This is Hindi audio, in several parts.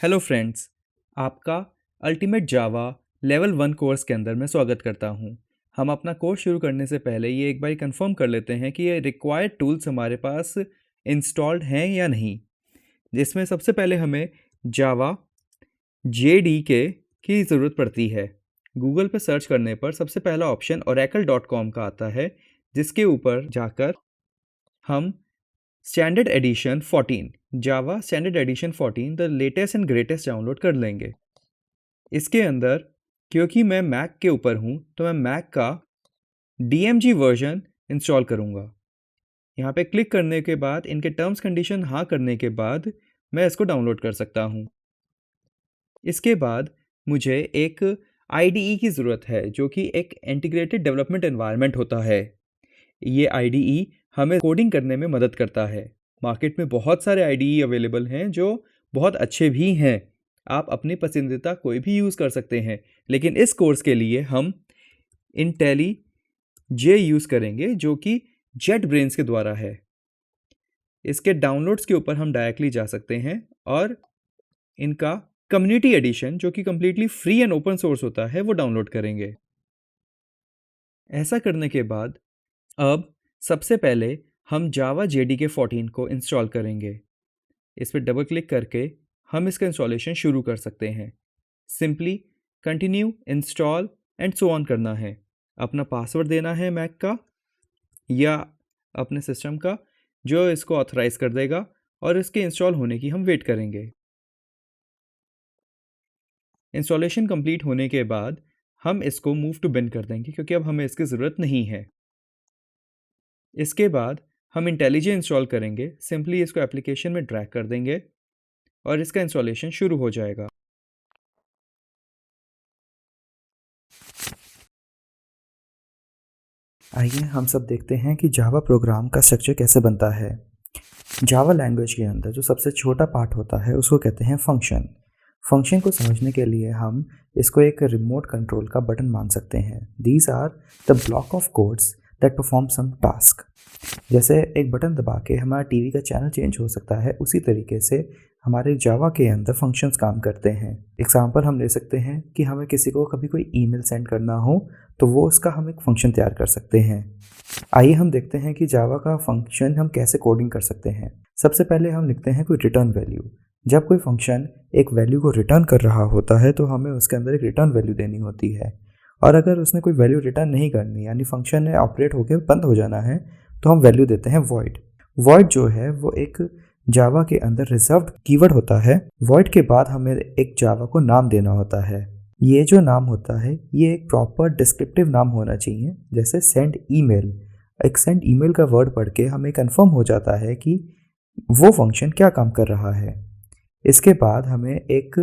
हेलो फ्रेंड्स, आपका अल्टीमेट जावा लेवल 1 कोर्स के अंदर मैं स्वागत करता हूं। हम अपना कोर्स शुरू करने से पहले ये एक बार कंफर्म कर लेते हैं कि ये रिक्वायर्ड टूल्स हमारे पास इंस्टॉल्ड हैं या नहीं। जिसमें सबसे पहले हमें जावा JDK की ज़रूरत पड़ती है। गूगल पर सर्च करने पर सबसे पहला ऑप्शन oracle.com का आता है, जिसके ऊपर जाकर हम standard addition 14 Java standard addition 14 the latest and greatest download कर लेंगे। इसके अंदर क्योंकि मैं मैक के ऊपर हूँ तो मैं मैक का DMG वर्जन इंस्टॉल करूँगा। यहाँ पे क्लिक करने के बाद इनके टर्म्स कंडीशन हाँ करने के बाद मैं इसको डाउनलोड कर सकता हूँ। इसके बाद मुझे एक IDE की ज़रूरत है, जो कि एक इंटीग्रेटेड डेवलपमेंट एनवायरनमेंट होता है। ये IDE हमें कोडिंग करने में मदद करता है। मार्केट में बहुत सारे IDE अवेलेबल हैं जो बहुत अच्छे भी हैं। आप अपनी पसंदीदा कोई भी यूज़ कर सकते हैं, लेकिन इस कोर्स के लिए हम IntelliJ यूज़ करेंगे, जो कि JetBrains के द्वारा है। इसके डाउनलोड्स के ऊपर हम डायरेक्टली जा सकते हैं और इनका कम्युनिटी एडिशन, जो कि completely free and open source होता है, वो डाउनलोड करेंगे। ऐसा करने के बाद अब सबसे पहले हम जावा JDK 14 को इंस्टॉल करेंगे। इस पर डबल क्लिक करके हम इसका इंस्टॉलेशन शुरू कर सकते हैं। Simply continue, install and so on करना है। अपना पासवर्ड देना है मैक का या अपने सिस्टम का, जो इसको ऑथराइज कर देगा, और इसके इंस्टॉल होने की हम वेट करेंगे। इंस्टॉलेशन कंप्लीट होने के बाद हम इसको मूव टू बिन कर देंगे, क्योंकि अब हमें इसकी ज़रूरत नहीं है। इसके बाद हम IntelliJ इंस्टॉल करेंगे। सिंपली इसको एप्लीकेशन में ड्रैग कर देंगे और इसका इंस्टॉलेशन शुरू हो जाएगा। आइए हम सब देखते हैं कि जावा प्रोग्राम का स्ट्रक्चर कैसे बनता है। जावा लैंग्वेज के अंदर जो सबसे छोटा पार्ट होता है उसको कहते हैं फंक्शन। फंक्शन को समझने के लिए हम इसको एक रिमोट कंट्रोल का बटन मान सकते हैं। These are the block of codes that perform some task. जैसे एक बटन दबा के हमारा टीवी का चैनल चेंज हो सकता है, उसी तरीके से हमारे जावा के अंदर फंक्शंस काम करते हैं। एग्जांपल हम ले सकते हैं कि हमें किसी को कभी कोई ईमेल सेंड करना हो तो वो उसका हम एक फंक्शन तैयार कर सकते हैं। आइए हम देखते हैं कि जावा का फंक्शन हम कैसे कोडिंग कर सकते हैं। सबसे पहले हम लिखते हैं कोई रिटर्न वैल्यू। जब कोई फंक्शन एक वैल्यू को रिटर्न कर रहा होता है तो हमें उसके अंदर एक रिटर्न वैल्यू देनी होती है, और अगर उसने कोई वैल्यू रिटर्न नहीं करनी, यानी फंक्शन ने ऑपरेट होकर बंद हो जाना है, तो हम वैल्यू देते हैं वॉइड। वॉइड जो है वो एक जावा के अंदर रिजर्व्ड कीवर्ड होता है। वॉइड के बाद हमें एक जावा को नाम देना होता है। ये जो नाम होता है ये एक प्रॉपर डिस्क्रिप्टिव नाम होना चाहिए, जैसे सेंड ईमेल। एक सेंड ईमेल का वर्ड पढ़ के हमें कंफर्म हो जाता है कि वो फंक्शन क्या काम कर रहा है। इसके बाद हमें एक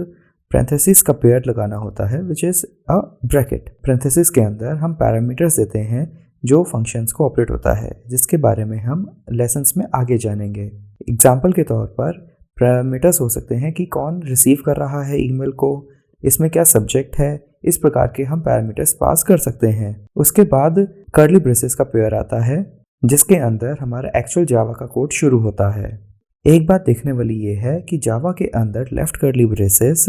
पैरेंथेसिस का पेयर लगाना होता है, which is a bracket. Parenthesis के अंदर हम पैरामीटर्स देते हैं जो फंक्शंस को ऑपरेट होता है, जिसके बारे में हम लेसन्स में आगे जानेंगे। एग्जाम्पल के तौर पर पैरामीटर्स हो सकते हैं कि कौन रिसीव कर रहा है ईमेल को, इसमें क्या सब्जेक्ट है, इस प्रकार के हम पैरामीटर्स पास कर सकते हैं। उसके बाद कर्ली ब्रेसेस का पेयर आता है, जिसके अंदर हमारा एक्चुअल जावा का कोड शुरू होता है। एक बात देखने वाली ये है कि जावा के अंदर left curly braces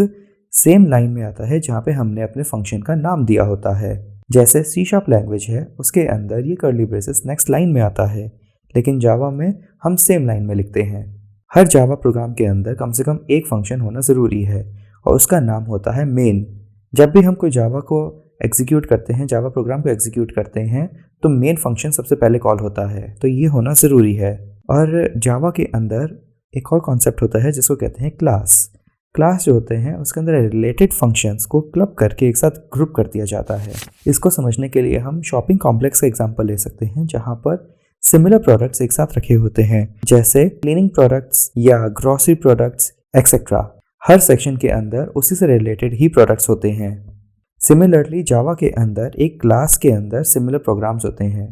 same line में आता है जहाँ पे हमने अपने फंक्शन का नाम दिया होता है। जैसे C# लैंग्वेज है, उसके अंदर ये कर्ली ब्रेसेस नेक्स्ट लाइन में आता है, लेकिन जावा में हम सेम लाइन में लिखते हैं। हर जावा प्रोग्राम के अंदर कम से कम एक फंक्शन होना ज़रूरी है और उसका नाम होता है मेन। जब भी हम कोई जावा को एग्जीक्यूट करते हैं, जावा प्रोग्राम को एग्जीक्यूट करते हैं, तो मेन फंक्शन सबसे पहले कॉल होता है, तो ये होना ज़रूरी है। और जावा के अंदर एक और कॉन्सेप्ट होता है जिसको कहते हैं क्लास। क्लास जो होते हैं उसके अंदर रिलेटेड फंक्शंस को क्लब करके एक साथ ग्रुप कर दिया जाता है। इसको समझने के लिए हम शॉपिंग कॉम्प्लेक्स का एग्जांपल ले सकते हैं, जहां पर सिमिलर प्रोडक्ट्स एक साथ रखे होते हैं, जैसे क्लीनिंग प्रोडक्ट्स या ग्रोसरी प्रोडक्ट्स एक्सेट्रा। हर सेक्शन के अंदर उसी से रिलेटेड ही प्रोडक्ट्स होते हैं। सिमिलरली जावा के अंदर एक क्लास के अंदर सिमिलर प्रोग्राम्स होते हैं,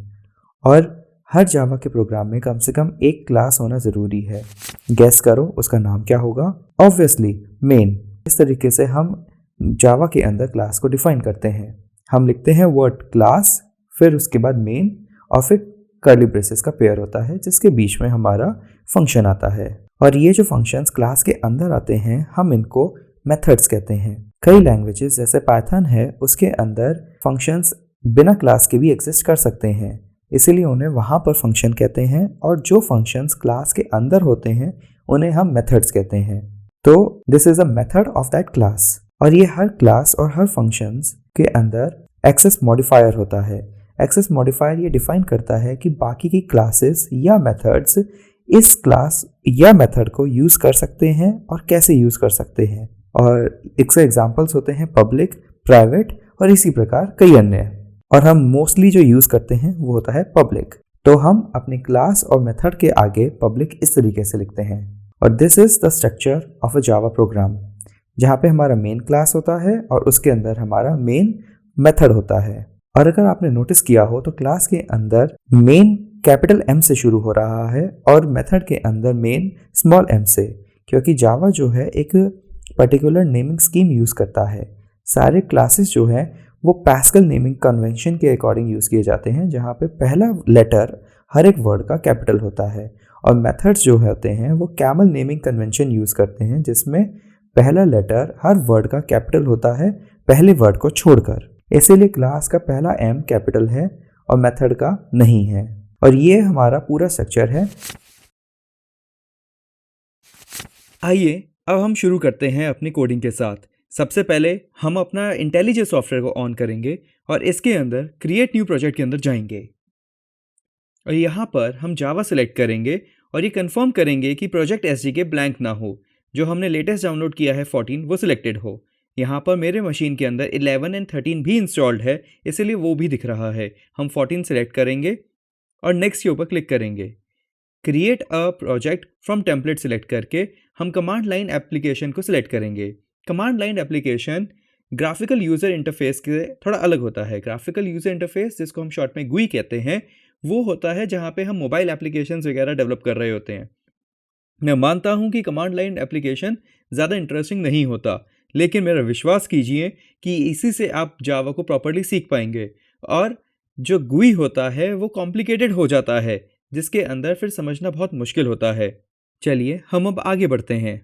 और हर जावा के प्रोग्राम में कम से कम एक क्लास होना ज़रूरी है। गेस करो उसका नाम क्या होगा? Obviously main. इस तरीके से हम जावा के अंदर क्लास को डिफाइन करते हैं। हम लिखते हैं वर्ड क्लास, फिर उसके बाद मेन, और फिर कर्ली ब्रेसेस का पेयर होता है जिसके बीच में हमारा फंक्शन आता है। और ये जो फंक्शंस क्लास के अंदर आते हैं, हम इनको मेथड्स कहते हैं। कई लैंग्वेजेस जैसे पाइथन है उसके अंदर फंक्शंस बिना क्लास के भी एग्जिस्ट कर सकते हैं, इसीलिए उन्हें वहाँ पर फंक्शन कहते हैं, और जो फंक्शंस क्लास के अंदर होते हैं उन्हें हम मेथड्स कहते हैं। तो this is a method of that class, और ये हर क्लास और हर फंक्शंस के अंदर एक्सेस मॉडिफायर होता है। एक्सेस मॉडिफायर ये डिफाइन करता है कि बाकी की क्लासेस या मेथड्स इस क्लास या मेथड को यूज़ कर सकते हैं और कैसे यूज़ कर सकते हैं, और इसके एग्जांपल्स होते हैं पब्लिक, प्राइवेट और इसी प्रकार कई अन्य। और हम मोस्टली जो यूज़ करते हैं वो होता है पब्लिक। तो हम अपने क्लास और मेथड के आगे पब्लिक इस तरीके से लिखते हैं। और this is the structure of a Java program, जहाँ पे हमारा मेन क्लास होता है और उसके अंदर हमारा मेन मेथड होता है। और अगर आपने नोटिस किया हो तो क्लास के अंदर मेन कैपिटल M से शुरू हो रहा है और मेथड के अंदर मेन स्मॉल m से, क्योंकि जावा जो है एक पर्टिकुलर नेमिंग स्कीम यूज़ करता है। सारे क्लासेस जो है वो पैस्कल नेमिंग कन्वेंशन के अकॉर्डिंग यूज़ किए जाते हैं, जहाँ पे पहला लेटर हर एक वर्ड का कैपिटल होता है, और मेथड्स जो होते हैं वो कैमल नेमिंग कन्वेंशन यूज़ करते हैं, जिसमें पहला लेटर हर वर्ड का कैपिटल होता है पहले वर्ड को छोड़कर। इसीलिए क्लास का पहला M कैपिटल है और मेथड का नहीं है, और ये हमारा पूरा स्ट्रक्चर है। आइए अब हम शुरू करते हैं अपनी कोडिंग के साथ। सबसे पहले हम अपना इंटेलिजे सॉफ्टवेयर को ऑन करेंगे और इसके अंदर क्रिएट न्यू प्रोजेक्ट के अंदर जाएंगे, और यहाँ पर हम जावा सेलेक्ट करेंगे और ये कंफर्म करेंगे कि प्रोजेक्ट एसडीके ब्लैंक ना हो। जो हमने लेटेस्ट डाउनलोड किया है 14 वो सिलेक्टेड हो। यहाँ पर मेरे मशीन के अंदर 11 एंड 13 भी इंस्टॉल्ड है, इसलिए वो भी दिख रहा है। हम 14 सेलेक्ट करेंगे और नेक्स्ट के ऊपर क्लिक करेंगे। Create a project from template select करके हम कमांड लाइन एप्लीकेशन को सिलेक्ट करेंगे। Command line application graphical user interface के थोड़ा अलग होता है। ग्राफिकल यूज़र इंटरफेस, जिसको हम शॉर्ट में GUI कहते हैं, वो होता है जहाँ पे हम मोबाइल एप्लीकेशंस वगैरह डेवलप कर रहे होते हैं। मैं मानता हूँ कि कमांड लाइन एप्लीकेशन ज़्यादा इंटरेस्टिंग नहीं होता, लेकिन मेरा विश्वास कीजिए कि इसी से आप जावा को प्रॉपर्ली सीख पाएंगे। और जो GUI होता है वो कॉम्प्लिकेटेड हो जाता है, जिसके अंदर फिर समझना बहुत मुश्किल होता है। चलिए हम अब आगे बढ़ते हैं।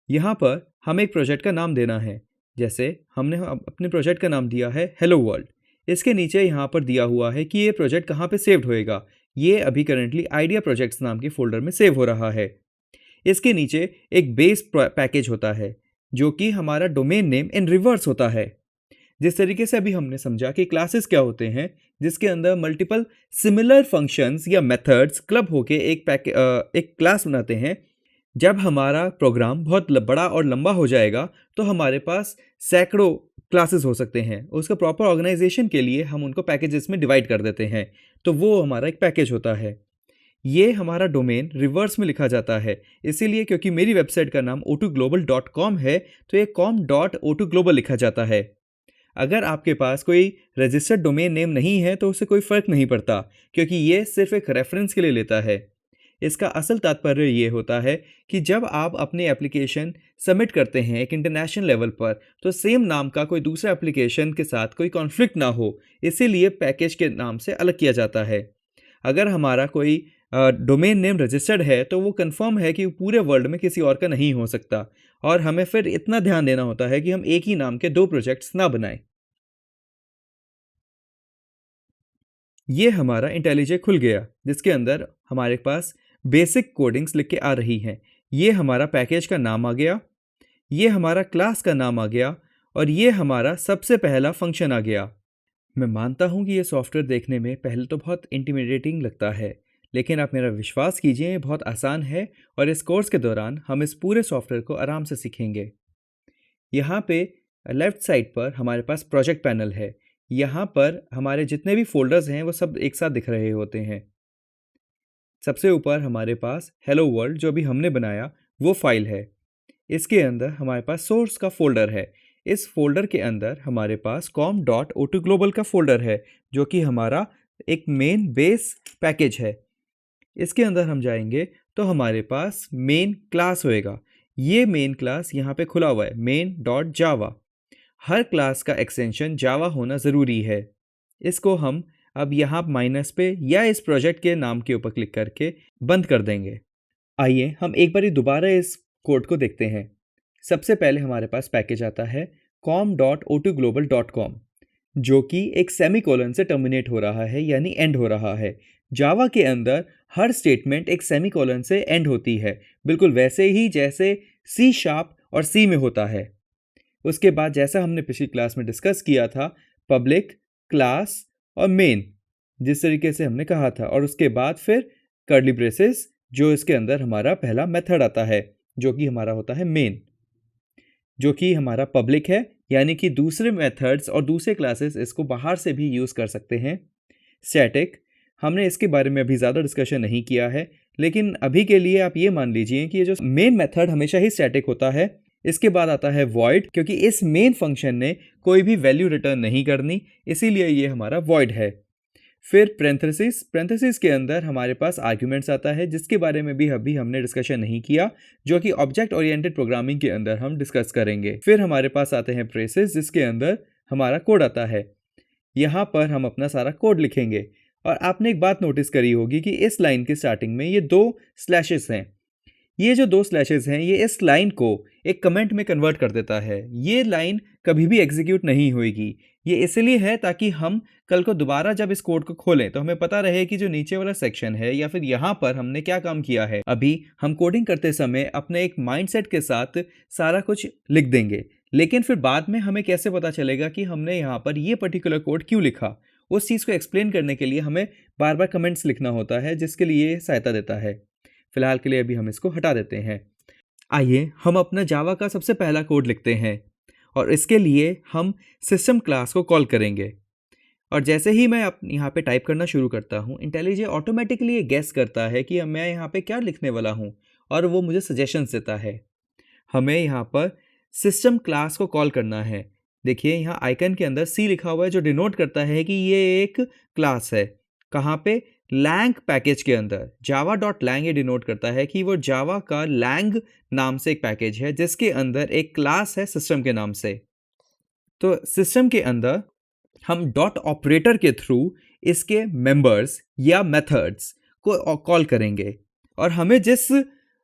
यहाँ पर हमें एक प्रोजेक्ट का नाम देना है। जैसे हमने अपने प्रोजेक्ट का नाम दिया है हेलो वर्ल्ड। इसके नीचे यहाँ पर दिया हुआ है कि ये प्रोजेक्ट कहाँ पे सेव्ड होएगा। ये अभी करंटली आइडिया प्रोजेक्ट्स नाम के फोल्डर में सेव हो रहा है। इसके नीचे एक बेस पैकेज होता है जो कि हमारा डोमेन नेम इन रिवर्स होता है। जिस तरीके से अभी हमने समझा कि क्लासेस क्या होते हैं, जिसके अंदर मल्टीपल सिमिलर फंक्शंस या मेथड्स क्लब होके एक क्लास बनाते हैं। जब हमारा प्रोग्राम बहुत बड़ा और लंबा हो जाएगा तो हमारे पास सैकड़ों क्लासेस हो सकते हैं। उसका प्रॉपर ऑर्गेनाइजेशन के लिए हम उनको पैकेजेस में डिवाइड कर देते हैं, तो वो हमारा एक पैकेज होता है। ये हमारा डोमेन रिवर्स में लिखा जाता है, इसीलिए क्योंकि मेरी वेबसाइट का नाम o2global.com है तो ये com.o2global लिखा जाता है। अगर आपके पास कोई रजिस्टर्ड डोमेन नेम नहीं है तो उससे कोई फ़र्क नहीं पड़ता, क्योंकि ये सिर्फ एक रेफरेंस के लिए लेता है। इसका असल तात्पर्य ये होता है कि जब आप अपनी एप्लीकेशन सबमिट करते हैं एक इंटरनेशनल लेवल पर, तो सेम नाम का कोई दूसरा एप्लीकेशन के साथ कोई कॉन्फ्लिक्ट ना हो, इसीलिए पैकेज के नाम से अलग किया जाता है। अगर हमारा कोई डोमेन नेम रजिस्टर्ड है तो वो कंफर्म है कि पूरे वर्ल्ड में किसी और का नहीं हो सकता, और हमें फिर इतना ध्यान देना होता है कि हम एक ही नाम के 2 प्रोजेक्ट्स ना बनाएं। ये हमारा इंटेलिजे खुल गया, जिसके अंदर हमारे पास बेसिक कोडिंग्स लिख के आ रही हैं। ये हमारा पैकेज का नाम आ गया, ये हमारा क्लास का नाम आ गया, और ये हमारा सबसे पहला फंक्शन आ गया। मैं मानता हूँ कि ये सॉफ्टवेयर देखने में पहले तो बहुत इंटिमिडेटिंग लगता है, लेकिन आप मेरा विश्वास कीजिए ये बहुत आसान है, और इस कोर्स के दौरान हम इस पूरे सॉफ्टवेयर को आराम से सीखेंगे। यहाँ पे लेफ़्ट साइड पर हमारे पास प्रोजेक्ट पैनल है। यहाँ पर हमारे जितने भी फोल्डर्स हैं वो सब एक साथ दिख रहे होते हैं। सबसे ऊपर हमारे पास हेलो वर्ल्ड जो भी हमने बनाया वो फाइल है। इसके अंदर हमारे पास सोर्स का फोल्डर है। इस फोल्डर के अंदर हमारे पास com.o2global का फोल्डर है, जो कि हमारा एक मेन बेस पैकेज है। इसके अंदर हम जाएंगे तो हमारे पास मेन क्लास होएगा। ये मेन क्लास यहाँ पे खुला हुआ है, main.java। हर क्लास का एक्सटेंशन जावा होना ज़रूरी है। इसको हम अब यहाँ माइनस पे या इस प्रोजेक्ट के नाम के ऊपर क्लिक करके बंद कर देंगे। आइए हम एक बार दोबारा इस कोड को देखते हैं। सबसे पहले हमारे पास पैकेज आता है com.o2global.com, जो कि एक सेमीकोलन से टर्मिनेट हो रहा है, यानी एंड हो रहा है। जावा के अंदर हर स्टेटमेंट एक सेमीकोलन से एंड होती है, बिल्कुल वैसे ही जैसे सी शार्प और सी में होता है। उसके बाद जैसा हमने पिछली क्लास में डिस्कस किया था, पब्लिक, क्लास और मेन, जिस तरीके से हमने कहा था, और उसके बाद फिर कर्ली ब्रेसेस, जो इसके अंदर हमारा पहला मेथड आता है, जो कि हमारा होता है मेन, जो कि हमारा पब्लिक है, यानी कि दूसरे मेथड्स और दूसरे क्लासेस इसको बाहर से भी यूज़ कर सकते हैं। स्टैटिक, हमने इसके बारे में अभी ज़्यादा डिस्कशन नहीं किया है, लेकिन अभी के लिए आप ये मान लीजिए कि ये जो मेन मेथड हमेशा ही स्टैटिक होता है। इसके बाद आता है वॉइड, क्योंकि इस मेन फंक्शन ने कोई भी वैल्यू रिटर्न नहीं करनी, इसीलिए ये हमारा वॉइड है। फिर पैरेंथेसिस के अंदर हमारे पास आर्ग्यूमेंट्स आता है, जिसके बारे में भी अभी हमने डिस्कशन नहीं किया, जो कि ऑब्जेक्ट ओरिएंटेड प्रोग्रामिंग के अंदर हम डिस्कस करेंगे। फिर हमारे पास आते हैं ब्रेसेस, जिसके अंदर हमारा कोड आता है। यहाँ पर हम अपना सारा कोड लिखेंगे। और आपने एक बात नोटिस करी होगी कि इस लाइन की स्टार्टिंग में ये 2 स्लैशेस हैं। ये जो 2 स्लैशेस हैं, ये इस लाइन को एक कमेंट में कन्वर्ट कर देता है। ये लाइन कभी भी एग्जीक्यूट नहीं होगी। ये इसलिए है ताकि हम कल को दोबारा जब इस कोड को खोलें तो हमें पता रहे कि जो नीचे वाला सेक्शन है या फिर यहाँ पर हमने क्या काम किया है। अभी हम कोडिंग करते समय अपने एक माइंडसेट के साथ सारा कुछ लिख देंगे, लेकिन फिर बाद में हमें कैसे पता चलेगा कि हमने यहाँ पर ये पर्टिकुलर कोड क्यों लिखा। उस चीज़ को एक्सप्लेन करने के लिए हमें बार बार कमेंट्स लिखना होता है, जिसके लिए सहायता देता है। फिलहाल के लिए अभी हम इसको हटा देते हैं। आइए हम अपना जावा का सबसे पहला कोड लिखते हैं, और इसके लिए हम सिस्टम क्लास को कॉल करेंगे। और जैसे ही मैं यहाँ पे टाइप करना शुरू करता हूँ, इंटेलिजे ऑटोमेटिकली ये गेस करता है कि मैं यहाँ पे क्या लिखने वाला हूँ, और वो मुझे सजेशंस देता है। हमें यहाँ पर सिस्टम क्लास को कॉल करना है। देखिए यहाँ आइकन के अंदर सी लिखा हुआ है, जो डिनोट करता है कि ये एक क्लास है। कहाँ पे? लैंग पैकेज के अंदर। java.lang ये डिनोट करता है कि वो जावा का लैंग नाम से एक पैकेज है, जिसके अंदर एक क्लास है सिस्टम के नाम से। तो सिस्टम के अंदर हम डॉट ऑपरेटर के थ्रू इसके मेंबर्स या मेथड्स को कॉल करेंगे, और हमें जिस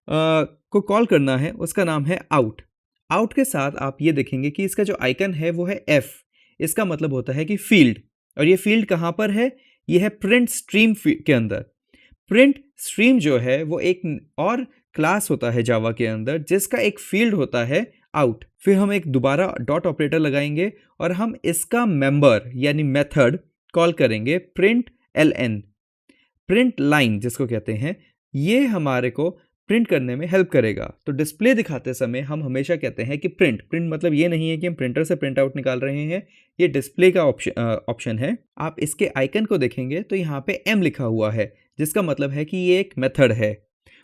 को कॉल करना है उसका नाम है आउट। आउट के साथ आप ये देखेंगे कि इसका जो आइकन है वो है एफ। इसका मतलब होता है कि फील्ड, और ये फील्ड कहाँ पर है? ये है प्रिंट स्ट्रीम के अंदर। प्रिंट स्ट्रीम जो है वो एक और क्लास होता है जावा के अंदर, जिसका एक फील्ड होता है आउट। फिर हम एक दोबारा डॉट ऑपरेटर लगाएंगे, और हम इसका मेंबर यानी मेथड कॉल करेंगे प्रिंट एलएन। प्रिंट लाइन जिसको कहते हैं, ये हमारे को प्रिंट करने में हेल्प करेगा। तो डिस्प्ले दिखाते समय हम हमेशा कहते हैं कि प्रिंट मतलब ये नहीं है कि हम प्रिंटर से प्रिंट आउट निकाल रहे हैं, ये डिस्प्ले का ऑप्शन है। आप इसके आइकन को देखेंगे तो यहाँ पे एम लिखा हुआ है, जिसका मतलब है कि ये एक मेथड है।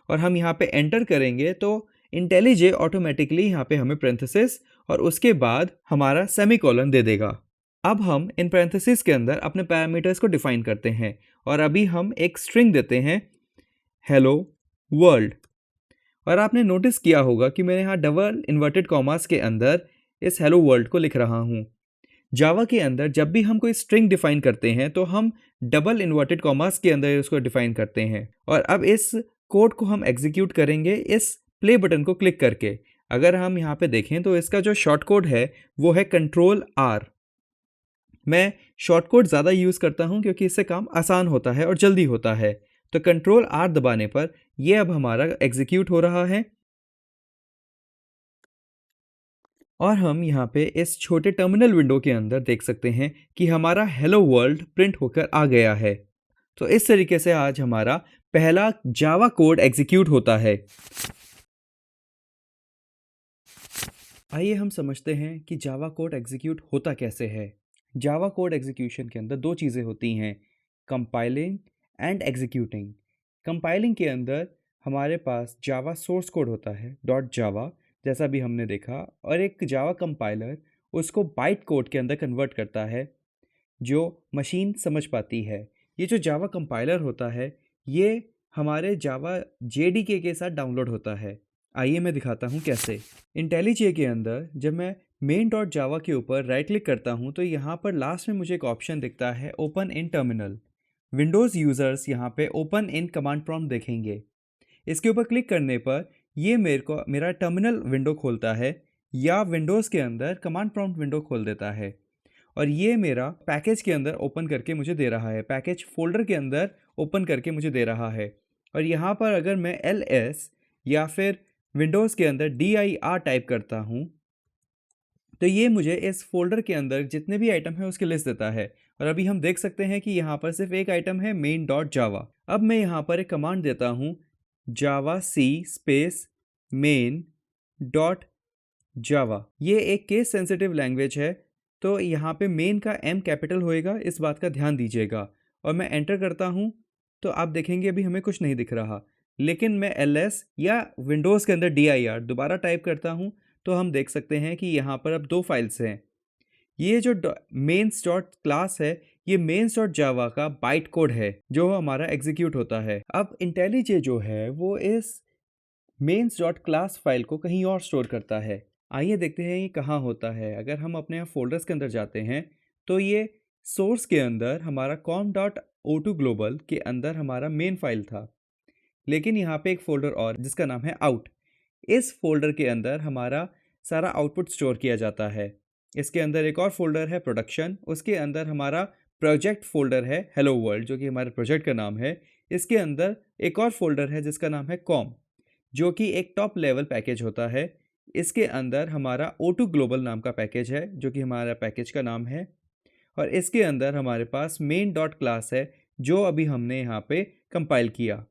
और हम यहाँ पे एंटर करेंगे तो इंटेलिजे ऑटोमेटिकली यहाँ पे हमें पैरेंथेसिस और उसके बाद हमारा सेमीकोलन दे देगा। अब हम इन पैरेंथेसिस के अंदर अपने पैरामीटर्स को डिफाइन करते हैं, और अभी हम एक स्ट्रिंग देते हैं हेलो वर्ल्ड। और आपने नोटिस किया होगा कि मैंने यहाँ डबल इन्वर्टेड कॉमास के अंदर इस हेलो वर्ल्ड को लिख रहा हूँ। जावा के अंदर जब भी हम कोई स्ट्रिंग डिफाइन करते हैं तो हम डबल इन्वर्टेड कॉमास के अंदर उसको डिफाइन करते हैं। और अब इस कोड को हम एग्जीक्यूट करेंगे इस प्ले बटन को क्लिक करके। अगर हम यहाँ पे देखें तो इसका जो शॉर्ट कोड है वो है Ctrl+R। मैं शॉर्ट कोड ज़्यादा यूज़ करता हूँ क्योंकि इससे काम आसान होता है और जल्दी होता है। तो Ctrl+R दबाने पर ये अब हमारा एग्जीक्यूट हो रहा है, और हम यहाँ पे इस छोटे टर्मिनल विंडो के अंदर देख सकते हैं कि हमारा हेलो वर्ल्ड प्रिंट होकर आ गया है। तो इस तरीके से आज हमारा पहला जावा कोड एग्जीक्यूट होता है। आइए हम समझते हैं कि जावा कोड एग्जीक्यूट होता कैसे है। जावा कोड एग्जीक्यूशन के अंदर 2 चीज़ें होती हैं, कंपाइलिंग एंड एग्जीक्यूटिंग। कंपाइलिंग के अंदर हमारे पास जावा सोर्स कोड होता है .java, जैसा भी हमने देखा, और एक जावा कंपाइलर उसको बाइट कोड के अंदर कन्वर्ट करता है जो मशीन समझ पाती है। ये जो जावा कंपाइलर होता है ये हमारे जावा JDK के साथ डाउनलोड होता है। आइए मैं दिखाता हूँ कैसे। इंटेलिजे के अंदर जब मैं main.java के ऊपर राइट क्लिक करता हूँ तो यहाँ पर लास्ट में मुझे एक ऑप्शन दिखता है open in terminal. Windows users यहाँ पे ओपन इन कमांड प्रॉम्प्ट देखेंगे। इसके ऊपर क्लिक करने पर ये मेरा टर्मिनल विंडो खोलता है या विंडोज़ के अंदर कमांड प्रॉम्प्ट विंडो खोल देता है, और ये मेरा पैकेज के अंदर ओपन करके मुझे दे रहा है, पैकेज फ़ोल्डर के अंदर ओपन करके मुझे दे रहा है। और यहाँ पर अगर मैं ls या फिर विंडोज़ के अंदर dir टाइप करता हूँ, तो ये मुझे इस फ़ोल्डर के अंदर जितने भी आइटम हैं उसकी लिस्ट देता है। और अभी हम देख सकते हैं कि यहाँ पर सिर्फ एक आइटम है main.java। अब मैं यहाँ पर एक कमांड देता हूँ javac स्पेस main.java। ये एक केस सेंसिटिव लैंग्वेज है, तो यहाँ पे मेन का m कैपिटल होएगा, इस बात का ध्यान दीजिएगा। और मैं एंटर करता हूँ तो आप देखेंगे अभी हमें कुछ नहीं दिख रहा, लेकिन मैं ls या विंडोज़ के अंदर dir दोबारा टाइप करता हूँ तो हम देख सकते हैं कि यहाँ पर अब 2 फाइल्स हैं। ये जो मेन्स डॉट क्लास है, ये मेन्स डॉट जावा का बाइट कोड है जो हमारा एग्जीक्यूट होता है। अब इंटेलीजे जो है वो इस मेन्स डॉट क्लास फाइल को कहीं और स्टोर करता है। आइए देखते हैं ये कहाँ होता है। अगर हम अपने यहाँ फोल्डर्स के अंदर जाते हैं तो ये सोर्स के अंदर हमारा com.o2 ग्लोबल के अंदर हमारा मेन फाइल था, लेकिन यहाँ पे एक फ़ोल्डर और जिसका नाम है आउट। इस फ़ोल्डर के अंदर हमारा सारा आउटपुट स्टोर किया जाता है। इसके अंदर एक और फ़ोल्डर है प्रोडक्शन, उसके अंदर हमारा प्रोजेक्ट फ़ोल्डर है हेलो वर्ल्ड जो कि हमारे प्रोजेक्ट का नाम है। इसके अंदर एक और फ़ोल्डर है जिसका नाम है कॉम, जो कि एक टॉप लेवल पैकेज होता है। इसके अंदर हमारा O2 ग्लोबल नाम का पैकेज है जो कि हमारा पैकेज का नाम है। और इसके अंदर हमारे पास मेन डॉट क्लास है जो अभी हमने यहाँ पे कंपाइल किया।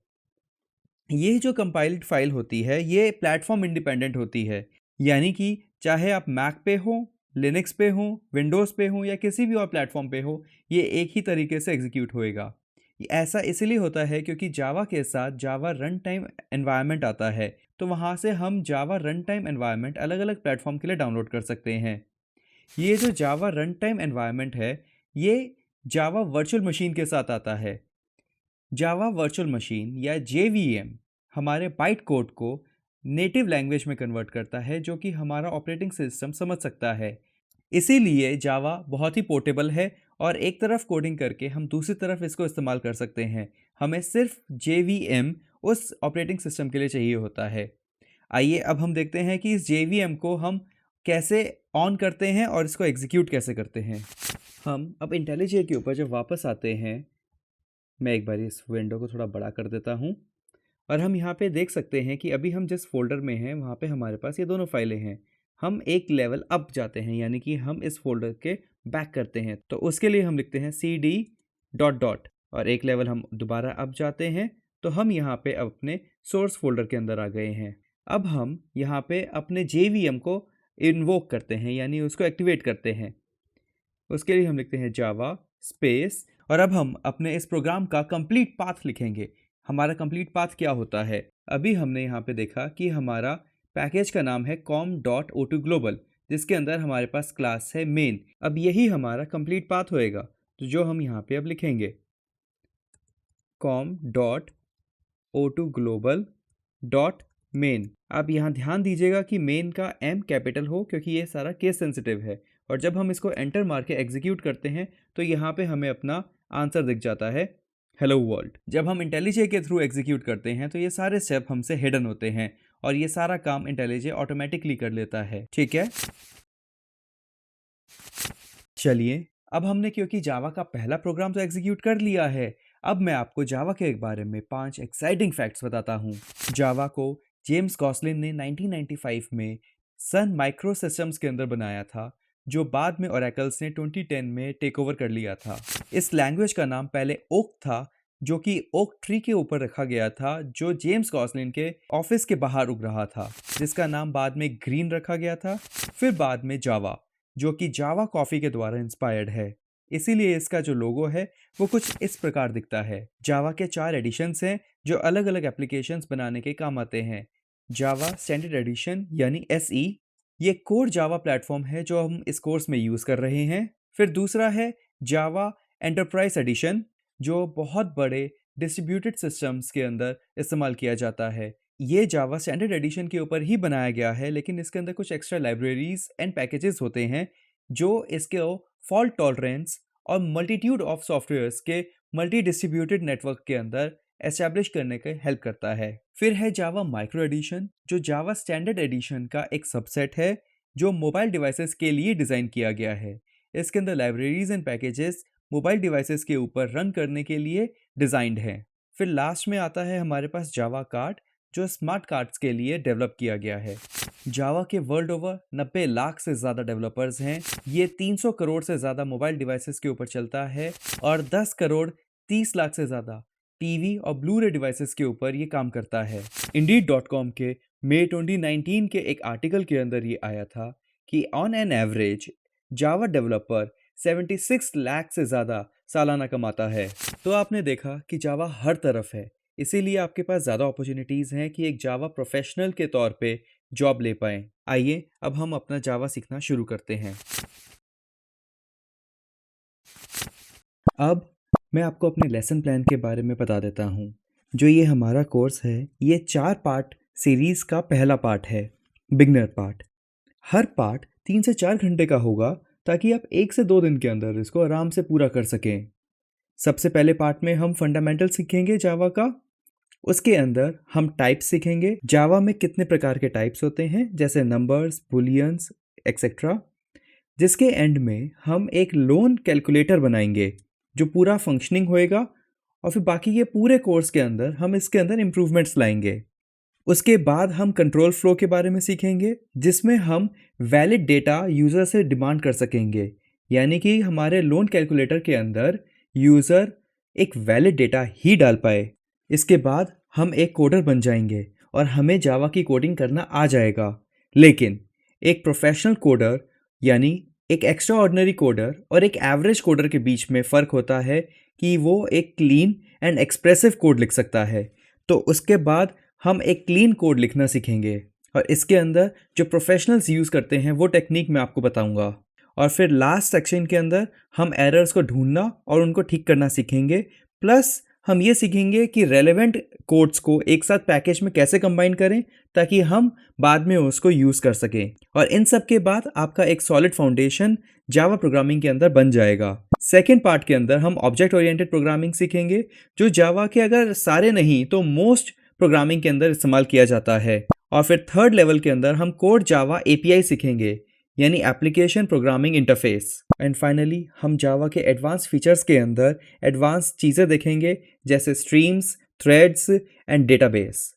ये जो कंपाइल्ड फाइल होती है ये प्लेटफॉर्म इंडिपेंडेंट होती है, यानी कि चाहे आप मैक पे हो, लिनक्स पे हो, विंडोज़ पे हो या किसी भी और प्लेटफॉर्म पे हो, ये एक ही तरीके से एग्जीक्यूट होएगा। ये ऐसा इसलिए होता है क्योंकि जावा के साथ जावा रन टाइम एनवायरनमेंट आता है, तो वहाँ से हम जावा रन टाइम एनवायरनमेंट अलग अलग प्लेटफॉर्म के लिए डाउनलोड कर सकते हैं। ये जो जावा रन टाइम एनवायरनमेंट है ये जावा वर्चुअल मशीन के साथ आता है। जावा वर्चुअल मशीन या JVM हमारे बाइट कोड को नेटिव लैंग्वेज में कन्वर्ट करता है जो कि हमारा ऑपरेटिंग सिस्टम समझ सकता है। इसीलिए जावा बहुत ही पोर्टेबल है और एक तरफ कोडिंग करके हम दूसरी तरफ इसको इस्तेमाल कर सकते हैं। हमें सिर्फ JVM उस ऑपरेटिंग सिस्टम के लिए चाहिए होता है। आइए अब हम देखते हैं कि इस JVM को हम कैसे ऑन करते हैं और इसको एग्जीक्यूट कैसे करते हैं। हम अब इंटेलीजे के ऊपर जब वापस आते हैं, मैं एक बार इस विंडो को थोड़ा बड़ा कर देता हूँ और हम यहाँ पे देख सकते हैं कि अभी हम जिस फोल्डर में हैं वहाँ पे हमारे पास ये दोनों फाइलें हैं। हम एक लेवल अप जाते हैं, यानी कि हम इस फोल्डर के बैक करते हैं, तो उसके लिए हम लिखते हैं cd डॉट डॉट और एक लेवल हम दोबारा अप जाते हैं, तो हम यहाँ पे अपने सोर्स फोल्डर के अंदर आ गए हैं। अब हम यहाँ पे अपने JVM को इन्वोक करते हैं, यानी उसको एक्टिवेट करते हैं। उसके लिए हम लिखते हैं जावा स्पेस और अब हम अपने इस प्रोग्राम का कंप्लीट पाथ लिखेंगे। हमारा कंप्लीट पाथ क्या होता है? अभी हमने यहाँ पे देखा कि हमारा पैकेज का नाम है com.o2 ग्लोबल, जिसके अंदर हमारे पास क्लास है मेन। अब यही हमारा कंप्लीट पाथ होएगा, तो जो हम यहाँ पे अब लिखेंगे com.o2 ग्लोबल डॉट मेन। अब यहाँ ध्यान दीजिएगा कि मेन का M कैपिटल हो क्योंकि ये सारा केस सेंसिटिव है, और जब हम इसको एंटर मार के एग्जीक्यूट करते हैं तो यहाँ पे हमें अपना आंसर दिख जाता है हेलो वर्ल्ड। जब हम इंटेलीजे के थ्रू एग्जीक्यूट करते हैं तो ये सारे स्टेप हमसे हिडन होते हैं और ये सारा काम इंटेलीजे ऑटोमेटिकली कर लेता है। ठीक है, चलिए अब हमने क्योंकि जावा का पहला प्रोग्राम तो एग्जीक्यूट कर लिया है, अब मैं आपको जावा के बारे में 5 एक्साइटिंग फैक्ट्स बताता हूँ। जावा को जेम्स गॉसलिन ने 1995 में सन माइक्रो सिस्टम्स के अंदर बनाया था, जो बाद में ओरेकल्स ने 2010 में टेक ओवर कर लिया था। इस लैंग्वेज का नाम पहले ओक था, जो कि ओक ट्री के ऊपर रखा गया था जो जेम्स गॉसलिन के ऑफिस के बाहर उग रहा था, जिसका नाम बाद में ग्रीन रखा गया था। फिर बाद में जावा, जो कि जावा कॉफ़ी के द्वारा इंस्पायर्ड है, इसीलिए इसका जो लोगो है वो कुछ इस प्रकार दिखता है। जावा के 4 एडिशंस हैं जो अलग अलग एप्लीकेशंस बनाने के काम आते हैं। जावा स्टैंडर्ड एडिशन यानी SE, ये कोर जावा प्लेटफॉर्म है जो हम इस कोर्स में यूज़ कर रहे हैं। फिर दूसरा है जावा एंटरप्राइज एडिशन, जो बहुत बड़े डिस्ट्रीब्यूटेड सिस्टम्स के अंदर इस्तेमाल किया जाता है। ये जावा स्टैंडर्ड एडिशन के ऊपर ही बनाया गया है, लेकिन इसके अंदर कुछ एक्स्ट्रा लाइब्रेरीज एंड पैकेजेस होते हैं जो इसके फॉल्ट टॉलरेंस और मल्टीट्यूड ऑफ सॉफ्टवेयर्स के मल्टी डिस्ट्रीब्यूटेड नेटवर्क के अंदर एस्टैब्लिश करने के हेल्प करता है। फिर है जावा माइक्रो एडिशन, जो जावा स्टैंडर्ड एडिशन का एक सबसेट है जो मोबाइल डिवाइसेस के लिए डिज़ाइन किया गया है। इसके अंदर libraries and packages mobile devices के ऊपर रन करने के लिए डिज़ाइंड हैं। फिर लास्ट में आता है हमारे पास जावा कार्ड, जो स्मार्ट कार्ड्स के लिए डेवलप किया गया है। जावा के वर्ल्ड ओवर 90 लाख से ज़्यादा डेवलपर्स हैं। ये 300 करोड़ से ज़्यादा मोबाइल डिवाइसेस के ऊपर चलता है और 10 करोड़ 30 लाख से ज़्यादा टीवी और ब्लू रे डिवाइसेस के ऊपर ये काम करता है। Indeed.com के मई 2019 के एक आर्टिकल के अंदर ये आया था कि on an average Java developer 76 lakh से ज़्यादा सालाना कमाता है। तो आपने देखा कि जावा हर तरफ है, इसीलिए आपके पास ज़्यादा अपॉर्चुनिटीज़ हैं कि एक जावा प्रोफेशनल के तौर पे जॉब ले पाएँ। आइए अब हम अपना जावा सीखना शुरू करते हैं। अब मैं आपको अपने लेसन प्लान के बारे में बता देता हूँ। जो ये हमारा कोर्स है, ये 4 पार्ट सीरीज़ का पहला पार्ट है, बिगनर पार्ट। हर पार्ट 3 से 4 घंटे का होगा ताकि आप 1 से 2 दिन के अंदर इसको आराम से पूरा कर सकें। सबसे पहले पार्ट में हम फंडामेंटल सीखेंगे जावा का। उसके अंदर हम टाइप्स सीखेंगे, जावा में कितने प्रकार के टाइप्स होते हैं, जैसे नंबर्स, बुलियंस एक्सेट्रा। जिसके एंड में हम एक लोन कैलकुलेटर बनाएंगे जो पूरा फंक्शनिंग होएगा, और फिर बाकी के पूरे कोर्स के अंदर हम इसके अंदर इम्प्रूवमेंट्स लाएंगे। उसके बाद हम कंट्रोल फ्लो के बारे में सीखेंगे, जिसमें हम वैलिड डेटा यूज़र से डिमांड कर सकेंगे, यानी कि हमारे लोन कैलकुलेटर के अंदर यूज़र एक वैलिड डेटा ही डाल पाए। इसके बाद हम एक कोडर बन जाएंगे और हमें जावा की कोडिंग करना आ जाएगा। लेकिन एक प्रोफेशनल कोडर यानी एक एक्स्ट्रा ऑर्डिनरी कोडर और एक एवरेज कोडर के बीच में फ़र्क होता है कि वो एक क्लीन एंड एक्सप्रेसिव कोड लिख सकता है। तो उसके बाद हम एक क्लीन कोड लिखना सीखेंगे, और इसके अंदर जो प्रोफेशनल्स यूज़ करते हैं वो टेक्निक मैं आपको बताऊंगा। और फिर लास्ट सेक्शन के अंदर हम एरर्स को ढूंढना और उनको ठीक करना सीखेंगे। प्लस हम ये सीखेंगे कि रेलेवेंट कोड्स को एक साथ पैकेज में कैसे कंबाइन करें ताकि हम बाद में उसको यूज़ कर सकें। और इन सब के बाद आपका एक सॉलिड फाउंडेशन जावा प्रोग्रामिंग के अंदर बन जाएगा। सेकेंड पार्ट के अंदर हम ऑब्जेक्ट ओरिएंटेड प्रोग्रामिंग सीखेंगे, जो जावा के अगर सारे नहीं तो मोस्ट प्रोग्रामिंग के अंदर इस्तेमाल किया जाता है। और फिर थर्ड लेवल के अंदर हम कोड जावा API सीखेंगे, यानी application programming interface. And finally हम जावा के एडवांस फीचर्स के अंदर एडवांस चीज़ें देखेंगे, जैसे स्ट्रीम्स, थ्रेड्स एंड डेटाबेस।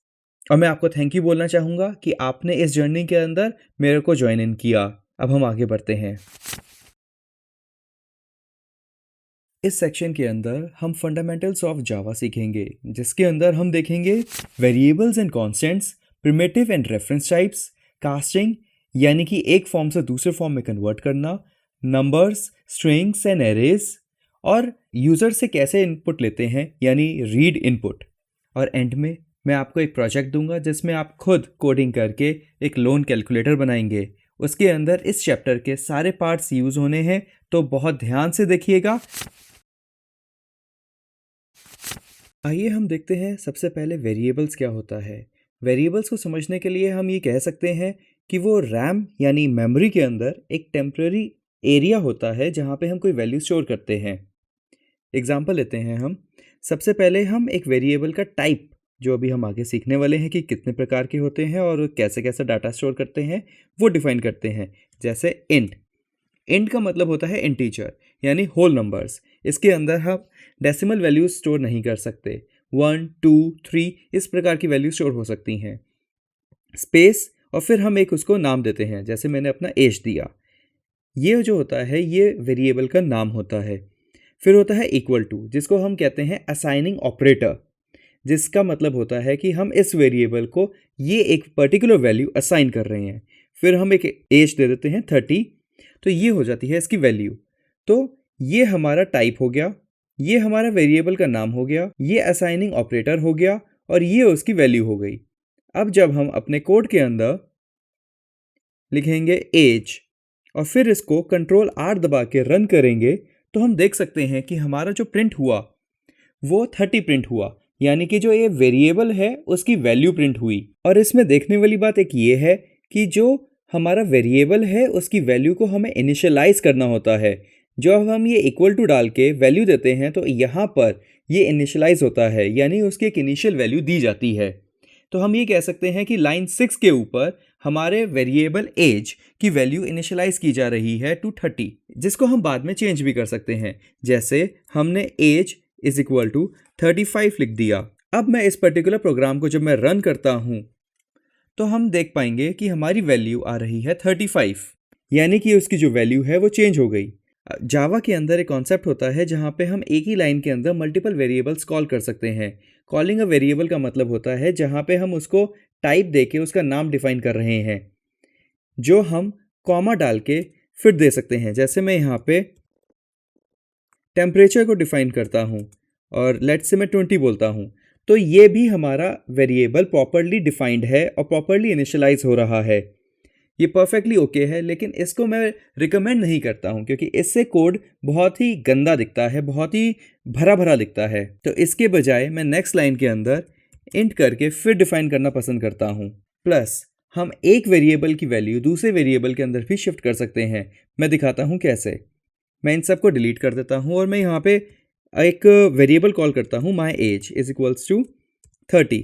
और मैं आपको थैंक यू बोलना चाहूँगा कि आपने इस जर्नी के अंदर मेरे को ज्वाइन इन किया। अब हम आगे बढ़ते हैं। इस सेक्शन के अंदर हम फंडामेंटल्स ऑफ जावा सीखेंगे, जिसके अंदर हम देखेंगे variables and constants, primitive and reference types, casting यानी कि एक फॉर्म से दूसरे फॉर्म में कन्वर्ट करना, नंबर्स, स्ट्रिंग्स एंड एरेज, और यूज़र से कैसे इनपुट लेते हैं यानी रीड इनपुट। और एंड में मैं आपको एक प्रोजेक्ट दूंगा जिसमें आप खुद कोडिंग करके एक लोन कैलकुलेटर बनाएंगे। उसके अंदर इस चैप्टर के सारे पार्ट्स यूज़ होने हैं, तो बहुत ध्यान से देखिएगा। आइए हम देखते हैं सबसे पहले वेरिएबल्स क्या होता है। वेरिएबल्स को समझने के लिए हम ये कह सकते हैं कि वो रैम यानी मेमोरी के अंदर एक टेम्पररी एरिया होता है जहाँ पे हम कोई वैल्यू स्टोर करते हैं। एग्जांपल लेते हैं हम। सबसे पहले हम एक वेरिएबल का टाइप, जो अभी हम आगे सीखने वाले हैं कि कितने प्रकार के होते हैं और कैसे कैसे डाटा स्टोर करते हैं, वो डिफाइन करते हैं। जैसे इंट का मतलब होता है इंटीजर यानी होल नंबर्स। इसके अंदर हम डेसिमल वैल्यूज स्टोर नहीं कर सकते। 1, 2, 3 इस प्रकार की वैल्यू स्टोर हो सकती हैं। स्पेस, और फिर हम एक उसको नाम देते हैं, जैसे मैंने अपना एज दिया। ये जो होता है ये वेरिएबल का नाम होता है। फिर होता है इक्वल टू, जिसको हम कहते हैं असाइनिंग ऑपरेटर, जिसका मतलब होता है कि हम इस वेरिएबल को ये एक पर्टिकुलर वैल्यू असाइन कर रहे हैं। फिर हम एक एज दे देते हैं 30, तो ये हो जाती है इसकी वैल्यू। तो ये हमारा टाइप हो गया, ये हमारा वेरिएबल का नाम हो गया, ये असाइनिंग ऑपरेटर हो गया, और ये उसकी वैल्यू हो गई। अब जब हम अपने कोड के अंदर लिखेंगे एज और फिर इसको कंट्रोल R दबा के रन करेंगे, तो हम देख सकते हैं कि हमारा जो प्रिंट हुआ वो 30 प्रिंट हुआ, यानी कि जो ये वेरिएबल है उसकी वैल्यू प्रिंट हुई। और इसमें देखने वाली बात एक ये है कि जो हमारा वेरिएबल है उसकी वैल्यू को हमें इनिशियलाइज करना होता है, जब हम ये इक्वल टू डाल के वैल्यू देते हैं तो यहाँ पर ये इनिशियलाइज होता है, यानी उसकी एक इनिशियल वैल्यू दी जाती है। तो हम ये कह सकते हैं कि लाइन 6 के ऊपर हमारे वेरिएबल एज की वैल्यू इनिशियलाइज की जा रही है टू 30, जिसको हम बाद में चेंज भी कर सकते हैं। जैसे हमने एज इज इक्वल टू 35 लिख दिया। अब मैं इस पर्टिकुलर प्रोग्राम को जब मैं रन करता हूँ तो हम देख पाएंगे कि हमारी वैल्यू आ रही है 35, यानी कि उसकी जो वैल्यू है वो चेंज हो गई। जावा के अंदर एक कॉन्सेप्ट होता है जहाँ पे हम एक ही लाइन के अंदर मल्टीपल वेरिएबल्स कॉल कर सकते हैं। कॉलिंग अ वेरिएबल का मतलब होता है जहाँ पे हम उसको टाइप दे के उसका नाम डिफाइन कर रहे हैं, जो हम कॉमा डाल के फिर दे सकते हैं। जैसे मैं यहाँ पे टेम्परेचर को डिफाइन करता हूँ और लेट्स से मैं 20 बोलता हूँ, तो ये भी हमारा वेरिएबल प्रॉपरली डिफाइंड है और प्रॉपरली इनिशियलाइज हो रहा है। ये परफेक्टली ओके है, लेकिन इसको मैं रिकमेंड नहीं करता हूँ क्योंकि इससे कोड बहुत ही गंदा दिखता है, बहुत ही भरा भरा दिखता है। तो इसके बजाय मैं नेक्स्ट लाइन के अंदर इंट करके फिर डिफाइन करना पसंद करता हूँ। प्लस हम एक वेरिएबल की वैल्यू दूसरे वेरिएबल के अंदर भी शिफ्ट कर सकते हैं। मैं दिखाता हूँ कैसे। मैं इन सबको डिलीट कर देता हूँ और मैं यहाँ पे एक वेरिएबल कॉल करता हूँ my age is equals to 30,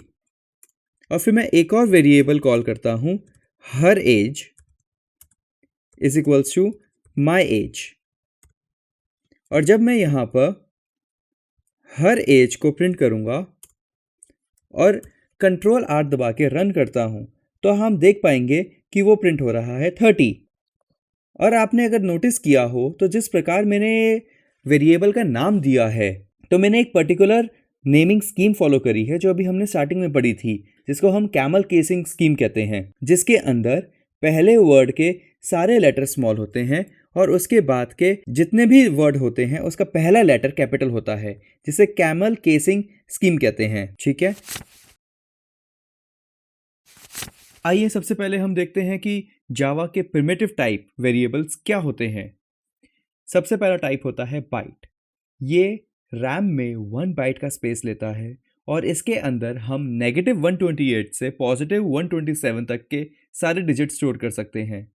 और फिर मैं एक और वेरिएबल कॉल करता हूँ her age is equals to my age. और जब मैं यहाँ पर हर एज को प्रिंट करूँगा और कंट्रोल आर दबा के रन करता हूँ तो हम देख पाएंगे कि वो प्रिंट हो रहा है 30। और आपने अगर नोटिस किया हो तो जिस प्रकार मैंने वेरिएबल का नाम दिया है, तो मैंने एक पर्टिकुलर नेमिंग स्कीम फॉलो करी है जो अभी हमने स्टार्टिंग में पढ़ी थी, जिसको हम कैमल केसिंग स्कीम कहते हैं, जिसके अंदर पहले वर्ड के सारे लेटर स्मॉल होते हैं और उसके बाद के जितने भी वर्ड होते हैं उसका पहला लेटर कैपिटल होता है, जिसे कैमल केसिंग स्कीम कहते हैं। ठीक है, आइए सबसे पहले हम देखते हैं कि जावा के प्रिमिटिव टाइप वेरिएबल्स क्या होते हैं। सबसे पहला टाइप होता है बाइट। ये रैम में 1 बाइट का स्पेस लेता है और इसके अंदर हम -128 से +127 तक के सारे डिजिट स्टोर कर सकते हैं।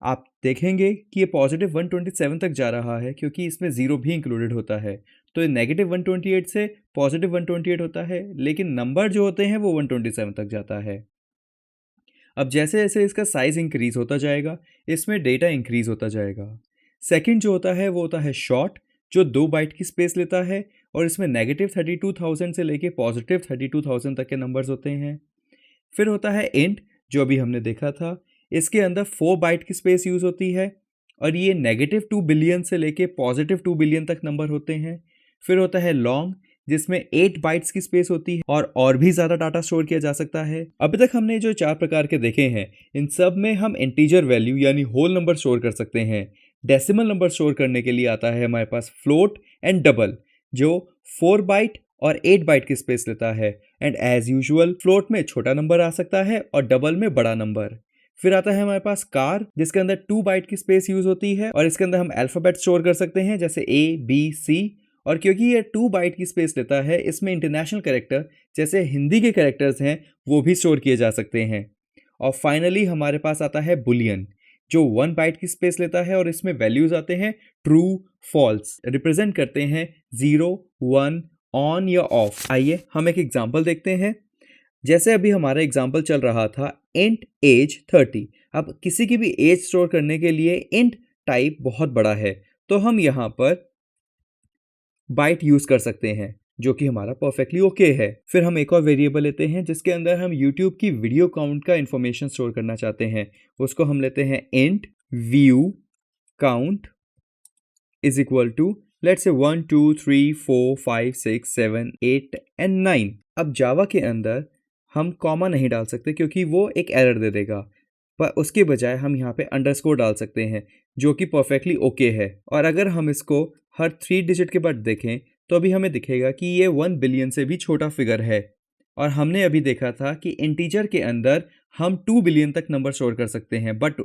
आप देखेंगे कि ये +127 तक जा रहा है क्योंकि इसमें 0 भी इंक्लूडेड होता है। तो ये -128 से +128 होता है, लेकिन नंबर जो होते हैं वो 127 तक जाता है। अब जैसे जैसे इसका साइज इंक्रीज होता जाएगा, इसमें डेटा इंक्रीज होता जाएगा। सेकंड जो होता है वो होता है शॉर्ट, जो 2 बाइट की स्पेस लेता है और इसमें -32,000 से लेके +32,000 तक के नंबर्स होते हैं। फिर होता है इंट, जो अभी हमने देखा था, इसके अंदर 4 बाइट की स्पेस यूज होती है और ये -2 बिलियन से लेके +2 बिलियन तक नंबर होते हैं। फिर होता है लॉन्ग, जिसमें 8 बाइट्स की स्पेस होती है और भी ज़्यादा डाटा स्टोर किया जा सकता है। अभी तक हमने जो 4 प्रकार के देखे हैं, इन सब में हम इंटीजर वैल्यू यानी होल नंबर स्टोर कर सकते हैं। डेसिमल नंबर स्टोर करने के लिए आता है हमारे पास फ्लोट एंड डबल, जो 4 बाइट और 8 बाइट की स्पेस लेता है। एंड एज यूजुअल फ्लोट में छोटा नंबर आ सकता है और डबल में बड़ा नंबर। फिर आता है हमारे पास कार, जिसके अंदर 2 बाइट की स्पेस यूज होती है और इसके अंदर हम अल्फाबेट स्टोर कर सकते हैं, जैसे A, B, C। और क्योंकि ये 2 बाइट की स्पेस लेता है, इसमें इंटरनेशनल कैरेक्टर जैसे हिंदी के कैरेक्टर्स हैं वो भी स्टोर किए जा सकते हैं। और फाइनली हमारे पास आता है बुलियन, जो 1 बाइट की स्पेस लेता है और इसमें वैल्यूज आते हैं ट्रू, फॉल्स, रिप्रेजेंट करते हैं 0, 1, ऑन या ऑफ। आइए हम एक एग्जांपल देखते हैं। जैसे अभी हमारा एग्जांपल चल रहा था इंट एज 30। अब किसी की भी एज स्टोर करने के लिए इंट टाइप बहुत बड़ा है, तो हम यहाँ पर बाइट यूज कर सकते हैं, जो कि हमारा परफेक्टली ओके है। फिर हम एक और वेरिएबल लेते हैं जिसके अंदर हम YouTube की वीडियो काउंट का इंफॉर्मेशन स्टोर करना चाहते हैं। उसको हम लेते हैं int view count is equal to let's say 1 2 3 4 5 6 7 8 and 9। अब जावा के अंदर हम कॉमा नहीं डाल सकते क्योंकि वो एक एरर दे देगा, पर उसके बजाय हम यहाँ पे अंडरस्कोर डाल सकते हैं, जो कि परफेक्टली ओके है। और अगर हम इसको हर 3 डिजिट के बाद देखें तो अभी हमें दिखेगा कि ये 1 बिलियन से भी छोटा फिगर है। और हमने अभी देखा था कि इंटीजर के अंदर हम 2 बिलियन तक नंबर स्टोर कर सकते हैं, बट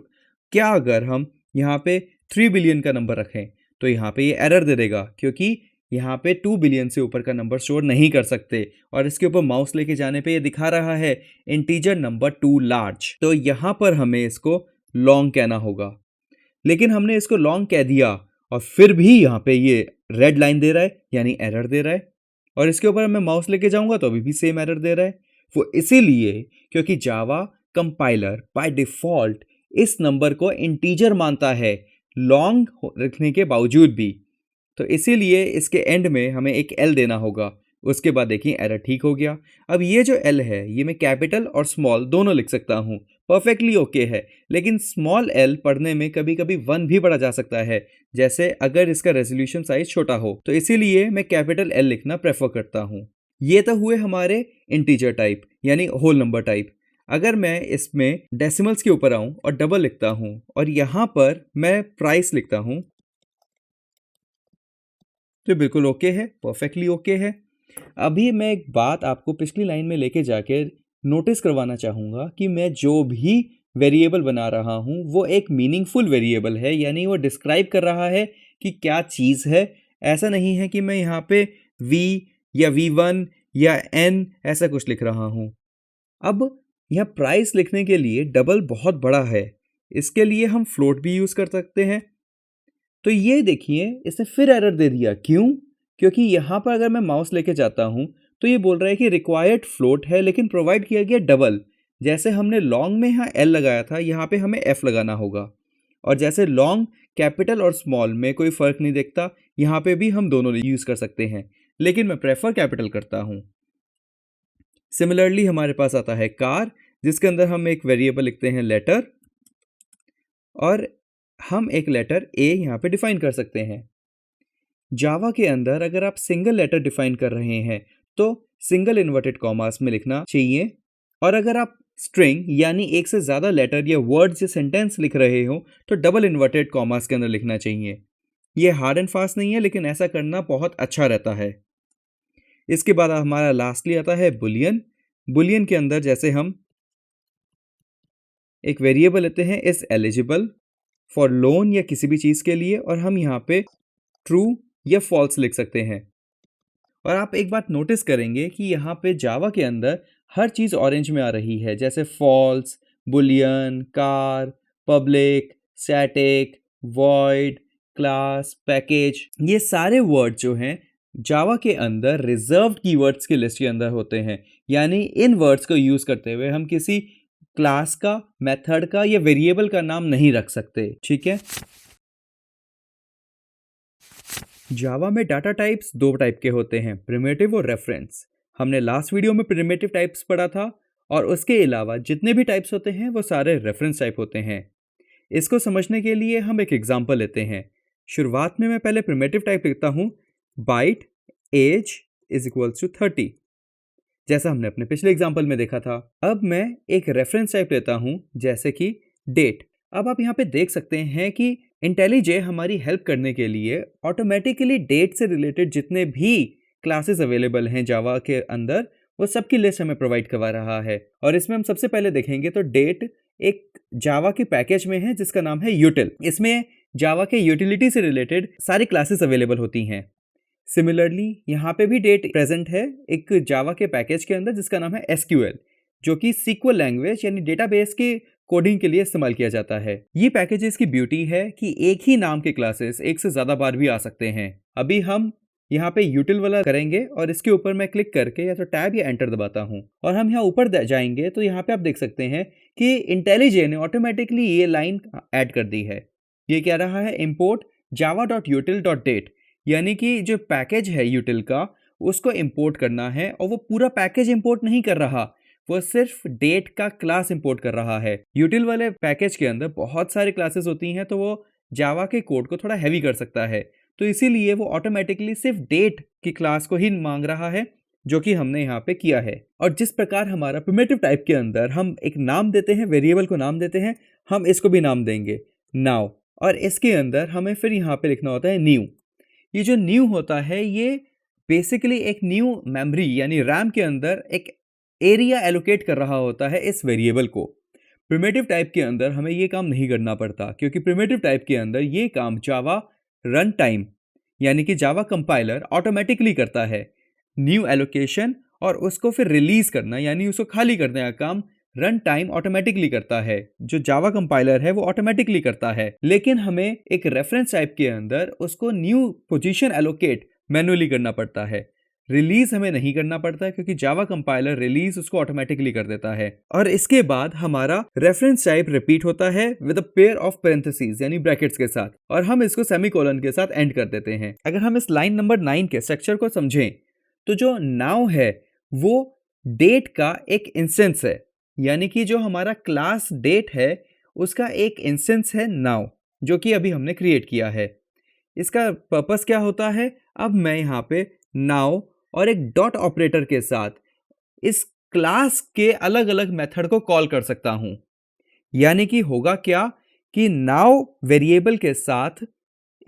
क्या अगर हम यहाँ पे 3 बिलियन का नंबर रखें तो यहाँ पे ये एरर दे देगा, क्योंकि यहाँ पे 2 बिलियन से ऊपर का नंबर स्टोर नहीं कर सकते। और इसके ऊपर माउस लेके जाने पे ये दिखा रहा है इंटीजर नंबर 2 लार्ज, तो यहाँ पर हमें इसको लॉन्ग कहना होगा। लेकिन हमने इसको लॉन्ग कह दिया और फिर भी यहाँ पे ये रेड लाइन दे रहा है यानी एरर दे रहा है, और इसके ऊपर मैं माउस लेके जाऊंगा तो अभी भी सेम एरर दे रहा है। वो इसीलिए क्योंकि जावा कंपाइलर बाय डिफॉल्ट इस नंबर को इंटीजर मानता है लॉन्ग रखने के बावजूद भी। तो इसीलिए इसके एंड में हमें एक एल देना होगा। उसके बाद देखिए एरर ठीक हो गया। अब ये जो एल है ये मैं कैपिटल और स्मॉल दोनों लिख सकता हूँ, परफेक्टली ओके है। लेकिन स्मॉल एल पढ़ने में कभी कभी 1 भी पढ़ा जा सकता है, जैसे अगर इसका रेजोल्यूशन साइज छोटा हो, तो इसीलिए मैं कैपिटल एल लिखना प्रेफर करता हूँ। ये तो हुए हमारे इंटीजर टाइप यानी होल नंबर टाइप। अगर मैं इसमें डेसिमल्स के ऊपर आऊं और डबल लिखता हूं और यहां पर मैं प्राइस लिखता हूं, तो बिल्कुल ओके है, परफेक्टली ओके है। अभी मैं एक बात आपको पिछली लाइन में लेके जाके नोटिस करवाना चाहूँगा कि मैं जो भी वेरिएबल बना रहा हूँ वो एक मीनिंगफुल वेरिएबल है, यानी वो डिस्क्राइब कर रहा है कि क्या चीज़ है। ऐसा नहीं है कि मैं यहाँ पे v या v1 या n ऐसा कुछ लिख रहा हूँ। अब यहाँ प्राइस लिखने के लिए डबल बहुत बड़ा है, इसके लिए हम फ्लोट भी यूज़ कर सकते हैं। तो ये देखिए इसने फिर एरर दे दिया, क्यों? क्योंकि यहाँ पर अगर मैं माउस लेके जाता हूँ तो ये बोल रहा है कि रिक्वायर्ड फ्लोट है लेकिन प्रोवाइड किया गया डबल। जैसे हमने लॉन्ग में यहाँ एल लगाया था, यहाँ पे हमें एफ लगाना होगा। और जैसे लॉन्ग कैपिटल और स्मॉल में कोई फ़र्क नहीं दिखता, यहाँ पे भी हम दोनों यूज़ कर सकते हैं, लेकिन मैं प्रेफर कैपिटल करता हूँ। सिमिलरली हमारे पास आता है कार, जिसके अंदर हम एक वेरिएबल लिखते हैं लेटर, और हम एक लेटर ए यहाँ पे डिफाइन कर सकते हैं। जावा के अंदर अगर आप सिंगल लेटर डिफाइन कर रहे हैं तो सिंगल इन्वर्टेड कॉमास में लिखना चाहिए, और अगर आप स्ट्रिंग यानी एक से ज़्यादा लेटर या वर्ड्स या सेंटेंस लिख रहे हो तो डबल इन्वर्टेड कॉमास के अंदर लिखना चाहिए। ये हार्ड एंड फास्ट नहीं है, लेकिन ऐसा करना बहुत अच्छा रहता है। इसके बाद हमारा लास्टली आता है बुलियन। बुलियन के अंदर जैसे हम एक वेरिएबल लेते हैं इस एलिजिबल फॉर लोन या किसी भी चीज़ के लिए, और हम यहाँ पे ट्रू या फॉल्स लिख सकते हैं। और आप एक बात नोटिस करेंगे कि यहाँ पे जावा के अंदर हर चीज़ ऑरेंज में आ रही है, जैसे false, boolean, char, public, static, void, class, package, ये सारे वर्ड जो हैं जावा के अंदर रिजर्व्ड कीवर्ड्स की लिस्ट के अंदर होते हैं। यानी इन वर्ड्स को यूज़ करते हुए हम किसी क्लास का, मेथड का या वेरिएबल का नाम नहीं रख सकते, ठीक है। जावा में डाटा टाइप्स 2 टाइप के होते हैं, प्रिमिटिव और रेफरेंस। हमने लास्ट वीडियो में प्रिमिटिव टाइप्स पढ़ा था, और उसके अलावा जितने भी टाइप्स होते हैं वो सारे रेफरेंस टाइप होते हैं। इसको समझने के लिए हम एक एग्जांपल लेते हैं। शुरुआत में मैं पहले प्रिमिटिव टाइप लिखता हूँ, byte age is equals to 30, जैसा हमने अपने पिछले एग्जाम्पल में देखा था। अब मैं एक रेफरेंस टाइप लेता हूँ, जैसे कि डेट। अब आप यहाँ पे देख सकते हैं कि इंटेलिजे हमारी हेल्प करने के लिए ऑटोमेटिकली डेट से रिलेटेड जितने भी क्लासेस अवेलेबल हैं जावा के अंदर, वो सबकी लिस्ट हमें प्रोवाइड करवा रहा है। और इसमें हम सबसे पहले देखेंगे तो डेट एक जावा के पैकेज में है जिसका नाम है यूटिल। इसमें जावा के यूटिलिटी से रिलेटेड सारी क्लासेस अवेलेबल होती हैं। सिमिलरली यहाँ पे भी डेट प्रेजेंट है एक जावा के पैकेज के अंदर जिसका नाम है SQL, जो कि सीक्वल लैंग्वेज यानी डेटाबेस के कोडिंग के लिए इस्तेमाल किया जाता है। ये पैकेजेस की ब्यूटी है कि एक ही नाम के क्लासेस एक से ज़्यादा बार भी आ सकते हैं। अभी हम यहाँ पे यूटिल वाला करेंगे और इसके ऊपर मैं क्लिक करके या तो टैब या एंटर दबाता हूँ, और हम यहाँ ऊपर जाएंगे तो यहाँ पे आप देख सकते हैं कि इंटेलिजे ने ऑटोमेटिकली ये लाइन ऐड कर दी है। ये कह रहा है इम्पोर्ट java.util.date, यानी कि जो पैकेज है यूटिल का उसको इंपोर्ट करना है, और वो पूरा पैकेज इंपोर्ट नहीं कर रहा, वो सिर्फ डेट का क्लास इंपोर्ट कर रहा है। यूटिल वाले पैकेज के अंदर बहुत सारी क्लासेस होती हैं, तो वो जावा के कोड को थोड़ा हैवी कर सकता है, तो इसीलिए वो ऑटोमेटिकली सिर्फ डेट की क्लास को ही मांग रहा है, जो कि हमने यहाँ पे किया है। और जिस प्रकार हमारा प्रिमिटिव टाइप के अंदर हम एक नाम देते हैं, वेरिएबल को नाम देते हैं, हम इसको भी नाम देंगे नाउ, और इसके अंदर हमें फिर यहाँ पे लिखना होता है न्यू। ये जो न्यू होता है ये बेसिकली एक न्यू मेमोरी यानी रैम के अंदर एक एरिया एलोकेट कर रहा होता है इस वेरिएबल को। प्रिमिटिव टाइप के अंदर हमें ये काम नहीं करना पड़ता, क्योंकि प्रिमिटिव टाइप के अंदर ये काम जावा रन टाइम यानी कि जावा कंपाइलर ऑटोमेटिकली करता है। न्यू एलोकेशन और उसको फिर रिलीज करना यानी उसको खाली करने का काम रन टाइम ऑटोमेटिकली करता है, जो जावा कंपाइलर है वो ऑटोमेटिकली करता है, लेकिन हमें एक रेफरेंस टाइप के अंदर उसको न्यू पोजीशन एलोकेट मैन्युअली करना पड़ता है। रिलीज हमें नहीं करना पड़ता है क्योंकि जावा कंपाइलर रिलीज उसको ऑटोमेटिकली कर देता है। और इसके बाद हमारा रेफरेंस टाइप रिपीट होता है with a pair of parenthesis यानी ब्रैकेट्स के साथ, और हम इसको सेमीकोलन के साथ एंड कर देते हैं। अगर हम इस लाइन नंबर 9 के स्ट्रक्चर को समझें तो जो नाउ है वो डेट का एक इंस्टेंस है, यानी कि जो हमारा क्लास डेट है उसका एक इंस्टेंस है नाउ, जो कि अभी हमने क्रिएट किया है। इसका पर्पस क्या होता है, अब मैं यहाँ पे नाउ और एक डॉट ऑपरेटर के साथ इस क्लास के अलग अलग मेथड को कॉल कर सकता हूं। यानी कि होगा क्या कि नाउ वेरिएबल के साथ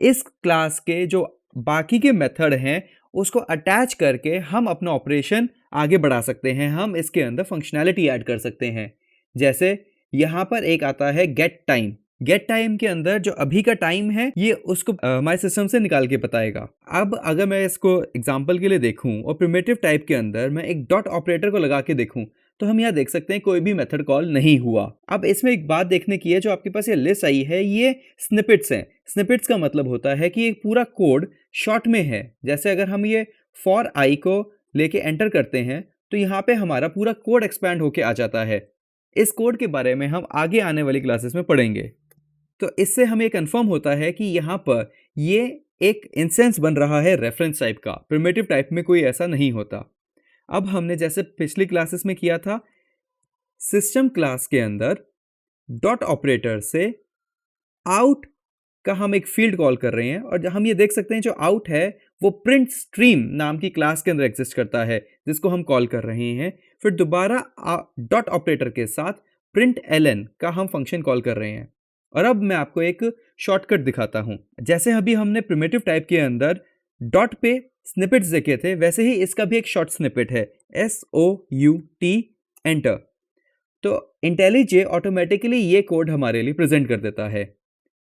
इस क्लास के जो बाकी के मेथड हैं उसको अटैच करके हम अपना ऑपरेशन आगे बढ़ा सकते हैं। हम इसके अंदर फंक्शनैलिटी ऐड कर सकते हैं। जैसे यहाँ पर एक आता है गेट टाइम। गेट टाइम के अंदर जो अभी का टाइम है ये उसको माय सिस्टम से निकाल के बताएगा। अब अगर मैं इसको एग्जांपल के लिए देखूं और प्रिमिटिव टाइप के अंदर मैं एक डॉट ऑपरेटर को लगा के देखूं तो हम यहाँ देख सकते हैं कोई भी मेथड कॉल नहीं हुआ। अब इसमें एक बात देखने की है, जो आपके पास ये लिस्ट आई है ये स्निपेट्स हैं। स्निपेट्स का मतलब होता है कि एक पूरा कोड शॉर्ट में है। जैसे अगर हम ये फॉर आई को लेके एंटर करते हैं तो यहाँ पे हमारा पूरा कोड एक्सपैंड होके आ जाता है। इस कोड के बारे में हम आगे आने वाली क्लासेस में पढ़ेंगे। तो इससे हमें कंफर्म होता है कि यहाँ पर ये एक इंस्टेंस बन रहा है रेफरेंस टाइप का। प्रिमिटिव टाइप में कोई ऐसा नहीं होता। अब हमने जैसे पिछली क्लासेस में किया था, सिस्टम क्लास के अंदर डॉट ऑपरेटर से आउट का हम एक फील्ड कॉल कर रहे हैं, और हम ये देख सकते हैं जो आउट है वो प्रिंट स्ट्रीम नाम की क्लास के अंदर एग्जिस्ट करता है जिसको हम कॉल कर रहे हैं। फिर दोबारा डॉट ऑपरेटर के साथ प्रिंट एलन का हम फंक्शन कॉल कर रहे हैं। और अब मैं आपको एक शॉर्टकट दिखाता हूं। जैसे अभी हमने प्रिमिटिव टाइप के अंदर डॉट पे स्निपेट्स देखे थे, वैसे ही इसका भी एक शॉर्ट स्निपेट है SOUT एंटर। तो इंटेलिजे ऑटोमेटिकली ये कोड हमारे लिए प्रेजेंट कर देता है।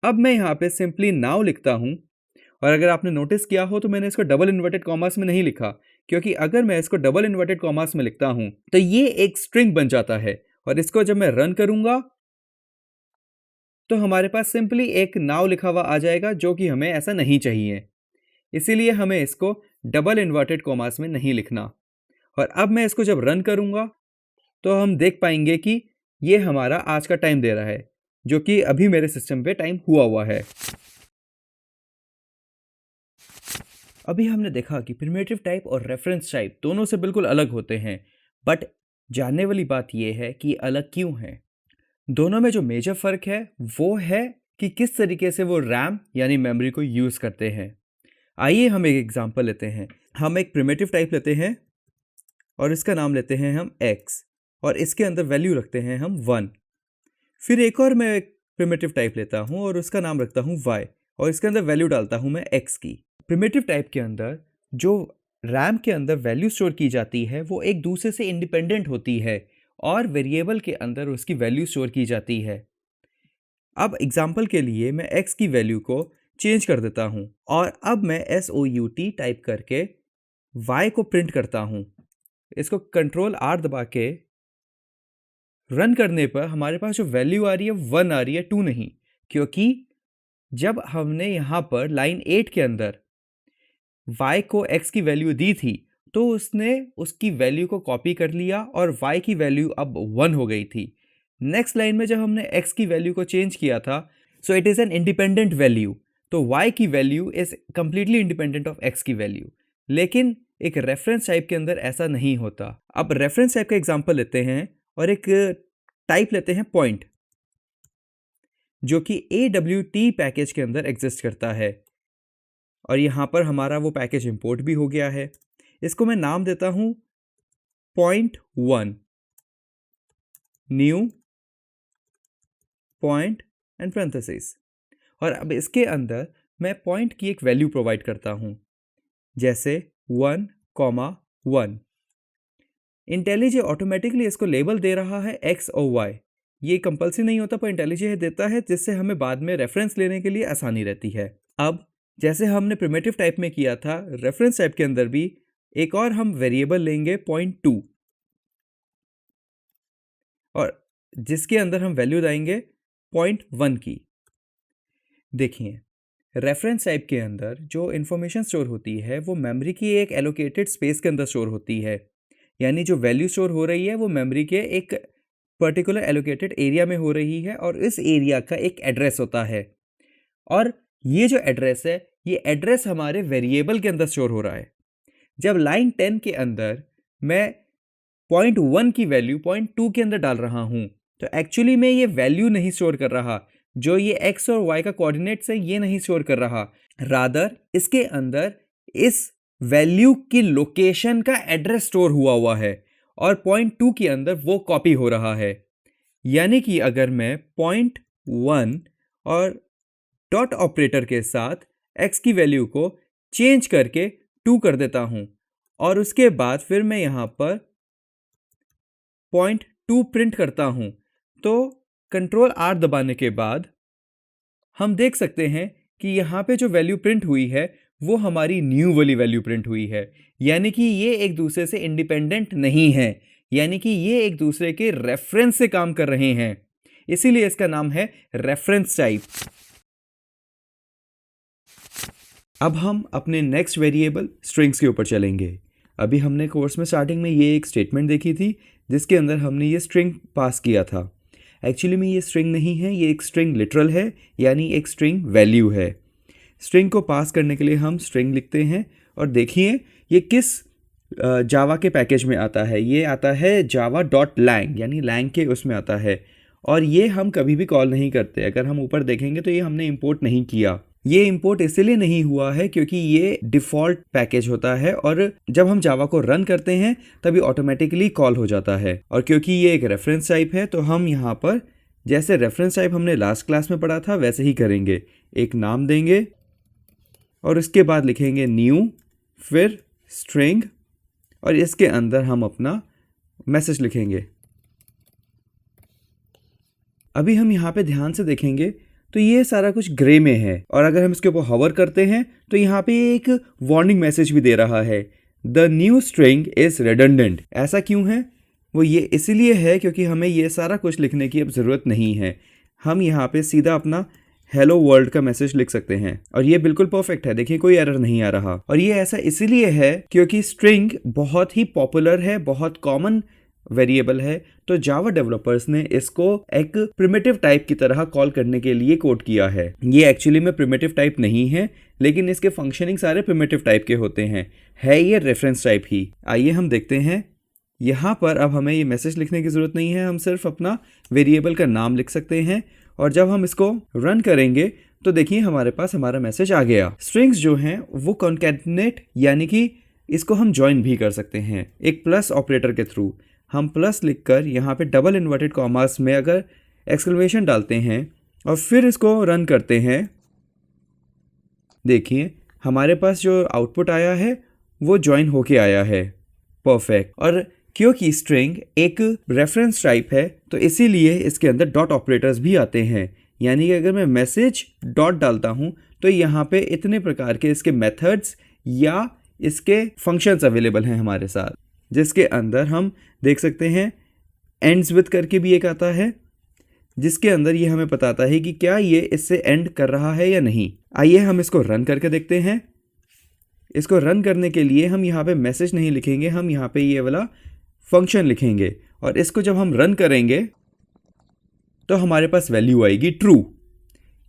अब मैं यहाँ पे सिंपली नाउ लिखता हूँ, और अगर आपने नोटिस किया हो तो मैंने इसको डबल इन्वर्टेड कॉमास में नहीं लिखा, क्योंकि अगर मैं इसको डबल इन्वर्टेड कॉमास में लिखता हूँ तो ये एक स्ट्रिंग बन जाता है, और इसको जब मैं रन करूंगा तो हमारे पास सिंपली एक नाउ लिखा हुआ आ जाएगा, जो कि हमें ऐसा नहीं चाहिए। इसीलिए हमें इसको डबल इन्वर्टेड कॉमास में नहीं लिखना। और अब मैं इसको जब रन करूंगा तो हम देख पाएंगे कि ये हमारा आज का टाइम दे रहा है, जो कि अभी मेरे सिस्टम पे टाइम हुआ है। अभी हमने देखा कि प्रिमिटिव टाइप और रेफरेंस टाइप दोनों से बिल्कुल अलग होते हैं, बट जानने वाली बात यह है कि अलग क्यों है। दोनों में जो मेजर फर्क है वो है कि किस तरीके से वो रैम यानी मेमोरी को यूज करते हैं। आइए हम एक एग्जांपल लेते हैं। हम एक प्रिमिटिव टाइप लेते हैं और इसका नाम लेते हैं हम x, और इसके अंदर वैल्यू रखते हैं हम 1। फिर एक और मैं एक प्रिमिटिव टाइप लेता हूं और उसका नाम रखता हूं y, और इसके अंदर वैल्यू डालता हूं मैं x की। प्रिमिटिव टाइप के अंदर जो रैम के अंदर वैल्यू स्टोर की जाती है वो एक दूसरे से इंडिपेंडेंट होती है, और वेरिएबल के अंदर उसकी वैल्यू स्टोर की जाती है। अब एग्जाम्पल के लिए मैं x की वैल्यू को चेंज कर देता हूं, और अब मैं SOUT टाइप करके y को प्रिंट करता हूं। इसको कंट्रोल R दबा के रन करने पर हमारे पास जो वैल्यू आ रही है 1 आ रही है, 2 नहीं, क्योंकि जब हमने यहाँ पर लाइन 8 के अंदर y को x की वैल्यू दी थी तो उसने उसकी वैल्यू को कॉपी कर लिया और y की वैल्यू अब 1 हो गई थी। नेक्स्ट लाइन में जब हमने x की वैल्यू को चेंज किया था, so it is an independent value, तो y की value is completely independent of x की वैल्यू। लेकिन एक रेफरेंस टाइप के अंदर ऐसा नहीं होता। अब रेफरेंस टाइप का एग्जांपल लेते हैं और एक टाइप लेते हैं पॉइंट, जो कि AWT पैकेज के अंदर एग्जिस्ट करता है, और यहाँ पर हमारा वो पैकेज इंपोर्ट भी हो गया है। इसको मैं नाम देता हूँ point1 new point and parenthesis, और अब इसके अंदर मैं पॉइंट की एक वैल्यू प्रोवाइड करता हूँ, जैसे 1,1। इंटेलिजे ऑटोमेटिकली इसको लेबल दे रहा है x और y। ये कंपल्सरी नहीं होता, पर इंटेलिजे देता है, जिससे हमें बाद में रेफरेंस लेने के लिए आसानी रहती है। अब जैसे हमने प्रिमिटिव टाइप में किया था, रेफरेंस टाइप के अंदर भी एक और हम वेरिएबल लेंगे 0.2, और जिसके अंदर हम वैल्यू लाएंगे 0.1 की। देखिए, रेफरेंस टाइप के अंदर जो इन्फॉर्मेशन स्टोर होती है वो मेमोरी की एक एलोकेटेड स्पेस के अंदर स्टोर होती है, यानी जो वैल्यू स्टोर हो रही है वो मेमोरी के एक पर्टिकुलर एलोकेटेड एरिया में हो रही है और इस एरिया का एक एड्रेस होता है। और ये जो एड्रेस है, ये एड्रेस हमारे वेरिएबल के अंदर स्टोर हो रहा है। जब लाइन 10 के अंदर मैं 0.1 की वैल्यू 0.2 के अंदर डाल रहा हूं, तो एक्चुअली में ये वैल्यू नहीं स्टोर कर रहा, जो ये x और y का कोऑर्डिनेट्स है ये नहीं स्टोर कर रहा, रादर इसके अंदर इस वैल्यू की लोकेशन का एड्रेस स्टोर हुआ है और 0.2 के अंदर वो कॉपी हो रहा है। यानी कि अगर मैं 0.1 और डॉट ऑपरेटर के साथ x की वैल्यू को चेंज करके 2 कर देता हूं और उसके बाद फिर मैं यहां पर 0.2 प्रिंट करता हूं, तो कंट्रोल R दबाने के बाद हम देख सकते हैं कि यहाँ पे जो वैल्यू प्रिंट हुई है वो हमारी न्यू वाली वैल्यू प्रिंट हुई है। यानी कि ये एक दूसरे से इंडिपेंडेंट नहीं है, यानी कि ये एक दूसरे के रेफरेंस से काम कर रहे हैं, इसीलिए इसका नाम है रेफरेंस टाइप। अब हम अपने नेक्स्ट वेरिएबल स्ट्रिंग्स के ऊपर चलेंगे। अभी हमने कोर्स में स्टार्टिंग में ये एक स्टेटमेंट देखी थी जिसके अंदर हमने ये स्ट्रिंग पास किया था। एक्चुअली में ये स्ट्रिंग नहीं है, ये एक स्ट्रिंग लिटरल है, यानी एक स्ट्रिंग वैल्यू है। स्ट्रिंग को पास करने के लिए हम स्ट्रिंग लिखते हैं और देखिए ये किस जावा के पैकेज में आता है। ये आता है java.lang, यानी lang के उसमें आता है और ये हम कभी भी कॉल नहीं करते। अगर हम ऊपर देखेंगे तो ये हमने इंपोर्ट नहीं किया। ये इंपोर्ट इसलिए नहीं हुआ है क्योंकि ये डिफ़ॉल्ट पैकेज होता है और जब हम जावा को रन करते हैं तभी ऑटोमेटिकली कॉल हो जाता है। और क्योंकि ये एक रेफरेंस टाइप है तो हम यहाँ पर जैसे रेफरेंस टाइप हमने लास्ट क्लास में पढ़ा था वैसे ही करेंगे। एक नाम देंगे और उसके बाद लिखेंगे न्यू, फिर स्ट्रिंग और इसके अंदर हम अपना मैसेज लिखेंगे। अभी हम यहाँ पे ध्यान से देखेंगे तो ये सारा कुछ ग्रे में है और अगर हम इसके ऊपर हवर करते हैं तो यहाँ पे एक वार्निंग मैसेज भी दे रहा है, the new string is redundant. ऐसा क्यों है? वो ये इसलिए है क्योंकि हमें ये सारा कुछ लिखने की अब ज़रूरत नहीं है। हम यहाँ पे सीधा अपना हेलो वर्ल्ड का मैसेज लिख सकते हैं और ये बिल्कुल परफेक्ट है। देखिए कोई एरर नहीं आ रहा और ये ऐसा इसलिए है क्योंकि स्ट्रिंग बहुत ही पॉपुलर है, बहुत कॉमन वेरिएबल है, तो जावा डेवलपर्स ने इसको एक प्रिमिटिव टाइप की तरह कॉल करने के लिए कोड किया है। ये एक्चुअली में प्रिमिटिव टाइप नहीं है, लेकिन इसके फंक्शनिंग सारे प्रिमिटिव टाइप के होते हैं। है ये रेफरेंस टाइप ही। आइए हम देखते हैं। यहाँ पर अब हमें ये मैसेज लिखने की ज़रूरत नहीं है, हम सिर्फ अपना वेरिएबल का नाम लिख सकते हैं और जब हम इसको रन करेंगे तो देखिए हमारे पास हमारा मैसेज आ गया। स्ट्रिंग्स जो हैं वो कॉन्कैटिनेट यानी कि इसको हम ज्वाइन भी कर सकते हैं एक प्लस ऑपरेटर के थ्रू। हम प्लस लिखकर यहाँ पे डबल इन्वर्टेड कॉमास में अगर एक्सक्लेमेशन डालते हैं और फिर इसको रन करते हैं, देखिए हमारे पास जो आउटपुट आया है वो ज्वाइन होके आया है। परफेक्ट। और क्योंकि स्ट्रिंग एक रेफरेंस टाइप है तो इसीलिए इसके अंदर डॉट ऑपरेटर्स भी आते हैं, यानी कि अगर मैं मैसेज डॉट डालता हूँ तो यहाँ पे इतने प्रकार के इसके मेथड्स या इसके फंक्शंस अवेलेबल हैं हमारे साथ, जिसके अंदर हम देख सकते हैं एंड्स विद करके भी एक आता है जिसके अंदर ये हमें बताता है कि क्या ये इससे एंड कर रहा है या नहीं। आइए हम इसको रन करके देखते हैं। इसको रन करने के लिए हम यहाँ पे मैसेज नहीं लिखेंगे, हम यहाँ पे ये वाला फंक्शन लिखेंगे और इसको जब हम रन करेंगे तो हमारे पास वैल्यू आएगी ट्रू।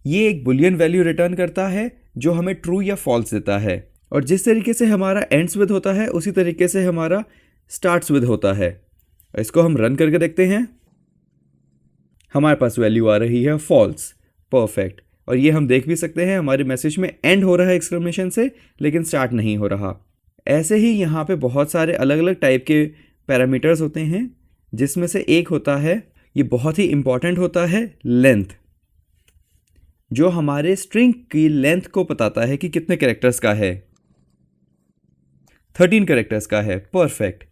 ये एक बुलियन वैल्यू रिटर्न करता है जो हमें ट्रू या फॉल्स देता है और जिस तरीके से हमारा एंड्स विद होता है उसी तरीके से हमारा स्टार्ट्स विद होता है। इसको हम रन करके देखते हैं। हमारे पास वैल्यू आ रही है फॉल्स। परफेक्ट। और ये हम देख भी सकते हैं हमारे मैसेज में एंड हो रहा है एक्सक्लेमेशन से, लेकिन स्टार्ट नहीं हो रहा। ऐसे ही यहाँ पे बहुत सारे अलग अलग टाइप के पैरामीटर्स होते हैं, जिसमें से एक होता है, ये बहुत ही इंपॉर्टेंट होता है, लेंथ, जो हमारे स्ट्रिंग की लेंथ को बताता है कि कितने कैरेक्टर्स का है। 13 कैरेक्टर्स का है। परफेक्ट।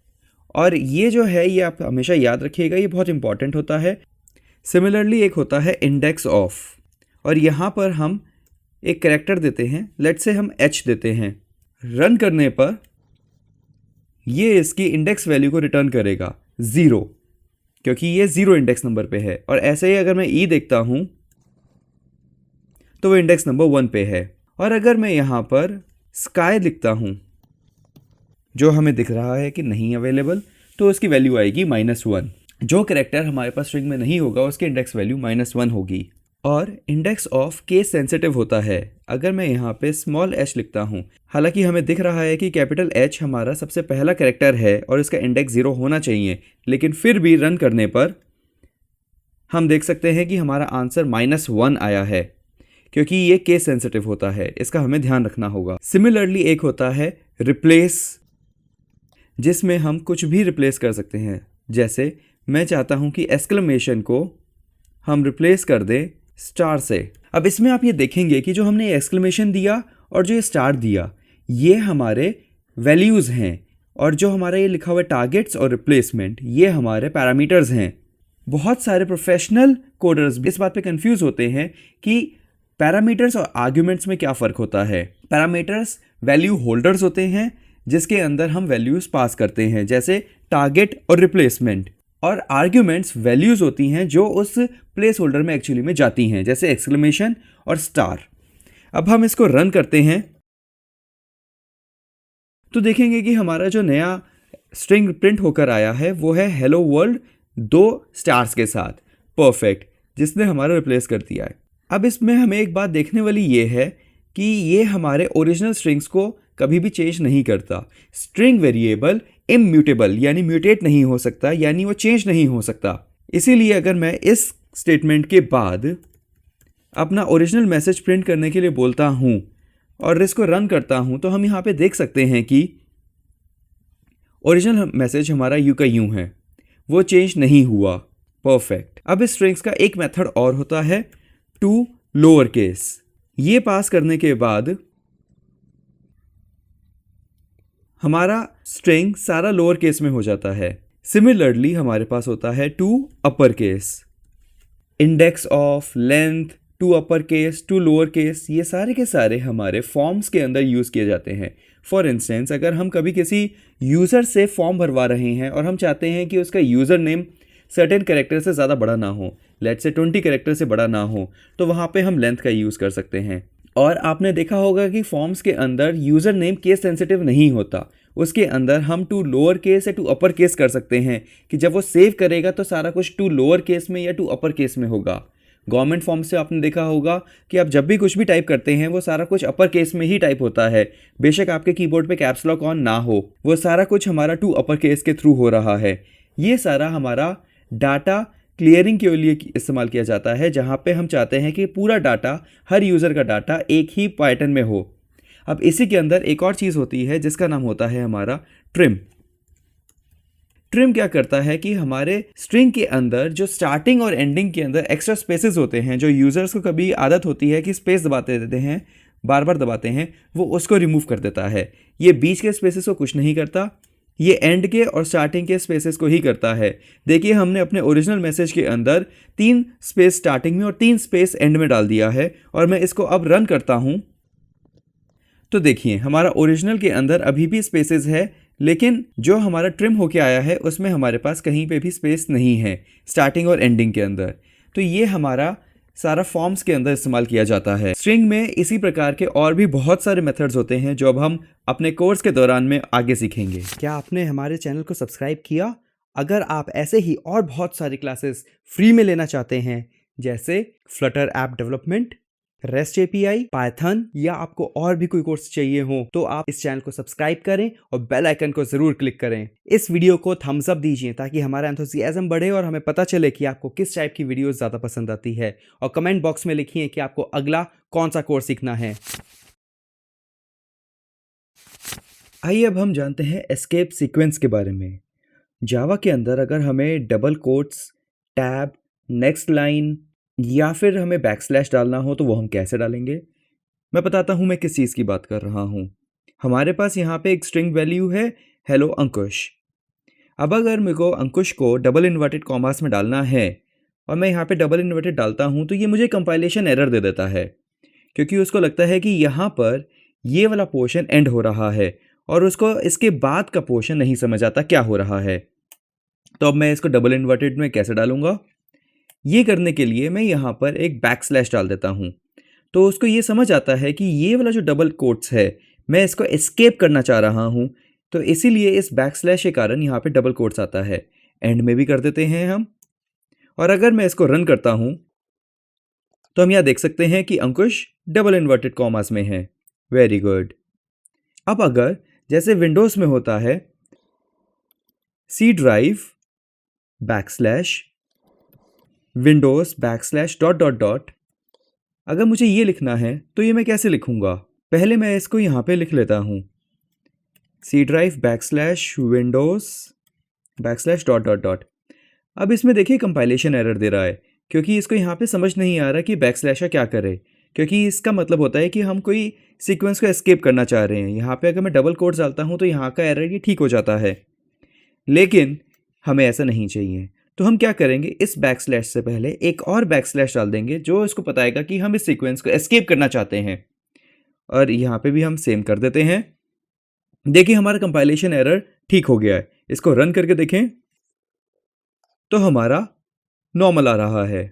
और ये जो है ये आप हमेशा याद रखिएगा, ये बहुत इंपॉर्टेंट होता है। सिमिलरली एक होता है इंडेक्स ऑफ, और यहाँ पर हम एक कैरेक्टर देते हैं, लेट्स से हम h देते हैं। रन करने पर ये इसकी इंडेक्स वैल्यू को रिटर्न करेगा 0, क्योंकि ये 0 इंडेक्स नंबर पे है। और ऐसे ही अगर मैं ई देखता हूँ तो वो इंडेक्स नंबर 1 पे है। और अगर मैं यहाँ पर स्काई लिखता हूँ जो हमें दिख रहा है कि नहीं अवेलेबल, तो उसकी वैल्यू आएगी -1। जो कैरेक्टर हमारे पास स्ट्रिंग में नहीं होगा उसकी इंडेक्स वैल्यू -1 होगी। और इंडेक्स ऑफ केस सेंसिटिव होता है। अगर मैं यहाँ पे स्मॉल h लिखता हूँ, हालांकि हमें दिख रहा है कि कैपिटल H हमारा सबसे पहला कैरेक्टर है और इसका इंडेक्स 0 होना चाहिए, लेकिन फिर भी रन करने पर हम देख सकते हैं कि हमारा आंसर -1 आया है, क्योंकि ये केस सेंसिटिव होता है। इसका हमें ध्यान रखना होगा। सिमिलरली एक होता है रिप्लेस, जिसमें हम कुछ भी रिप्लेस कर सकते हैं। जैसे मैं चाहता हूं कि एक्सक्लेमेशन को हम रिप्लेस कर दें स्टार से। अब इसमें आप ये देखेंगे कि जो हमने एक्सक्लेमेशन दिया और जो ये स्टार दिया, ये हमारे वैल्यूज़ हैं, और जो हमारा ये लिखा हुआ टारगेट्स और रिप्लेसमेंट, ये हमारे पैरामीटर्स हैं। बहुत सारे प्रोफेशनल कोडर्स इस बात पे कंफ्यूज होते हैं कि पैरामीटर्स और आर्ग्यूमेंट्स में क्या फ़र्क होता है। पैरामीटर्स वैल्यू होल्डर्स होते हैं जिसके अंदर हम वैल्यूज़ पास करते हैं, जैसे टारगेट और रिप्लेसमेंट। और आर्ग्यूमेंट्स वैल्यूज़ होती हैं जो उस प्लेस होल्डर में एक्चुअली में जाती हैं, जैसे एक्सक्लेमेशन और स्टार। अब हम इसको रन करते हैं तो देखेंगे कि हमारा जो नया स्ट्रिंग प्रिंट होकर आया है वो है हेलो वर्ल्ड 2 स्टार्स के साथ, परफेक्ट, जिसने हमारा रिप्लेस कर दिया है। अब इसमें हमें एक बात देखने वाली ये है कि ये हमारे ओरिजिनल स्ट्रिंग्स को कभी भी चेंज नहीं करता। स्ट्रिंग वेरिएबल इम्यूटेबल यानी म्यूटेट नहीं हो सकता, यानी वो चेंज नहीं हो सकता। इसीलिए अगर मैं इस स्टेटमेंट के बाद अपना ओरिजिनल मैसेज प्रिंट करने के लिए बोलता हूँ और इसको रन करता हूँ, तो हम यहाँ पे देख सकते हैं कि ओरिजिनल मैसेज हमारा यूं का यूं है, वो चेंज नहीं हुआ, परफेक्ट। अब इस स्ट्रिंग्स का एक मेथड और होता है टू लोअर केस। ये पास करने के बाद हमारा स्ट्रिंग सारा लोअर केस में हो जाता है। सिमिलरली हमारे पास होता है to upper case. Index of, length, to upper case, to lower case, ये सारे के सारे हमारे फॉर्म्स के अंदर यूज़ किए जाते हैं। फॉर इंस्टेंस, अगर हम कभी किसी यूज़र से फॉर्म भरवा रहे हैं और हम चाहते हैं कि उसका यूज़र नेम सर्टेन कैरेक्टर से ज़्यादा बड़ा ना हो, लेट्स से 20 कैरेक्टर से बड़ा ना हो, तो वहाँ पे हम लेंथ का यूज़ कर सकते हैं। और आपने देखा होगा कि फॉर्म्स के अंदर यूज़र नेम केस सेंसिटिव नहीं होता, उसके अंदर हम टू लोअर केस या टू अपर केस कर सकते हैं कि जब वो सेव करेगा तो सारा कुछ टू लोअर केस में या टू अपर केस में होगा। गवर्नमेंट फॉर्म से आपने देखा होगा कि आप जब भी कुछ भी टाइप करते हैं वो सारा कुछ अपर केस में ही टाइप होता है, बेशक आपके कीबोर्ड पे कैप्स लॉक ऑन ना हो, वो सारा कुछ हमारा टू अपर केस के थ्रू हो रहा है। ये सारा हमारा डाटा क्लियरिंग के लिए इस्तेमाल किया जाता है, जहाँ पे हम चाहते हैं कि पूरा डाटा, हर यूज़र का डाटा एक ही पैटर्न में हो। अब इसी के अंदर एक और चीज़ होती है जिसका नाम होता है हमारा ट्रिम। ट्रिम क्या करता है कि हमारे स्ट्रिंग के अंदर जो स्टार्टिंग और एंडिंग के अंदर एक्स्ट्रा स्पेसेस होते हैं, जो यूज़र्स को कभी आदत होती है कि स्पेस दबाते रहते हैं, बार बार दबाते हैं, वो उसको रिमूव कर देता है। ये बीच के स्पेसेस को कुछ नहीं करता, ये एंड के और स्टार्टिंग के स्पेसेस को ही करता है। देखिए, हमने अपने ओरिजिनल मैसेज के अंदर 3 स्पेस स्टार्टिंग में और 3 स्पेस एंड में डाल दिया है, और मैं इसको अब रन करता हूँ तो देखिए हमारा ओरिजिनल के अंदर अभी भी स्पेसेस है, लेकिन जो हमारा ट्रिम होके आया है उसमें हमारे पास कहीं पे भी स्पेस नहीं है स्टार्टिंग और एंडिंग के अंदर। तो ये हमारा सारा फॉर्म्स के अंदर इस्तेमाल किया जाता है। स्ट्रिंग में इसी प्रकार के और भी बहुत सारे मेथड्स होते हैं जो अब हम अपने कोर्स के दौरान में आगे सीखेंगे। क्या आपने हमारे चैनल को सब्सक्राइब किया? अगर आप ऐसे ही और बहुत सारी क्लासेस फ्री में लेना चाहते हैं, जैसे Flutter app development, rest API, Python, या आपको और भी कोई कोर्स चाहिए हो, तो आप इस चैनल को सब्सक्राइब करें और बेल आइकन को जरूर क्लिक करें। इस वीडियो को थम्स अप दीजिए ताकि हमारा एंथुसियाज्म बढ़े और हमें पता चले कि आपको किस टाइप की वीडियो ज़्यादा पसंद आती है। और कमेंट बॉक्स में लिखिए कि आपको अगला कौन सा कोर्स सीखना है। आइए अब हम जानते हैं एस्केप सीक्वेंस के बारे में। जावा के अंदर अगर हमें double quotes, tab, next line या फिर हमें बैकस्लैश डालना हो तो वो हम कैसे डालेंगे, मैं बताता हूँ मैं किस चीज़ की बात कर रहा हूँ। हमारे पास यहाँ पे एक स्ट्रिंग वैल्यू है हेलो अंकुश। अब अगर मेरे को अंकुश को डबल इन्वर्टेड कॉमास में डालना है और मैं यहाँ पे डबल इन्वर्टेड डालता हूँ तो ये मुझे कंपाइलेशन एरर दे देता है, क्योंकि उसको लगता है कि यहाँ पर ये वाला पोर्शन एंड हो रहा है और उसको इसके बाद का पोर्शन नहीं समझ आता क्या हो रहा है। तो अब मैं इसको डबल इन्वर्टेड में कैसे डालूंगा? ये करने के लिए मैं यहाँ पर एक बैक स्लैश डाल देता हूँ। तो उसको ये समझ आता है कि ये वाला जो डबल कोट्स है, मैं इसको एस्केप करना चाह रहा हूँ, तो इसीलिए इस बैक स्लैश के कारण यहाँ पे डबल कोट्स आता है। एंड में भी कर देते हैं हम। और अगर मैं इसको रन करता हूँ तो हम यहाँ देख सकते हैं कि अंकुश डबल इन्वर्टेड कॉमास में है। Very good. अब अगर जैसे विंडोज़ में होता है C drive backslash Windows backslash dot dot dot, अगर मुझे ये लिखना है तो ये मैं कैसे लिखूंगा? पहले मैं इसको यहाँ पे लिख लेता हूँ, C drive backslash Windows backslash dot dot dot. अब इसमें देखिए कंपाइलेशन एरर दे रहा है, क्योंकि इसको यहाँ पे समझ नहीं आ रहा कि बैकस्लैश क्या करे, क्योंकि इसका मतलब होता है कि हम कोई सीक्वेंस को एस्केप करना चाह रहे हैं। यहाँ पे अगर मैं डबल कोट्स डालता हूँ तो यहाँ का एरर ये ठीक हो जाता है, लेकिन हमें ऐसा नहीं चाहिए। तो हम क्या करेंगे, इस बैकस्लैश से पहले एक और बैकस्लैश डाल देंगे जो इसको बताएगा कि हम इस सीक्वेंस को एस्केप करना चाहते हैं। और यहाँ पे भी हम सेम कर देते हैं। देखिए हमारा कंपाइलेशन एरर ठीक हो गया है। इसको रन करके देखें तो हमारा नॉर्मल आ रहा है।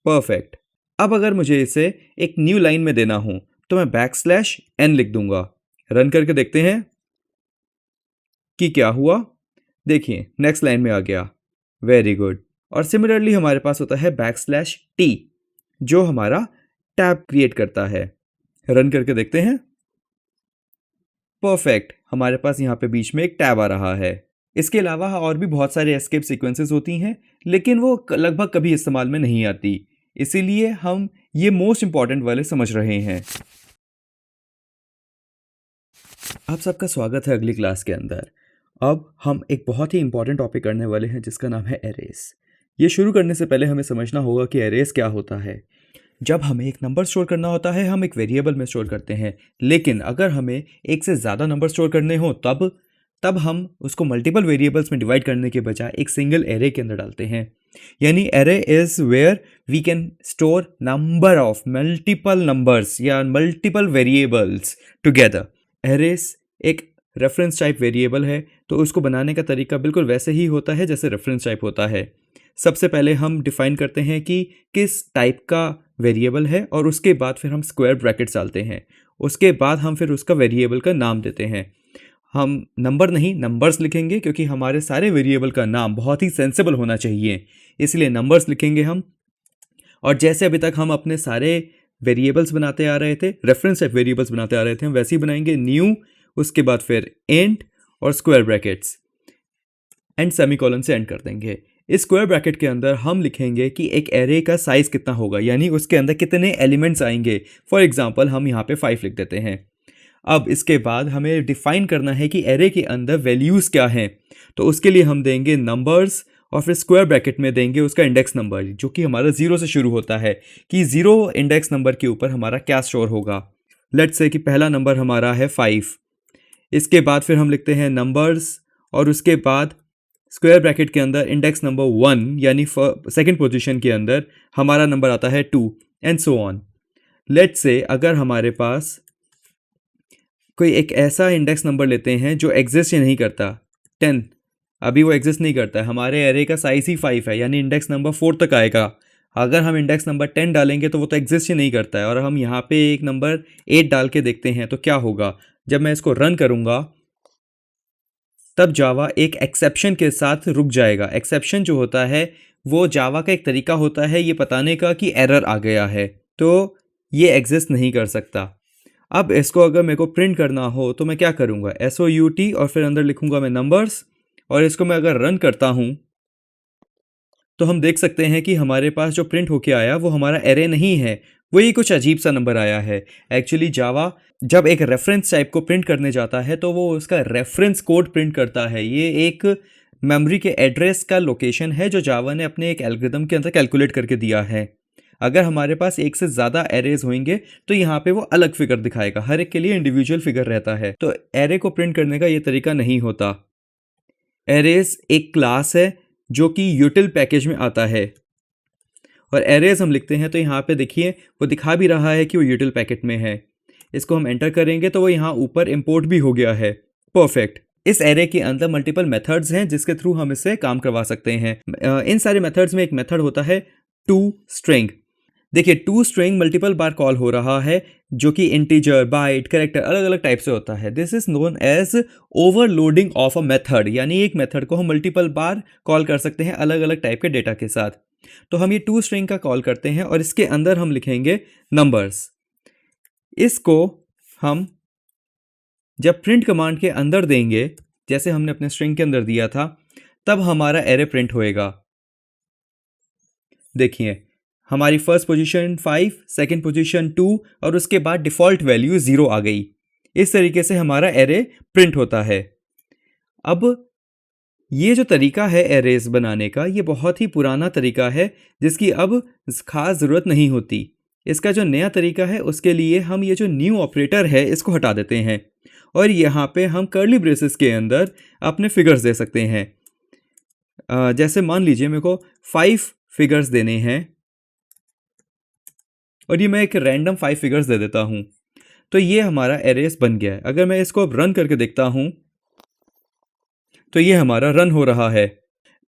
परफेक्ट। अब अगर मुझे इसे एक न्यू लाइन में देना हो तो मैं बैकस्लैश एन लिख दूंगा। रन करके देखते हैं कि क्या हुआ। देखिए नेक्स्ट लाइन में आ गया। Very good. और सिमिलरली हमारे पास होता है बैकस्लैश टी, जो हमारा टैब क्रिएट करता है। रन करके देखते हैं। परफेक्ट। हमारे पास यहाँ पे बीच में एक टैब आ रहा है। इसके अलावा और भी बहुत सारे एस्केप सीक्वेंसेस होती हैं, लेकिन वो लगभग कभी इस्तेमाल में नहीं आती, इसीलिए हम ये मोस्ट इंपॉर्टेंट वाले समझ रहे हैं। आप सबका स्वागत है अगली क्लास के अंदर। अब हम एक बहुत ही इंपॉर्टेंट टॉपिक करने वाले हैं जिसका नाम है एरेस। ये शुरू करने से पहले हमें समझना होगा कि एरेस क्या होता है। जब हमें एक नंबर स्टोर करना होता है हम एक वेरिएबल में स्टोर करते हैं, लेकिन अगर हमें एक से ज़्यादा नंबर स्टोर करने हो तब हम उसको मल्टीपल वेरिएबल्स में डिवाइड करने के बजाय एक सिंगल एरे के अंदर डालते हैं। यानी array is where we can store number of multiple numbers या मल्टीपल वेरिएबल्स टुगेदर। एरेस एक रेफरेंस टाइप वेरिएबल है, तो उसको बनाने का तरीका बिल्कुल वैसे ही होता है जैसे रेफरेंस टाइप होता है। सबसे पहले हम डिफाइन करते हैं कि किस टाइप का वेरिएबल है, और उसके बाद फिर हम स्क्वायर ब्रैकेट्स डालते हैं। उसके बाद हम फिर उसका वेरिएबल का नाम देते हैं। हम नंबर नहीं नंबर्स लिखेंगे, क्योंकि हमारे सारे वेरिएबल का नाम बहुत ही सेंसिबल होना चाहिए, इसलिए नंबर्स लिखेंगे हम। और जैसे अभी तक हम अपने सारे वेरिएबल्स बनाते आ रहे थे, रेफरेंस टाइप वेरिएबल्स बनाते आ रहे थे, हम वैसे ही बनाएंगे। न्यू, उसके बाद फिर एंड और स्क्वायर ब्रैकेट्स, एंड सेमीकोलन से एंड कर देंगे। इस स्क्वायर ब्रैकेट के अंदर हम लिखेंगे कि एक एरे का साइज कितना होगा, यानी उसके अंदर कितने एलिमेंट्स आएंगे। फॉर एग्जांपल हम यहाँ पे 5 लिख देते हैं। अब इसके बाद हमें डिफाइन करना है कि एरे के अंदर वैल्यूज़ क्या हैं, तो उसके लिए हम देंगे नंबर्स, और फिर स्क्वायर ब्रैकेट में देंगे उसका इंडेक्स नंबर, जो कि हमारा 0 से शुरू होता है, कि 0 इंडेक्स नंबर के ऊपर हमारा क्या स्टोर होगा। लेट्स से कि पहला नंबर हमारा है 5। इसके बाद फिर हम लिखते हैं नंबर्स, और उसके बाद स्क्वायर ब्रैकेट के अंदर इंडेक्स नंबर 1 यानी सेकंड पोजीशन के अंदर हमारा नंबर आता है 2, and so on. Let's say अगर हमारे पास कोई एक ऐसा इंडेक्स नंबर लेते हैं जो एग्जिस्ट ही नहीं करता, 10, अभी वो एग्जिस्ट नहीं करता है, हमारे एरे का साइज ही 5 है, यानी इंडेक्स नंबर 4 तक आएगा। अगर हम इंडेक्स नंबर 10 डालेंगे तो वो तो एग्जिस्ट ही नहीं करता है, और हम यहाँ पे एक नंबर 8 डाल के देखते हैं तो क्या होगा। जब मैं इसको रन करूँगा तब जावा एक एक्सेप्शन के साथ रुक जाएगा। एक्सेप्शन जो होता है वो जावा का एक तरीका होता है ये बताने का कि एरर आ गया है, तो ये एग्जिस्ट नहीं कर सकता। अब इसको अगर मेरे को प्रिंट करना हो तो मैं क्या करूँगा, SOUT और फिर अंदर लिखूँगा मैं नंबर्स, और इसको मैं अगर रन करता हूँ तो हम देख सकते हैं कि हमारे पास जो प्रिंट होके आया वो हमारा एरे नहीं है, वही कुछ अजीब सा नंबर आया है। एक्चुअली जावा जब एक रेफरेंस टाइप को प्रिंट करने जाता है तो वो उसका रेफरेंस कोड प्रिंट करता है। ये एक मेमोरी के एड्रेस का लोकेशन है जो जावा ने अपने एक एल्गोरिथम के अंदर कैलकुलेट करके दिया है। अगर हमारे पास एक से ज़्यादा एरेज होंगे तो यहाँ पे वो अलग फिगर दिखाएगा, हर एक के लिए इंडिविजुअल फिगर रहता है। तो एरे को प्रिंट करने का ये तरीका नहीं होता। एरेज एक क्लास है जो कि यूटिल पैकेज में आता है, और एरेज हम लिखते हैं तो यहाँ पे देखिए वो दिखा भी रहा है कि वो यूटिल पैकेट में है। इसको हम एंटर करेंगे तो वो यहाँ ऊपर इंपोर्ट भी हो गया है। परफेक्ट। इस एरे के अंदर मल्टीपल मेथड्स हैं जिसके थ्रू हम इससे काम करवा सकते हैं। इन सारे मेथड्स में एक मेथड होता है टू स्ट्रिंग। देखिए, टू स्ट्रिंग मल्टीपल बार कॉल हो रहा है, जो कि इंटीजर, बाइट, कैरेक्टर अलग अलग टाइप से होता है। This is known as overloading of a method, यानी एक मेथड को हम मल्टीपल बार कॉल कर सकते हैं अलग अलग टाइप के डेटा के साथ। तो हम ये टू स्ट्रिंग का कॉल करते हैं और इसके अंदर हम लिखेंगे नंबर्स। इसको हम जब प्रिंट कमांड के अंदर देंगे, जैसे हमने अपने स्ट्रिंग के अंदर दिया था, तब हमारा एरे प्रिंट होएगा। देखिए, हमारी फर्स्ट पोजीशन 5, सेकंड पोजीशन 2 और उसके बाद डिफ़ॉल्ट वैल्यू 0 आ गई। इस तरीके से हमारा एरे प्रिंट होता है। अब ये जो तरीका है एरेज बनाने का, ये बहुत ही पुराना तरीका है जिसकी अब खास ज़रूरत नहीं होती। इसका जो नया तरीका है उसके लिए हम ये जो न्यू ऑपरेटर है इसको हटा देते हैं और यहाँ पे हम कर्ली ब्रेसेस के अंदर अपने फिगर्स दे सकते हैं। जैसे मान लीजिए मेरे को 5 फिगर्स देने हैं और ये मैं एक रैंडम 5 फिगर्स दे देता हूँ, तो ये हमारा एरेस बन गया है। अगर मैं इसको अब रन करके देखता हूँ तो ये हमारा रन हो रहा है।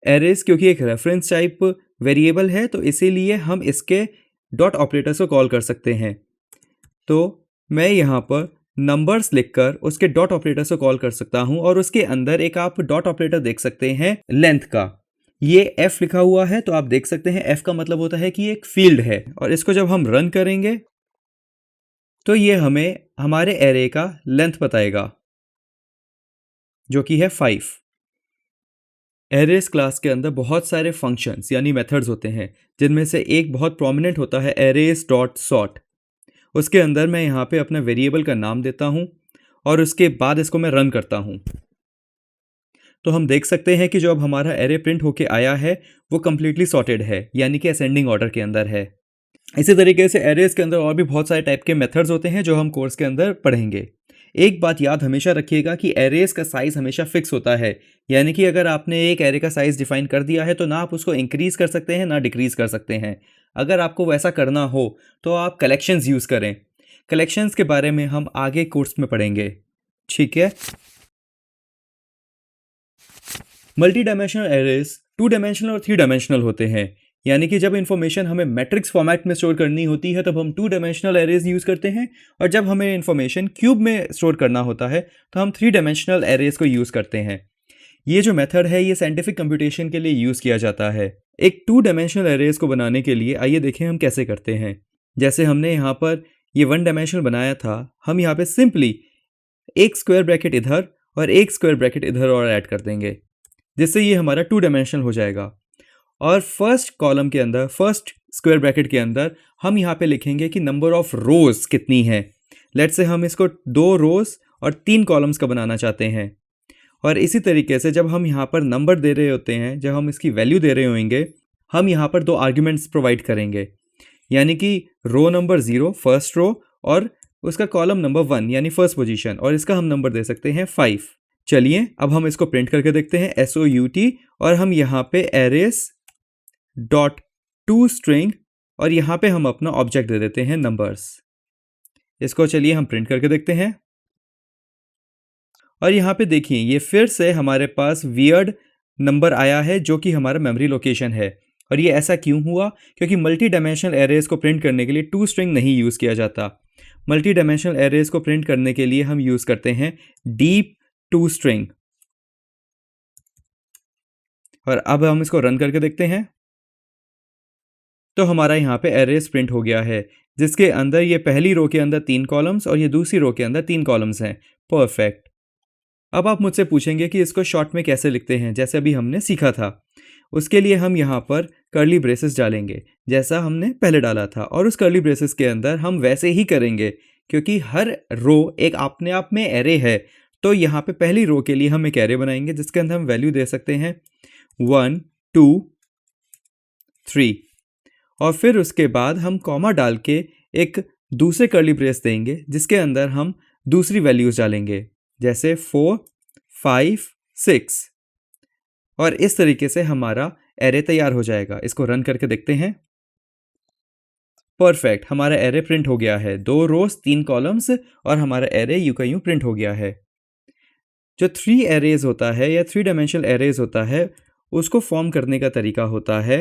एरेस क्योंकि एक रेफरेंस टाइप वेरिएबल है तो इसीलिए हम इसके डॉट ऑपरेटर्स को कॉल कर सकते हैं। तो मैं यहाँ पर नंबर्स लिखकर उसके डॉट ऑपरेटर्स को कॉल कर सकता हूँ और उसके अंदर एक आप डॉट ऑपरेटर देख सकते हैं लेंथ का। ये f लिखा हुआ है तो आप देख सकते हैं f का मतलब होता है कि ये एक फील्ड है और इसको जब हम रन करेंगे तो ये हमें हमारे एरे का लेंथ बताएगा जो कि है 5। एरेस क्लास के अंदर बहुत सारे फंक्शंस यानी मेथड्स होते हैं, जिनमें से एक बहुत प्रोमिनेंट होता है एरेस डॉट सॉर्ट। उसके अंदर मैं यहाँ पे अपना वेरिएबल का नाम देता हूँ और उसके बाद इसको मैं रन करता हूँ। तो हम देख सकते हैं कि जो अब हमारा एरे प्रिंट होके आया है वो कम्प्लीटली सॉर्टेड है, यानी कि असेंडिंग ऑर्डर के अंदर है। इसी तरीके से एरेस के अंदर और भी बहुत सारे टाइप के मेथड्स होते हैं जो हम कोर्स के अंदर पढ़ेंगे। एक बात याद हमेशा रखिएगा कि एरेस का साइज हमेशा फिक्स होता है, यानी कि अगर आपने एक एरे का साइज डिफाइन कर दिया है तो ना आप उसको इंक्रीज कर सकते हैं ना डिक्रीज कर सकते हैं। अगर आपको वैसा करना हो तो आप कलेक्शंस यूज करें। कलेक्शंस के बारे में हम आगे कोर्स में पढ़ेंगे, ठीक है। मल्टी डायमेंशनल एरेस 2 डायमेंशनल और 3 डायमेंशनल होते हैं, यानी कि जब इन्फॉर्मेशन हमें मैट्रिक्स फॉर्मेट में स्टोर करनी होती है तब हम 2 डायमेंशनल एरेज यूज़ करते हैं, और जब हमें इन्फॉर्मेशन क्यूब में स्टोर करना होता है तो हम 3 डायमेंशनल एरेज को यूज़ करते हैं। ये जो मेथड है ये साइंटिफिक कंप्यूटेशन के लिए यूज़ किया जाता है। एक 2 डायमेंशनल एरेज को बनाने के लिए आइए देखें हम कैसे करते हैं। जैसे हमने यहाँ पर ये 1 डायमेंशनल बनाया था, हम यहाँ पे सिंपली एक स्क्वायर ब्रैकेट इधर और एक स्क्वायर ब्रैकेट इधर और ऐड कर देंगे, जिससे ये हमारा 2 डायमेंशनल हो जाएगा। और फर्स्ट कॉलम के अंदर, फर्स्ट स्क्वायर ब्रैकेट के अंदर हम यहाँ पे लिखेंगे कि नंबर ऑफ रोज कितनी है। लेट्स से हम इसको 2 रोज और 3 कॉलम्स का बनाना चाहते हैं। और इसी तरीके से जब हम यहाँ पर नंबर दे रहे होते हैं, जब हम इसकी वैल्यू दे रहे होंगे, हम यहाँ पर 2 आर्ग्यूमेंट्स प्रोवाइड करेंगे, यानी कि रो नंबर 0 फर्स्ट रो और उसका कॉलम नंबर 1 यानी फर्स्ट पोजीशन, और इसका हम नंबर दे सकते हैं 5। चलिए अब हम इसको प्रिंट करके देखते हैं SOUT, और हम यहाँ पे एरेस डॉट टू स्ट्रिंग और यहाँ पे हम अपना ऑब्जेक्ट दे देते हैं नंबर्स। इसको चलिए हम प्रिंट करके देखते हैं और यहाँ पे देखिए ये फिर से हमारे पास वियर्ड नंबर आया है जो कि हमारा मेमोरी लोकेशन है। और ये ऐसा क्यों हुआ? क्योंकि मल्टी डायमेंशनल एरेज को प्रिंट करने के लिए 2 स्ट्रिंग नहीं यूज़ किया जाता। मल्टी डायमेंशनल एरेज को प्रिंट करने के लिए हम यूज़ करते हैं डीप 2 स्ट्रिंग। और अब हम इसको रन करके देखते हैं तो हमारा यहाँ पे एरेस प्रिंट हो गया है, जिसके अंदर ये पहली रो के अंदर 3 कॉलम्स और ये दूसरी रो के अंदर 3 कॉलम्स हैं। परफेक्ट। अब आप मुझसे पूछेंगे कि इसको शॉर्ट में कैसे लिखते हैं, जैसे अभी हमने सीखा था। उसके लिए हम यहाँ पर कर्ली ब्रेसेस डालेंगे जैसा हमने पहले डाला था, और उस कर्ली ब्रेसेस के अंदर हम वैसे ही करेंगे क्योंकि हर रो एक अपने आप में एरे है। तो यहाँ पे पहली रो के लिए हम एक एरे बनाएंगे जिसके अंदर हम वैल्यू दे सकते हैं 1 2 3, और फिर उसके बाद हम कॉमा डाल के एक दूसरे कर्ली ब्रेस देंगे जिसके अंदर हम दूसरी वैल्यूज डालेंगे जैसे 4 5 6, और इस तरीके से हमारा एरे तैयार हो जाएगा। इसको रन करके देखते हैं। परफेक्ट, हमारा एरे प्रिंट हो गया है। 2 रोज 3 कॉलम्स और हमारा एरे यूं का यूं प्रिंट हो गया है। जो 3 एरेज होता है या 3 डायमेंशनल एरेज होता है उसको फॉर्म करने का तरीका होता है,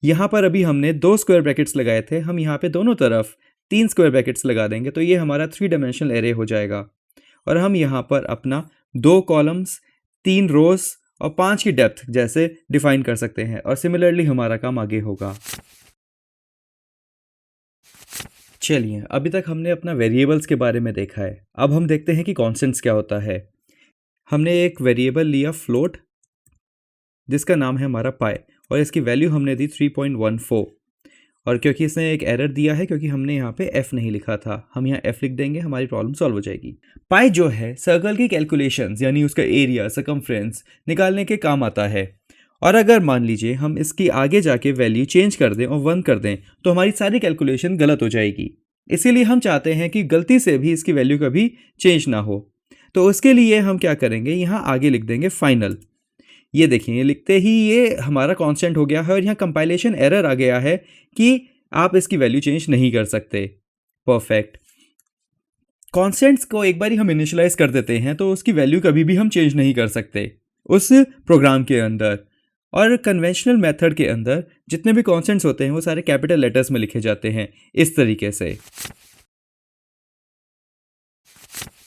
यहाँ पर अभी हमने 2 स्क्वायर ब्रैकेट्स लगाए थे, हम यहाँ पे दोनों तरफ 3 स्क्वायर ब्रैकेट्स लगा देंगे तो ये हमारा 3 डायमेंशनल एरे हो जाएगा। और हम यहाँ पर अपना 2 कॉलम्स, 3 रोज और 5 की डेप्थ जैसे डिफाइन कर सकते हैं और सिमिलरली हमारा काम आगे होगा। चलिए, अभी तक हमने अपना वेरिएबल्स के बारे में देखा है, अब हम देखते हैं कि कॉन्स्टेंट्स क्या होता है। हमने एक वेरिएबल लिया फ्लोट जिसका नाम है हमारा पाई और इसकी वैल्यू हमने दी 3.14 और क्योंकि इसने एक एरर दिया है क्योंकि हमने यहाँ पे f नहीं लिखा था, हम यहाँ f लिख देंगे, हमारी प्रॉब्लम सॉल्व हो जाएगी। पाई जो है सर्कल की कैलकुलेशंस यानी उसका एरिया, सर्कमफ्रेंस निकालने के काम आता है और अगर मान लीजिए हम इसकी आगे जाके वैल्यू चेंज कर दें और 1 कर दें तो हमारी सारी कैलकुलेशन गलत हो जाएगी। इसीलिए हम चाहते हैं कि गलती से भी इसकी वैल्यू कभी चेंज ना हो, तो उसके लिए हम क्या करेंगे, यहाँ आगे लिख देंगे फाइनल। ये देखिए, ये लिखते ही ये हमारा कांस्टेंट हो गया है और यहाँ कंपाइलेशन एरर आ गया है कि आप इसकी वैल्यू चेंज नहीं कर सकते। परफेक्ट। कांस्टेंट्स को एक बार ही हम इनिशियलाइज कर देते हैं तो उसकी वैल्यू कभी भी हम चेंज नहीं कर सकते उस प्रोग्राम के अंदर। और कन्वेंशनल मेथड के अंदर जितने भी कांस्टेंट्स होते हैं वो सारे कैपिटल लेटर्स में लिखे जाते हैं इस तरीके से।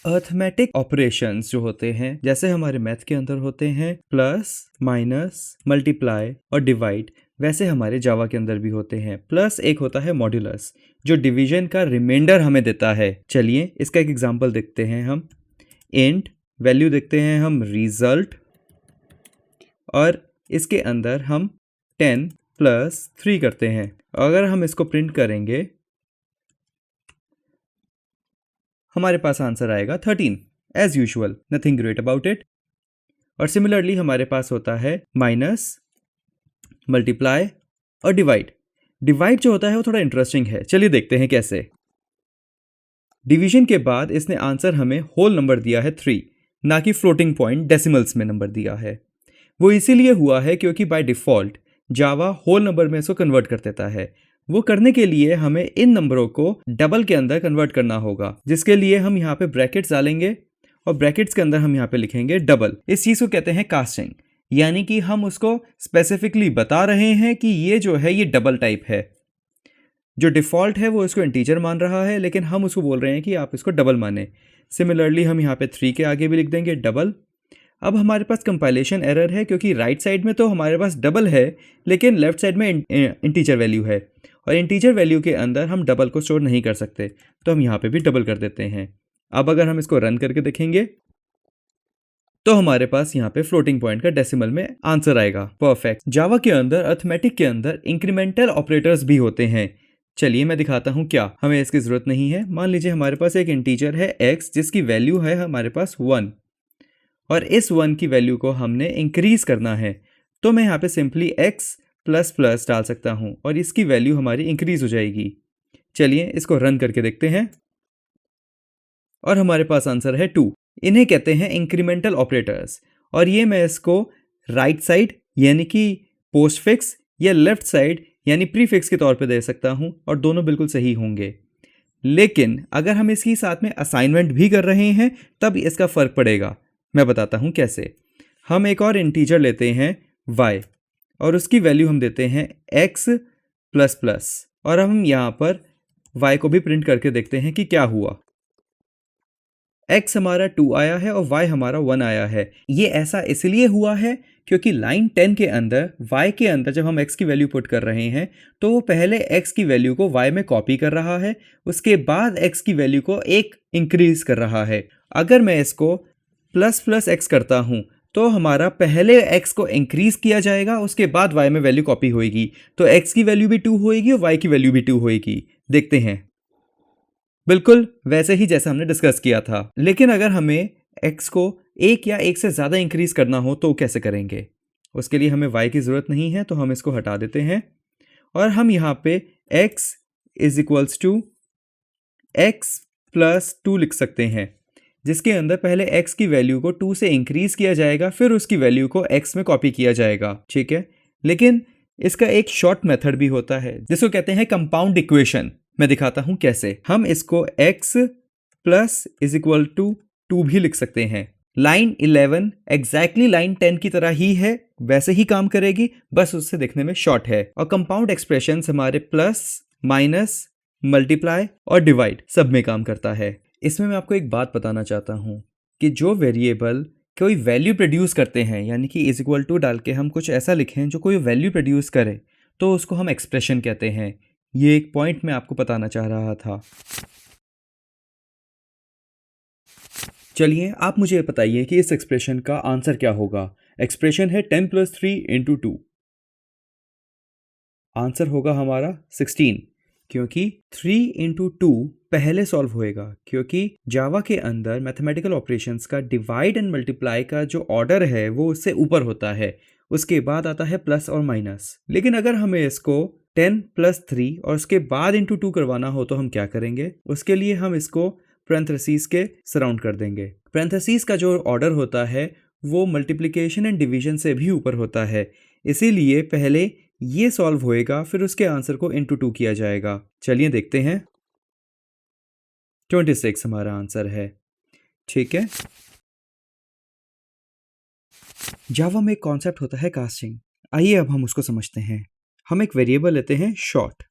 अर्थमेटिक ऑपरेशंस जो होते हैं जैसे हमारे मैथ के अंदर होते हैं प्लस, माइनस, मल्टीप्लाई और डिवाइड, वैसे हमारे जावा के अंदर भी होते हैं। प्लस एक होता है मॉड्यूलस जो डिवीजन का रिमाइंडर हमें देता है। चलिए इसका एक एग्जांपल देखते हैं हम। इंट वैल्यू देखते हैं हम रिजल्ट और इसके अंदर हम 10 + 3 करते हैं। अगर हम इसको प्रिंट करेंगे हमारे पास आंसर आएगा 13 as usual, nothing great about it. और सिमिलरली हमारे पास होता है माइनस, मल्टीप्लाई और डिवाइड। डिवाइड जो होता है वो थोड़ा इंटरेस्टिंग है, चलिए देखते हैं कैसे। डिवीजन के बाद इसने आंसर हमें होल नंबर दिया है 3, ना कि फ्लोटिंग पॉइंट डेसिमल्स में नंबर दिया है। वो इसीलिए हुआ है क्योंकि by default Java whole number में इसको कन्वर्ट कर देता है। वो करने के लिए हमें इन नंबरों को डबल के अंदर कन्वर्ट करना होगा, जिसके लिए हम यहाँ पे ब्रैकेट्स डालेंगे और ब्रैकेट्स के अंदर हम यहाँ पे लिखेंगे डबल। इस चीज़ को कहते हैं कास्टिंग, यानी कि हम उसको स्पेसिफिकली बता रहे हैं कि ये जो है ये डबल टाइप है। जो डिफ़ॉल्ट है वो इसको इंटीजर मान रहा है, लेकिन हम उसको बोल रहे हैं कि आप इसको डबल माने। सिमिलरली हम यहाँ पे 3 के आगे भी लिख देंगे डबल। अब हमारे पास कंपाइलेशन एरर है क्योंकि राइट साइड में तो हमारे पास डबल है लेकिन लेफ्ट साइड में इंटीजर वैल्यू है और इंटीजर वैल्यू के अंदर हम डबल को स्टोर नहीं कर सकते, तो हम यहाँ पे भी डबल कर देते हैं। अब अगर हम इसको रन करके देखेंगे तो हमारे पास यहाँ पे फ्लोटिंग पॉइंट का डेसिमल में आंसर आएगा। परफेक्ट। जावा के अंदर अर्थमेटिक के अंदर इंक्रीमेंटल ऑपरेटर्स भी होते हैं। चलिए मैं दिखाता हूँ क्या, हमें इसकी ज़रूरत नहीं है। मान लीजिए हमारे पास एक इंटीजर है x जिसकी वैल्यू है हमारे पास 1 और इस 1 की वैल्यू को हमने इंक्रीज करना है, तो मैं यहाँ पे सिंपली x ++ डाल सकता हूँ और इसकी वैल्यू हमारी इंक्रीज हो जाएगी। चलिए इसको रन करके देखते हैं और हमारे पास आंसर है 2। इन्हें कहते हैं इंक्रीमेंटल ऑपरेटर्स और ये मैं इसको राइट साइड यानी कि पोस्टफिक्स या लेफ्ट साइड यानी प्रीफिक्स के तौर पे दे सकता हूँ और दोनों बिल्कुल सही होंगे। लेकिन अगर हम इसके साथ में असाइनमेंट भी कर रहे हैं तब इसका फ़र्क पड़ेगा। मैं बताता हूँ कैसे। हम एक और इंटीजर लेते हैं y और उसकी वैल्यू हम देते हैं x++ और हम यहाँ पर y को भी प्रिंट करके देखते हैं कि क्या हुआ। x हमारा 2 आया है और y हमारा 1 आया है। ये ऐसा इसलिए हुआ है क्योंकि लाइन 10 के अंदर y के अंदर जब हम x की वैल्यू पुट कर रहे हैं तो वो पहले x की वैल्यू को y में कॉपी कर रहा है, उसके बाद x की वैल्यू को 1 इंक्रीज कर रहा है। अगर मैं इसको ++ x करता हूँ तो हमारा पहले x को इंक्रीज किया जाएगा, उसके बाद y में वैल्यू कॉपी होएगी, तो x की वैल्यू भी 2 होएगी और y की वैल्यू भी 2 होएगी। देखते हैं, बिल्कुल वैसे ही जैसा हमने डिस्कस किया था। लेकिन अगर हमें x को 1 या 1 से ज़्यादा इंक्रीज करना हो तो कैसे करेंगे? उसके लिए हमें y की ज़रूरत नहीं है, तो हम इसको हटा देते हैं और हम यहाँ पे x = x+2 लिख सकते हैं, जिसके अंदर पहले x की वैल्यू को 2 से इंक्रीज किया जाएगा, फिर उसकी वैल्यू को x में कॉपी किया जाएगा। ठीक है, लेकिन इसका एक शॉर्ट मेथड भी होता है जिसको कहते हैं कंपाउंड इक्वेशन। मैं दिखाता हूं कैसे। हम इसको x + = 2 भी लिख सकते हैं। लाइन 11 एग्जैक्टली लाइन 10 की तरह ही है, वैसे ही काम करेगी, बस उससे दिखने में शॉर्ट है। और कंपाउंड एक्सप्रेशंस हमारे प्लस, माइनस, मल्टीप्लाई और डिवाइड सब में काम करता है। इसमें मैं आपको एक बात बताना चाहता हूँ कि जो वेरिएबल कोई वैल्यू प्रोड्यूस करते हैं, यानी कि इज इक्वल टू डाल के हम कुछ ऐसा लिखें जो कोई वैल्यू प्रोड्यूस करे, तो उसको हम एक्सप्रेशन कहते हैं। ये एक पॉइंट मैं आपको बताना चाह रहा था। चलिए आप मुझे बताइए कि इस एक्सप्रेशन का आंसर क्या होगा। एक्सप्रेशन है 10 + 3 × 2। आंसर होगा हमारा 16, क्योंकि 3 × 2 पहले सॉल्व होएगा, क्योंकि जावा के अंदर मैथमेटिकल ऑपरेशंस का डिवाइड एंड मल्टीप्लाई का जो ऑर्डर है वो उससे ऊपर होता है, उसके बाद आता है प्लस और माइनस। लेकिन अगर हमें इसको 10 + 3 और उसके बाद × 2 करवाना हो तो हम क्या करेंगे? उसके लिए हम इसको पैरेंथेसिस के सराउंड कर देंगे। पैरेंथेसिस का जो ऑर्डर होता है वो मल्टीप्लिकेशन एंड डिवीजन से भी ऊपर होता है, इसीलिए पहले ये सॉल्व होएगा, फिर उसके आंसर को × 2 किया जाएगा। चलिए देखते हैं। 26 हमारा आंसर है। ठीक है। जावा में एक कॉन्सेप्ट होता है कास्टिंग। आइए अब हम उसको समझते हैं। हम एक वेरिएबल लेते हैं शॉर्ट,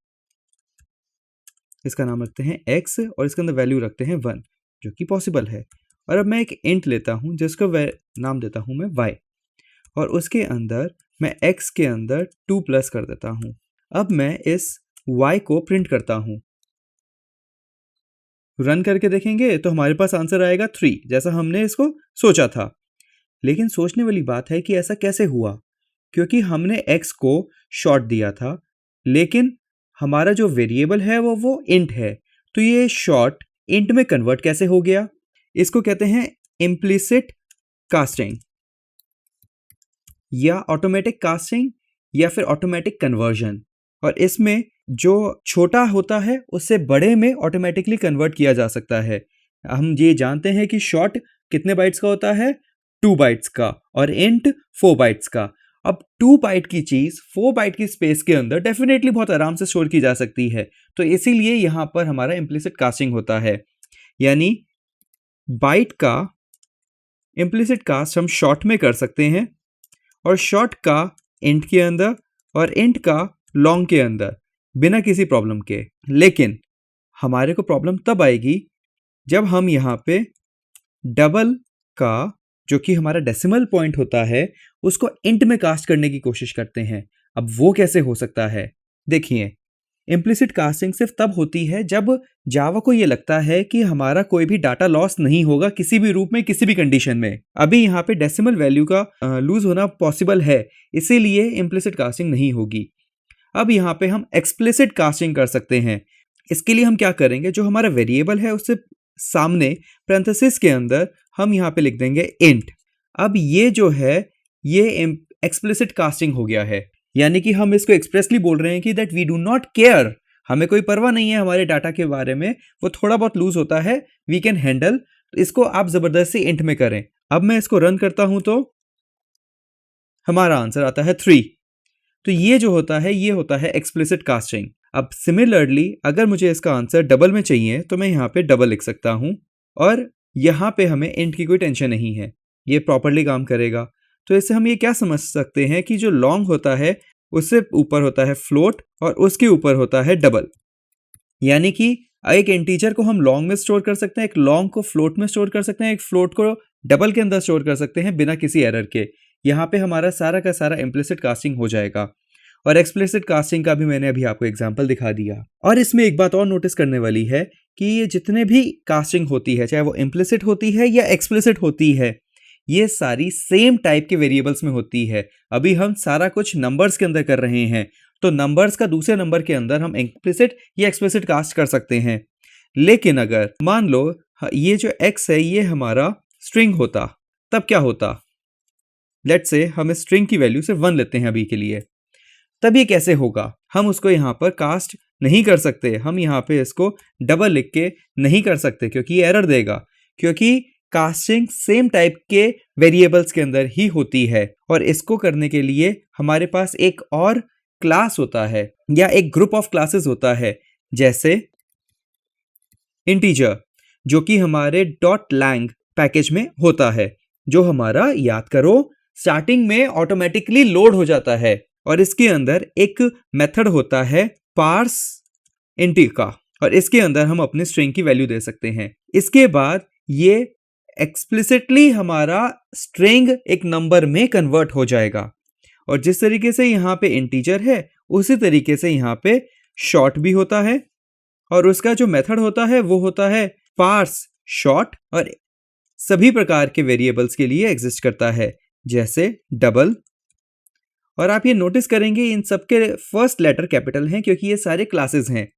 इसका नाम रखते हैं x और इसके अंदर वैल्यू रखते हैं 1, जो कि पॉसिबल है। और अब मैं एक इंट लेता हूं जिसको नाम देता हूं मैं y, और उसके अंदर मैं x के अंदर 2 प्लस कर देता हूं। अब मैं इस y को प्रिंट करता हूं। रन करके देखेंगे तो हमारे पास आंसर आएगा 3, जैसा हमने इसको सोचा था। लेकिन सोचने वाली बात है कि ऐसा कैसे हुआ, क्योंकि हमने x को शॉर्ट दिया था, लेकिन हमारा जो वेरिएबल है वो इंट है, तो ये शॉर्ट इंट में कन्वर्ट कैसे हो गया? इसको कहते हैं इम्प्लिसिट कास्टिंग या ऑटोमेटिक कास्टिंग या फिर ऑटोमेटिक कन्वर्जन। और इसमें जो छोटा होता है उससे बड़े में ऑटोमेटिकली कन्वर्ट किया जा सकता है। हम ये जानते हैं कि शॉर्ट कितने बाइट्स का होता है? 2 बाइट्स का, और इंट 4 बाइट्स का। अब 2 बाइट की चीज 4 बाइट की स्पेस के अंदर डेफिनेटली बहुत आराम से स्टोर की जा सकती है, तो इसीलिए यहां पर हमारा इम्प्लिसिट कास्टिंग होता है, यानी बाइट का इम्प्लिसिट कास्ट हम शॉर्ट में कर सकते हैं, और शॉर्ट का इंट के अंदर और इंट का लॉन्ग के अंदर, बिना किसी प्रॉब्लम के। लेकिन हमारे को प्रॉब्लम तब आएगी जब हम यहाँ पे डबल का, जो कि हमारा डेसिमल पॉइंट होता है, उसको इंट में कास्ट करने की कोशिश करते हैं। अब वो कैसे हो सकता है? देखिए, इम्प्लिसिट कास्टिंग सिर्फ तब होती है जब जावा को ये लगता है कि हमारा कोई भी डाटा लॉस नहीं होगा किसी भी रूप में, किसी भी कंडीशन में। अभी यहाँ पे डेसिमल वैल्यू का लूज होना पॉसिबल है, इसीलिए इम्प्लिसिट कास्टिंग नहीं होगी। अब यहाँ पे हम एक्सप्लिसिट कास्टिंग कर सकते हैं। इसके लिए हम क्या करेंगे, जो हमारा वेरिएबल है उससे सामने पैरेंथेसिस के अंदर हम यहाँ पे लिख देंगे इंट। अब ये जो है ये एक्सप्लिसिट कास्टिंग हो गया है, यानी कि हम इसको एक्सप्रेसली बोल रहे हैं कि that we do not care, हमें कोई परवाह नहीं है हमारे डाटा के बारे में, वो थोड़ा बहुत लूज होता है, वी कैन हैंडल, तो इसको आप जबरदस्ती इंट में करें। अब मैं इसको रन करता हूं तो हमारा आंसर आता है 3। तो ये जो होता है ये होता है एक्सप्लिसिट कास्टिंग। अब सिमिलरली अगर मुझे इसका आंसर डबल में चाहिए तो मैं यहाँ पे डबल लिख सकता हूँ, और यहाँ पे हमें इंट की कोई टेंशन नहीं है, ये प्रॉपरली काम करेगा। तो इससे हम ये क्या समझ सकते हैं कि जो लॉन्ग होता है उससे ऊपर होता है फ्लोट और उसके ऊपर होता है डबल, यानी कि एक इंटीजर को हम लॉन्ग में स्टोर कर सकते हैं, एक लॉन्ग को फ्लोट में स्टोर कर सकते हैं, एक फ्लोट को डबल के अंदर स्टोर कर सकते हैं बिना किसी एरर के। यहाँ पे हमारा सारा का सारा इम्प्लिसिट कास्टिंग हो जाएगा, और एक्सप्लिसिट कास्टिंग का भी मैंने अभी आपको एग्जांपल दिखा दिया। और इसमें एक बात और नोटिस करने वाली है कि ये जितने भी कास्टिंग होती है, चाहे वो इम्प्लिसिट होती है या एक्सप्लिसिट होती है, ये सारी सेम टाइप के वेरिएबल्स में होती है। अभी हम सारा कुछ नंबर्स के अंदर कर रहे हैं, तो नंबर्स का दूसरे नंबर के अंदर हम इम्प्लिसिट या एक्सप्लिसिट कास्ट कर सकते हैं। लेकिन अगर मान लो ये जो x है ये हमारा स्ट्रिंग होता, तब क्या होता? लेट्स से हम इस स्ट्रिंग की वैल्यू से 1 लेते हैं अभी के लिए, तब ये कैसे होगा? हम उसको यहाँ पर कास्ट नहीं कर सकते, हम यहाँ पे इसको डबल लिख के नहीं कर सकते क्योंकि ये एरर देगा, क्योंकि कास्टिंग सेम टाइप के वेरिएबल्स के अंदर ही होती है। और इसको करने के लिए हमारे पास एक और क्लास होता है या एक ग्रुप ऑफ क्लासेस होता है, जैसे इंटीजर, जो कि हमारे .lang पैकेज में होता है, जो हमारा, याद करो, स्टार्टिंग में ऑटोमेटिकली लोड हो जाता है। और इसके अंदर एक मेथड होता है पार्स इंट का, और इसके अंदर हम अपने स्ट्रिंग की वैल्यू दे सकते हैं। इसके बाद ये एक्सप्लिसिटली हमारा स्ट्रिंग एक नंबर में कन्वर्ट हो जाएगा, और जिस तरीके से यहाँ पे इंटीजर है उसी तरीके से यहाँ पे शॉर्ट भी होता है, और उसका जो मेथड होता है वो होता है पार्स शॉर्ट, और सभी प्रकार के वेरिएबल्स के लिए एग्जिस्ट करता है, जैसे डबल। और आप ये नोटिस करेंगे इन सबके फर्स्ट लेटर कैपिटल हैं क्योंकि ये सारे क्लासेस हैं,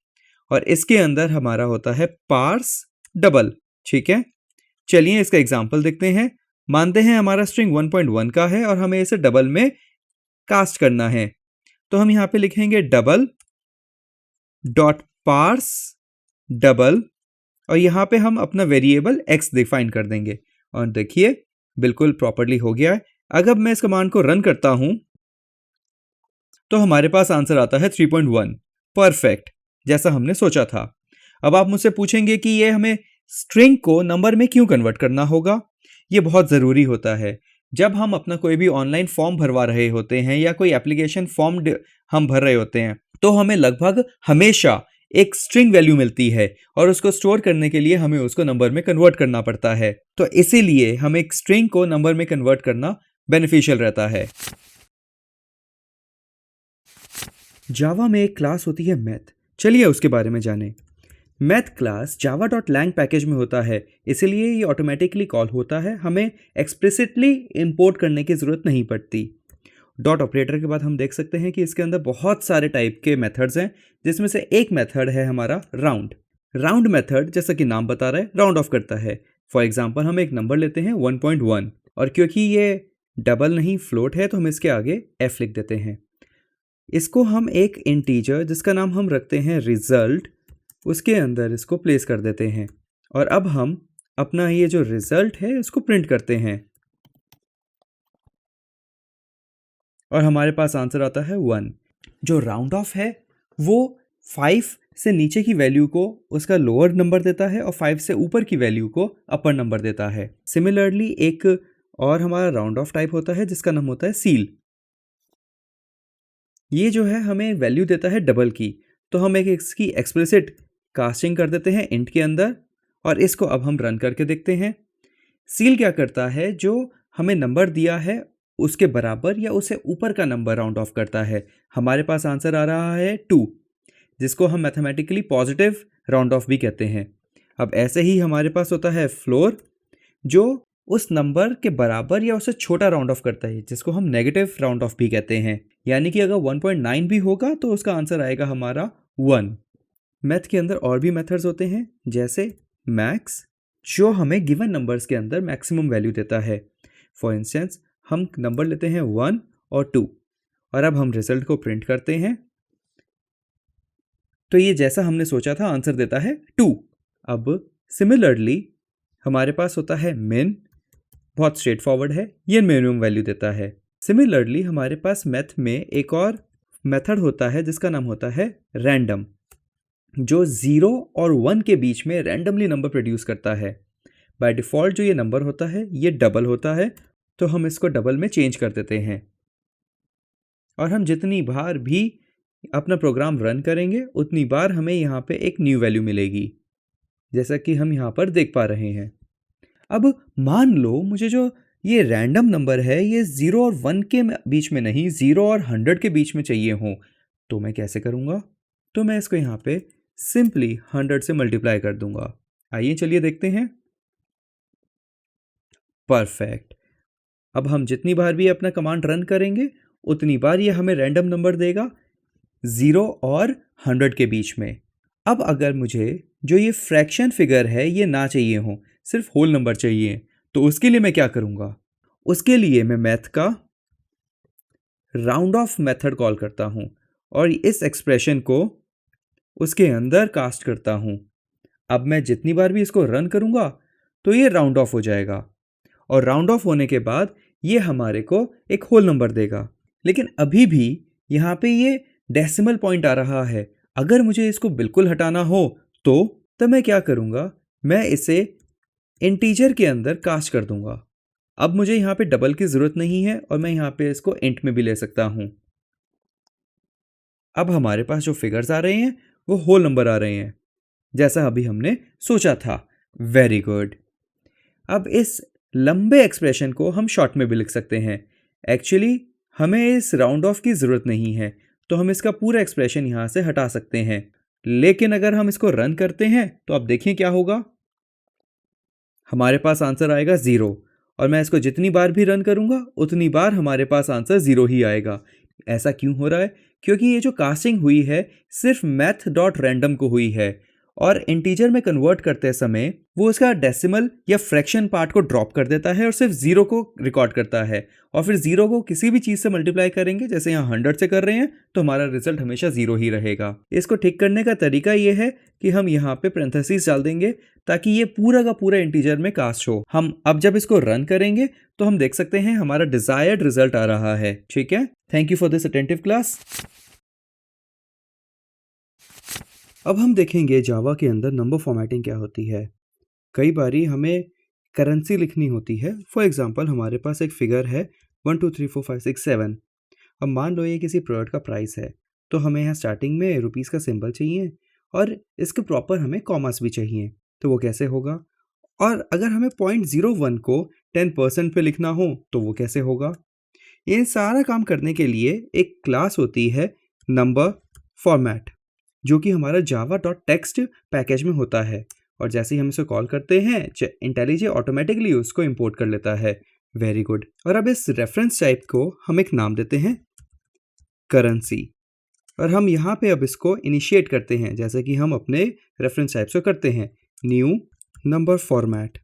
और इसके अंदर हमारा होता है पार्स डबल। ठीक है, चलिए इसका एग्जांपल देखते हैं। मानते हैं हमारा स्ट्रिंग 1.1 का है और हमें इसे डबल में कास्ट करना है, तो हम यहाँ पे लिखेंगे डबल डॉट पार्स डबल, और यहाँ पे हम अपना वेरिएबल x डिफाइन कर देंगे, और देखिए बिल्कुल प्रॉपर्ली हो गया है। अगर मैं इस कमांड को रन करता हूं तो हमारे पास आंसर आता है 3.1, परफेक्ट, जैसा हमने सोचा था। अब आप मुझसे पूछेंगे कि ये हमें स्ट्रिंग को नंबर में क्यों कन्वर्ट करना होगा। ये बहुत ज़रूरी होता है। जब हम अपना कोई भी ऑनलाइन फॉर्म भरवा रहे होते हैं या कोई एप्लीकेशन फॉर्म हम भर रहे होते हैं, तो हमें लगभग हमेशा एक स्ट्रिंग वैल्यू मिलती है, और उसको स्टोर करने के लिए हमें उसको नंबर में कन्वर्ट करना पड़ता है। तो इसीलिए हमें एक स्ट्रिंग को नंबर में कन्वर्ट करना बेनिफिशियल रहता है। जावा में एक क्लास होती है मैथ, चलिए उसके बारे में जानें। मैथ क्लास java.lang पैकेज में होता है, इसलिए ये ऑटोमेटिकली कॉल होता है, हमें एक्सप्लिसिटली इंपोर्ट करने की ज़रूरत नहीं पड़ती। डॉट ऑपरेटर के बाद हम देख सकते हैं कि इसके अंदर बहुत सारे टाइप के मेथड्स हैं, जिसमें से एक मेथड है हमारा राउंड। राउंड मेथड, जैसा कि नाम बता रहा है, राउंड ऑफ करता है। फॉर एग्जांपल हम एक नंबर लेते हैं 1.1, और क्योंकि ये डबल नहीं फ्लोट है तो हम इसके आगे f लिख देते हैं। इसको हम एक इंटीजर जिसका नाम हम रखते हैं रिजल्ट, उसके अंदर इसको प्लेस कर देते हैं, और अब हम अपना ये जो रिजल्ट है इसको प्रिंट करते हैं, और हमारे पास आंसर आता है 1। जो राउंड ऑफ है वो 5 से नीचे की वैल्यू को उसका लोअर नंबर देता है और 5 से ऊपर की वैल्यू को अपर नंबर देता है। सिमिलरली एक और हमारा राउंड ऑफ टाइप होता है जिसका नाम होता है सील। ये जो है हमें वैल्यू देता है डबल की, तो हम एक इसकी एक्सप्लिसिट कास्टिंग कर देते हैं इंट के अंदर, और इसको अब हम रन करके देखते हैं। सील क्या करता है, जो हमें नंबर दिया है उसके बराबर या उससे ऊपर का नंबर राउंड ऑफ करता है। हमारे पास आंसर आ रहा है 2, जिसको हम मैथमेटिकली पॉजिटिव राउंड ऑफ भी कहते हैं। अब ऐसे ही हमारे पास होता है फ्लोर, जो उस नंबर के बराबर या उससे छोटा राउंड ऑफ करता है, जिसको हम नेगेटिव राउंड ऑफ भी कहते हैं। यानी कि अगर 1.9 भी होगा तो उसका आंसर आएगा हमारा 1। मैथ के अंदर और भी मेथड्स होते हैं, जैसे मैक्स, जो हमें गिवन नंबर्स के अंदर मैक्सिमम वैल्यू देता है। फॉर इंस्टेंस हम नंबर लेते हैं 1 और 2, और अब हम रिजल्ट को प्रिंट करते हैं, तो ये जैसा हमने सोचा था आंसर देता है 2। अब सिमिलरली हमारे पास होता है मिन, बहुत स्ट्रेट फॉरवर्ड है, ये मिनिमम वैल्यू देता है। सिमिलरली हमारे पास मैथ में एक और मेथड होता है जिसका नाम होता है रैंडम, जो 0 और 1 के बीच में रैंडमली नंबर प्रोड्यूस करता है। बाय डिफ़ॉल्ट जो ये नंबर होता है ये डबल होता है, तो हम इसको डबल में चेंज कर देते हैं, और हम जितनी बार भी अपना प्रोग्राम रन करेंगे उतनी बार हमें यहाँ पे एक न्यू वैल्यू मिलेगी, जैसा कि हम यहाँ पर देख पा रहे हैं। अब मान लो मुझे जो ये रैंडम नंबर है ये 0 और 1 के बीच में नहीं, 0 और 100 के बीच में चाहिए हो, तो मैं कैसे करूँगा? तो मैं इसको यहाँ पे सिंपली 100 से मल्टीप्लाई कर दूंगा। आइए चलिए देखते हैं। परफेक्ट। अब हम जितनी बार भी अपना कमांड रन करेंगे उतनी बार ये हमें रैंडम नंबर देगा 0 और 100 के बीच में। अब अगर मुझे जो ये फ्रैक्शन फिगर है ये ना चाहिए हो, सिर्फ होल नंबर चाहिए, तो उसके लिए मैं क्या करूँगा? उसके लिए मैं मैथ का राउंड ऑफ मेथड कॉल करता हूँ और इस एक्सप्रेशन को उसके अंदर कास्ट करता हूँ। अब मैं जितनी बार भी इसको रन करूँगा तो ये राउंड ऑफ हो जाएगा, और राउंड ऑफ होने के बाद ये हमारे को एक होल नंबर देगा। लेकिन अभी भी यहाँ पे ये डेसिमल पॉइंट आ रहा है। अगर मुझे इसको बिल्कुल हटाना हो तो मैं क्या करूँगा? मैं इसे इंटीजर के अंदर कास्ट कर दूंगा। अब मुझे यहाँ पे डबल की ज़रूरत नहीं है और मैं यहाँ पे इसको इंट में भी ले सकता हूँ। अब हमारे पास जो फिगर्स आ रहे हैं वो होल नंबर आ रहे हैं, जैसा अभी हमने सोचा था। Very good. अब इस लंबे एक्सप्रेशन को हम शॉर्ट में भी लिख सकते हैं। एक्चुअली हमें इस राउंड ऑफ की ज़रूरत नहीं है, तो हम इसका पूरा एक्सप्रेशन यहाँ से हटा सकते हैं। लेकिन अगर हम इसको रन करते हैं तो आप देखिए क्या होगा। हमारे पास आंसर आएगा 0, और मैं इसको जितनी बार भी रन करूंगा उतनी बार हमारे पास आंसर 0 ही आएगा। ऐसा क्यों हो रहा है? क्योंकि ये जो कास्टिंग हुई है सिर्फ मैथ डॉट रैंडम को हुई है, और इंटीजर में कन्वर्ट करते समय वो इसका डेसिमल या फ्रैक्शन पार्ट को ड्रॉप कर देता है और सिर्फ 0 को रिकॉर्ड करता है, और फिर 0 को किसी भी चीज़ से मल्टीप्लाई करेंगे, जैसे यहाँ 100 से कर रहे हैं, तो हमारा रिजल्ट हमेशा 0 ही रहेगा। इसको ठीक करने का तरीका ये है कि हम यहाँ पे पेरेंथेसिस डाल देंगे ताकि ये पूरा का पूरा इंटीजर में कास्ट हो। हम अब जब इसको रन करेंगे तो हम देख सकते हैं हमारा डिजायर्ड रिजल्ट आ रहा है। ठीक है, thank you for this attentive class. अब हम देखेंगे जावा के अंदर नंबर फॉर्मेटिंग क्या होती है। कई बारी हमें करेंसी लिखनी होती है। फॉर एग्जांपल हमारे पास एक फिगर है 1 2 3 4 5 6 7। अब मान लो ये किसी प्रोडक्ट का प्राइस है, तो हमें यहाँ स्टार्टिंग में रुपीस का सिंबल चाहिए और इसके प्रॉपर हमें कॉमास भी चाहिए। तो वो कैसे होगा? और अगर हमें 0.01 को 10% पे लिखना हो तो वो कैसे होगा? ये सारा काम करने के लिए एक क्लास होती है नंबर फॉर्मेट, जो कि हमारा java.text पैकेज में होता है, और जैसे ही हम इसे कॉल करते हैं इंटेलिजे ऑटोमेटिकली उसको इंपोर्ट कर लेता है। Very good. और अब इस रेफरेंस टाइप को हम एक नाम देते हैं करेंसी, और हम यहाँ पे अब इसको इनिशिएट करते हैं जैसे कि हम अपने रेफरेंस टाइप्स को करते हैं, न्यू नंबर फॉर्मेट।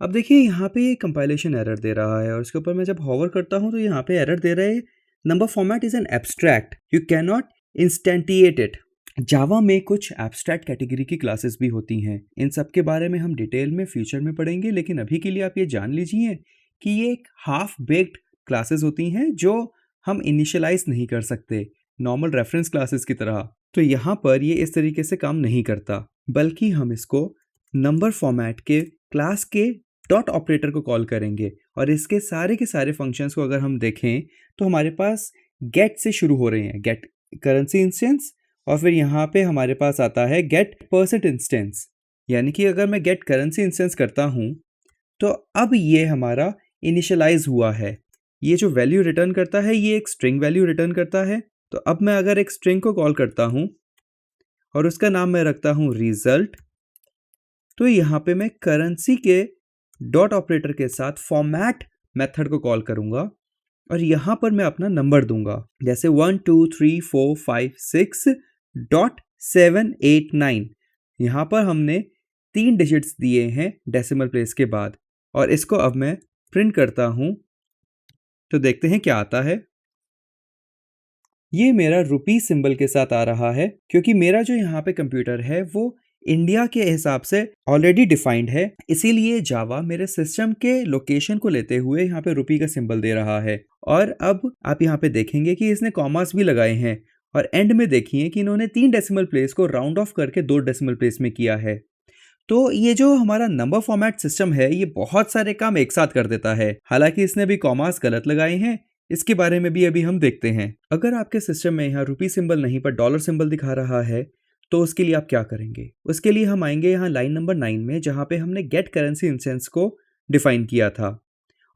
अब देखिए यहाँ पे ये कंपाइलेशन एरर दे रहा है, और इसके ऊपर मैं जब हॉवर करता हूँ तो यहाँ पे एरर दे रहा है number format is an abstract, you can not instantiate it. Java में कुछ एब्स्ट्रैक्ट कैटेगरी की क्लासेस भी होती हैं। इन सब के बारे में हम डिटेल में फ्यूचर में पढ़ेंगे, लेकिन अभी के लिए आप ये जान लीजिए कि ये एक हाफ बेक्ड क्लासेस होती हैं जो हम इनिशियलाइज नहीं कर सकते नॉर्मल रेफरेंस क्लासेस की तरह। तो यहाँ पर ये इस तरीके से काम नहीं करता, बल्कि हम इसको नंबर फॉर्मेट के क्लास के डॉट ऑपरेटर को कॉल करेंगे, और इसके सारे के सारे फंक्शंस को अगर हम देखें तो हमारे पास गेट से शुरू हो रहे हैं, गेट करेंसी इंस्टेंस, और फिर यहाँ पे हमारे पास आता है गेट परसेंट इंस्टेंस। यानी कि अगर मैं गेट करेंसी इंस्टेंस करता हूँ तो अब ये हमारा इनिशियलाइज हुआ है। ये जो वैल्यू रिटर्न करता है ये एक स्ट्रिंग वैल्यू रिटर्न करता है। तो अब मैं अगर एक स्ट्रिंग को कॉल करता हूँ और उसका नाम मैं रखता हूँ रिजल्ट, तो यहाँ पे मैं करेंसी के डॉट ऑपरेटर के साथ फॉर्मेट मेथड को कॉल करूँगा, और यहाँ पर मैं अपना नंबर दूंगा, जैसे 1 2 3 4 5 6.789। यहाँ पर हमने 3 डिजिट्स दिए हैं डेसिमल प्लेस के बाद, और इसको अब मैं प्रिंट करता हूँ तो देखते हैं क्या आता है। ये मेरा रुपी सिंबल के साथ आ रहा है, क्योंकि मेरा जो यहाँ पे कंप्यूटर है वो इंडिया के हिसाब से ऑलरेडी डिफाइंड है, इसीलिए जावा मेरे सिस्टम के लोकेशन को लेते हुए यहाँ पे रुपी का सिंबल दे रहा है। और अब आप यहाँ पे देखेंगे कि इसने कॉमास भी लगाए हैं, और एंड में देखिए कि इन्होंने 3 डेसिमल प्लेस को राउंड ऑफ करके 2 डेसिमल प्लेस में किया है। तो ये जो हमारा नंबर फॉर्मेट सिस्टम है ये बहुत सारे काम एक साथ कर देता है। हालांकि इसने भी कॉमास गलत लगाए हैं, इसके बारे में भी अभी हम देखते हैं। अगर आपके सिस्टम में यहाँ रुपी सिंबल नहीं पर डॉलर सिंबल दिखा रहा है तो उसके लिए आप क्या करेंगे? उसके लिए हम आएंगे यहाँ लाइन नंबर 9 में, जहाँ पे हमने गेट करेंसी इंस्टेंस को डिफाइन किया था,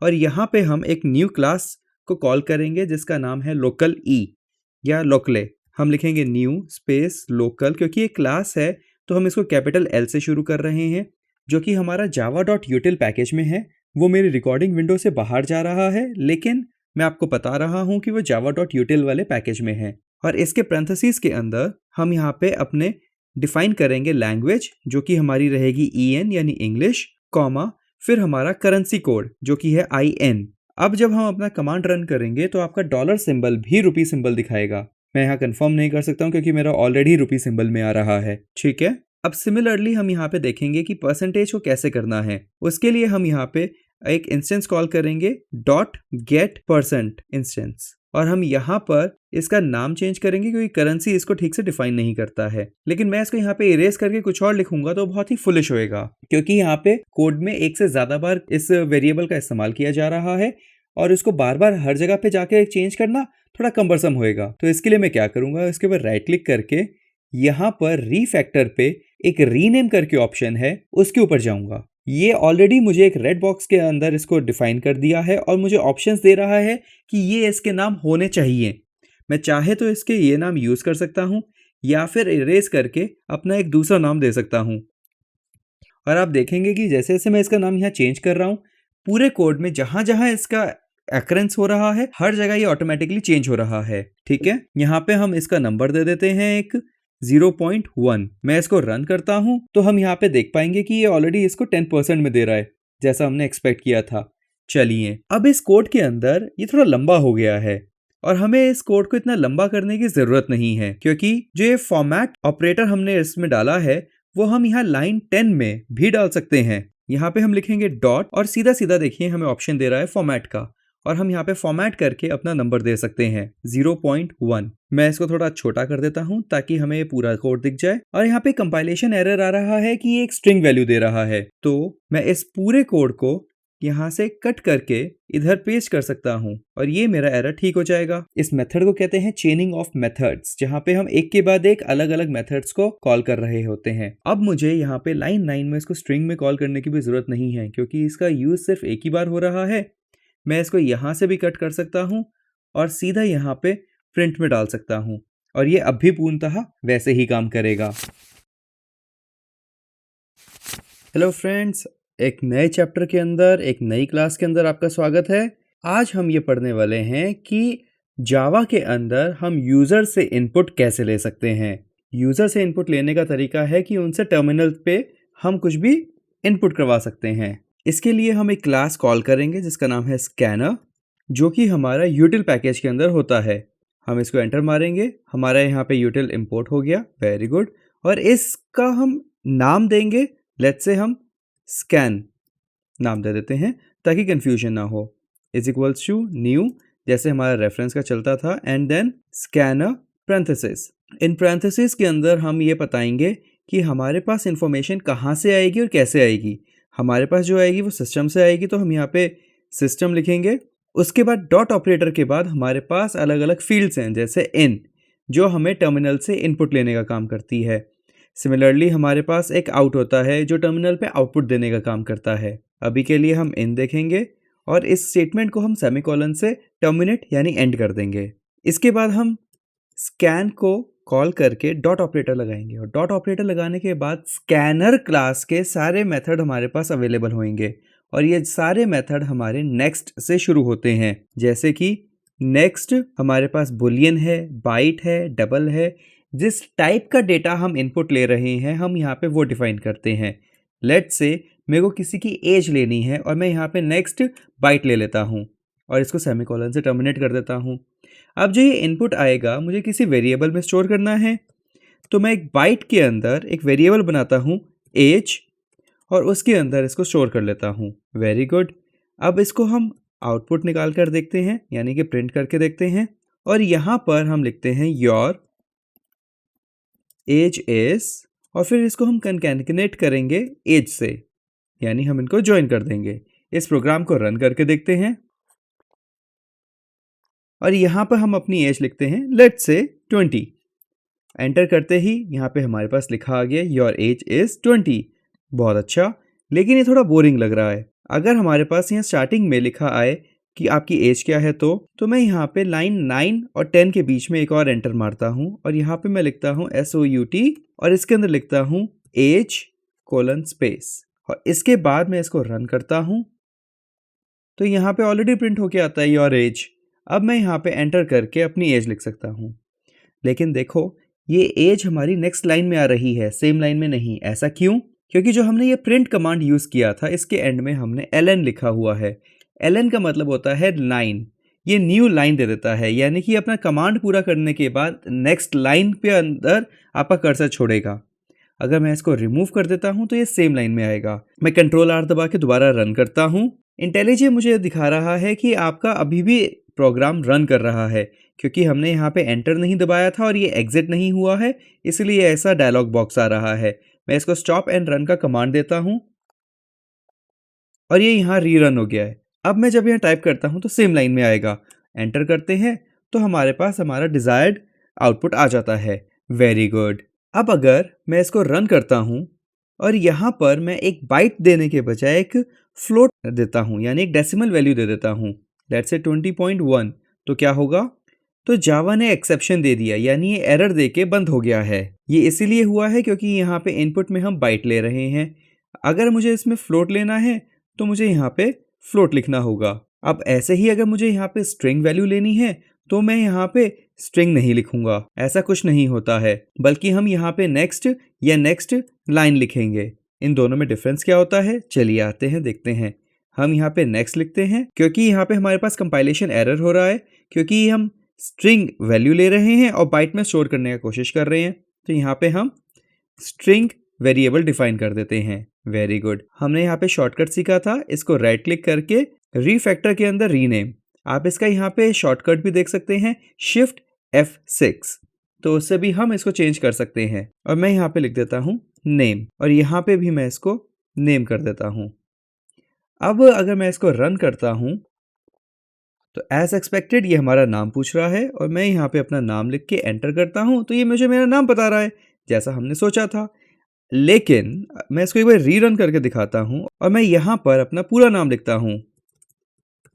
और यहाँ पे हम एक न्यू क्लास को कॉल करेंगे जिसका नाम है लोकल ई या लोकले। हम लिखेंगे न्यू स्पेस लोकल, क्योंकि ये क्लास है तो हम इसको कैपिटल एल से शुरू कर रहे हैं, जो कि हमारा java.util पैकेज में है। वो मेरी रिकॉर्डिंग विंडो से बाहर जा रहा है, लेकिन मैं आपको बता रहा हूँ कि वो java.util वाले पैकेज में है। और इसके पैरेंथेसिस के अंदर हम यहाँ पे अपने डिफाइन करेंगे लैंग्वेज, जो कि हमारी रहेगी EN यानी इंग्लिश, कॉमा फिर हमारा करेंसी कोड जो कि है IN। अब जब हम अपना कमांड रन करेंगे तो आपका डॉलर सिंबल भी रुपी सिंबल दिखाएगा। मैं यहाँ कंफर्म नहीं कर सकता हूँ क्योंकि मेरा ऑलरेडी रुपी सिंबल में आ रहा है। ठीक है, अब सिमिलरली हम यहाँ पे देखेंगे कि परसेंटेज को कैसे करना है। उसके लिए हम यहाँ पे एक इंस्टेंस कॉल करेंगे डॉट गेट परसेंट इंस्टेंस, और हम यहाँ पर इसका नाम चेंज करेंगे क्योंकि करेंसी इसको ठीक से डिफाइन नहीं करता है। लेकिन मैं इसको यहाँ पे इरेज करके कुछ और लिखूंगा तो बहुत ही फुलिश होएगा, क्योंकि यहाँ पे कोड में एक से ज्यादा बार इस वेरिएबल का इस्तेमाल किया जा रहा है और इसको बार बार हर जगह पे जाके चेंज करना थोड़ा कम्बरसम होएगा। तो इसके लिए मैं क्या करूंगा, इसके ऊपर राइट क्लिक करके यहाँ पर रीफैक्टर पे एक रीनेम करके ऑप्शन है उसके ऊपर जाऊंगा। ये ऑलरेडी मुझे एक रेड बॉक्स के अंदर इसको डिफाइन कर दिया है और मुझे ऑप्शंस दे रहा है कि ये इसके नाम होने चाहिए। मैं चाहे तो इसके ये नाम यूज कर सकता हूँ या फिर इरेज करके अपना एक दूसरा नाम दे सकता हूँ। और आप देखेंगे कि जैसे जैसे मैं इसका नाम यहाँ चेंज कर रहा हूँ, पूरे कोड में जहां जहां इसका एक्रेंस हो रहा है हर जगह ये ऑटोमेटिकली चेंज हो रहा है। ठीक है, यहाँ पे हम इसका नंबर दे देते हैं एक 0.1। मैं इसको रन करता हूं तो हम यहाँ पे देख पाएंगे कि ये ऑलरेडी इसको 10% में दे रहा है, जैसा हमने एक्सपेक्ट किया था। चलिए, अब इस कोड के अंदर ये थोड़ा लंबा हो गया है और हमें इस कोड को इतना लंबा करने की जरूरत नहीं है, क्योंकि जो ये फॉर्मेट ऑपरेटर हमने इसमें डाला है वो हम यहाँ लाइन 10 में भी डाल सकते हैं। यहाँ पे हम लिखेंगे डॉट और सीधा सीधा देखिए हमें ऑप्शन दे रहा है फॉर्मेट का, और हम यहाँ पे फॉर्मेट करके अपना नंबर दे सकते हैं 0.1। मैं इसको थोड़ा छोटा कर देता हूँ ताकि हमें ये पूरा कोड दिख जाए। और यहाँ पे कंपाइलेशन एरर आ रहा है कि ये एक स्ट्रिंग वैल्यू दे रहा है, तो मैं इस पूरे कोड को यहाँ से कट करके इधर पेस्ट कर सकता हूँ और ये मेरा एरर ठीक हो जाएगा। इस मेथड को कहते हैं चेनिंग ऑफ मेथड्स, जहाँ पे हम एक के बाद एक अलग अलग मेथड्स को कॉल कर रहे होते हैं। अब मुझे यहाँ पे लाइन 9 में इसको स्ट्रिंग में कॉल करने की भी जरूरत नहीं है, क्योंकि इसका यूज सिर्फ एक ही बार हो रहा है। मैं इसको यहाँ से भी कट कर सकता हूँ और सीधा यहाँ पे प्रिंट में डाल सकता हूँ और ये अब भी पूर्णतः वैसे ही काम करेगा। हेलो फ्रेंड्स, एक नए चैप्टर के अंदर, एक नई क्लास के अंदर आपका स्वागत है। आज हम ये पढ़ने वाले हैं कि जावा के अंदर हम यूज़र से इनपुट कैसे ले सकते हैं। यूज़र से इनपुट लेने का तरीका है कि उनसे टर्मिनल पे हम कुछ भी इनपुट करवा सकते हैं। इसके लिए हम एक क्लास कॉल करेंगे जिसका नाम है स्कैनर, जो कि हमारा यूटिल पैकेज के अंदर होता है। हम इसको एंटर मारेंगे, हमारा यहाँ पे यूटिल इंपोर्ट हो गया, वेरी गुड। और इसका हम नाम देंगे, लेट्स से हम स्कैन नाम दे देते हैं ताकि कंफ्यूजन ना हो। इज इक्वल्स टू न्यू, जैसे हमारा रेफरेंस का चलता था, एंड देन स्कैनर पैरेंथेसिस। इन पैरेंथेसिस के अंदर हम ये बताएंगे कि हमारे पास इंफॉर्मेशन कहाँ से आएगी और कैसे आएगी। हमारे पास जो आएगी वो सिस्टम से आएगी, तो हम यहाँ पे सिस्टम लिखेंगे। उसके बाद डॉट ऑपरेटर के बाद हमारे पास अलग अलग फील्ड्स हैं, जैसे इन, जो हमें टर्मिनल से इनपुट लेने का काम करती है। सिमिलरली हमारे पास एक आउट होता है जो टर्मिनल पे आउटपुट देने का काम करता है। अभी के लिए हम इन देखेंगे और इस स्टेटमेंट को हम सेमीकोलन से टर्मिनेट यानी एंड कर देंगे। इसके बाद हम स्कैन को कॉल करके डॉट ऑपरेटर लगाएंगे और डॉट ऑपरेटर लगाने के बाद स्कैनर क्लास के सारे मेथड हमारे पास अवेलेबल होंगे और ये सारे मेथड हमारे नेक्स्ट से शुरू होते हैं। जैसे कि नेक्स्ट हमारे पास बुलियन है, बाइट है, डबल है। जिस टाइप का डेटा हम इनपुट ले रहे हैं हम यहाँ पे वो डिफाइन करते हैं। लेट्स से मेरे को किसी की एज लेनी है और मैं यहाँ पे नेक्स्ट बाइट ले लेता हूँ और इसको सेमीकोलन से टर्मिनेट कर देता हूँ। अब जो ये इनपुट आएगा मुझे किसी वेरिएबल में स्टोर करना है, तो मैं एक बाइट के अंदर एक वेरिएबल बनाता हूँ एज और उसके अंदर इसको स्टोर कर लेता हूँ। Very good. अब इसको हम आउटपुट निकाल कर देखते हैं, यानी कि प्रिंट करके देखते हैं, और यहाँ पर हम लिखते हैं योर एज इज, और फिर इसको हम कंकैटनेट करेंगे एज से, यानी हम इनको ज्वाइन कर देंगे। इस प्रोग्राम को रन करके देखते हैं और यहाँ पर हम अपनी एज लिखते हैं, लेट्स से 20। एंटर करते ही यहाँ पे हमारे पास लिखा आ गया योर एज इज 20। बहुत अच्छा, लेकिन ये थोड़ा बोरिंग लग रहा है। अगर हमारे पास यहाँ स्टार्टिंग में लिखा आए कि आपकी एज क्या है, तो मैं यहाँ पे लाइन 9 और 10 के बीच में एक और एंटर मारता हूँ और यहाँ पे मैं लिखता हूँ SOUT और इसके अंदर लिखता हूँ एज कोलन स्पेस, और इसके बाद मैं इसको रन करता हूँ तो यहाँ पे ऑलरेडी प्रिंट होके आता है योर एज। अब मैं यहाँ पे एंटर करके अपनी एज लिख सकता हूँ, लेकिन देखो ये एज हमारी नेक्स्ट लाइन में आ रही है, सेम लाइन में नहीं। ऐसा क्यों? क्योंकि जो हमने ये प्रिंट कमांड यूज़ किया था इसके एंड में हमने ln लिखा हुआ है। ln का मतलब होता है लाइन, ये न्यू लाइन दे देता है, यानी कि अपना कमांड पूरा करने के बाद नेक्स्ट लाइन पे अंदर आपका कर्सर छोड़ेगा। अगर मैं इसको रिमूव कर देता हूँ तो ये सेम लाइन में आएगा। मैं Ctrl R दबा के दोबारा रन करता हूँ। इंटेलिजे मुझे दिखा रहा है कि आपका अभी भी प्रोग्राम रन कर रहा है, क्योंकि हमने यहाँ पे एंटर नहीं दबाया था और ये एग्जिट नहीं हुआ है, इसलिए ऐसा डायलॉग बॉक्स आ रहा है। मैं इसको स्टॉप एंड रन का कमांड देता हूँ और ये यहाँ रीरन हो गया है। अब मैं जब यहाँ टाइप करता हूँ तो सेम लाइन में आएगा। एंटर करते हैं तो हमारे पास हमारा डिजायर्ड आउटपुट आ जाता है। Very good. अब अगर मैं इसको रन करता हूँ और यहाँ पर मैं एक बाइट देने के बजाय एक फ्लोट देता हूँ, यानी एक डेसिमल वैल्यू दे देता हूँ, लेट्स से 20.1, तो क्या होगा? तो जावा ने एक्सेप्शन दे दिया, यानी ये एरर दे के बंद हो गया है। ये इसीलिए हुआ है क्योंकि यहाँ पे इनपुट में हम बाइट ले रहे हैं। अगर मुझे इसमें फ्लोट लेना है तो मुझे यहाँ पे फ्लोट लिखना होगा। अब ऐसे ही अगर मुझे यहाँ पे स्ट्रिंग वैल्यू लेनी है तो मैं यहाँ पे स्ट्रिंग नहीं लिखूंगा, ऐसा कुछ नहीं होता है, बल्कि हम यहाँ पे नेक्स्ट या नेक्स्ट लाइन लिखेंगे। इन दोनों में डिफरेंस क्या होता है, चलिए आते हैं देखते हैं। हम यहाँ पे नेक्स्ट लिखते हैं क्योंकि यहाँ पे हमारे पास कंपाइलेशन एरर हो रहा है, क्योंकि हम स्ट्रिंग वैल्यू ले रहे हैं और बाइट में स्टोर करने की कोशिश कर रहे हैं। तो यहाँ पे हम स्ट्रिंग वेरिएबल डिफाइन कर देते हैं। Very good. हमने यहाँ पे शॉर्टकट सीखा था, इसको राइट क्लिक करके रीफैक्टर के अंदर रीनेम, आप इसका यहाँ पे शॉर्टकट भी देख सकते हैं, शिफ्ट F6, तो उससे भी हम इसको चेंज कर सकते हैं। और मैं यहाँ पे लिख देता हूँ नेम, और यहाँ पे भी मैं इसको नेम कर देता हूँ। अब अगर मैं इसको रन करता हूँ तो एज एक्सपेक्टेड ये हमारा नाम पूछ रहा है और मैं यहाँ पे अपना नाम लिख के एंटर करता हूँ तो ये मुझे मेरा नाम बता रहा है जैसा हमने सोचा था। लेकिन मैं इसको एक बार रीरन करके दिखाता हूँ और मैं यहाँ पर अपना पूरा नाम लिखता हूँ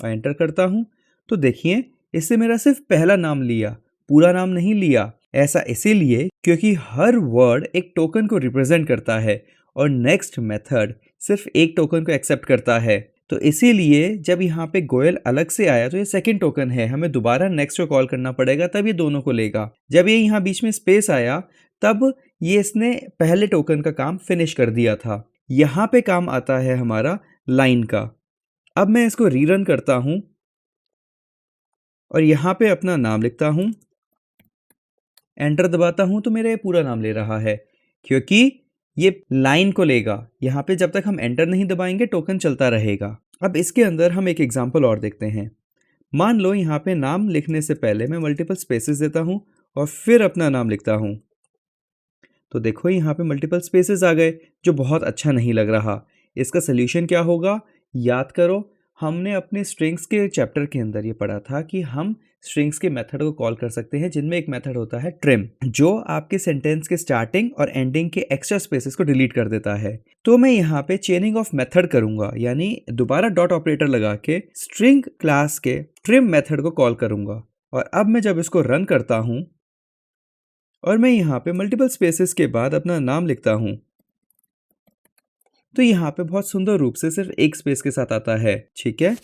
और एंटर करता हूँ तो देखिए इससे मेरा सिर्फ पहला नाम लिया, पूरा नाम नहीं लिया। ऐसा इसीलिए क्योंकि हर वर्ड एक टोकन को रिप्रेजेंट करता है और नेक्स्ट मेथड सिर्फ एक टोकन को एक्सेप्ट करता है। तो इसीलिए जब यहाँ पे गोयल अलग से आया तो ये सेकंड टोकन है, हमें दोबारा नेक्स्ट को कॉल करना पड़ेगा तब ये दोनों को लेगा। जब ये यहाँ बीच में स्पेस आया तब ये इसने पहले टोकन का काम फिनिश कर दिया था। यहाँ पे काम आता है हमारा लाइन का। अब मैं इसको रीरन करता हूँ और यहाँ पे अपना नाम लिखता हूँ, एंटर दबाता हूँ तो मेरा ये पूरा नाम ले रहा है क्योंकि ये लाइन को लेगा। यहाँ पे जब तक हम एंटर नहीं दबाएंगे टोकन चलता रहेगा। अब इसके अंदर हम एक एग्जांपल और देखते हैं। मान लो यहाँ पे नाम लिखने से पहले मैं मल्टीपल स्पेसेस देता हूँ और फिर अपना नाम लिखता हूँ, तो देखो यहाँ पे मल्टीपल स्पेसेस आ गए जो बहुत अच्छा नहीं लग रहा। इसका सोल्यूशन क्या होगा, याद करो हमने अपने स्ट्रिंग्स के चैप्टर के अंदर ये पढ़ा था कि हम स्ट्रिंग्स के मेथड को कॉल कर सकते हैं जिनमें एक मेथड होता है ट्रिम, जो आपके सेंटेंस के स्टार्टिंग और एंडिंग के एक्स्ट्रा स्पेसेस को डिलीट कर देता है। तो मैं यहाँ पे चेनिंग ऑफ मेथड करूंगा, यानी दोबारा डॉट ऑपरेटर लगा के स्ट्रिंग क्लास के ट्रिम मेथड को कॉल करूंगा। और अब मैं जब इसको रन करता हूँ और मैं यहाँ पे मल्टीपल स्पेसेस के बाद अपना नाम लिखता हूँ तो यहाँ पे बहुत सुंदर रूप से सिर्फ एक स्पेस के साथ आता है। ठीक है,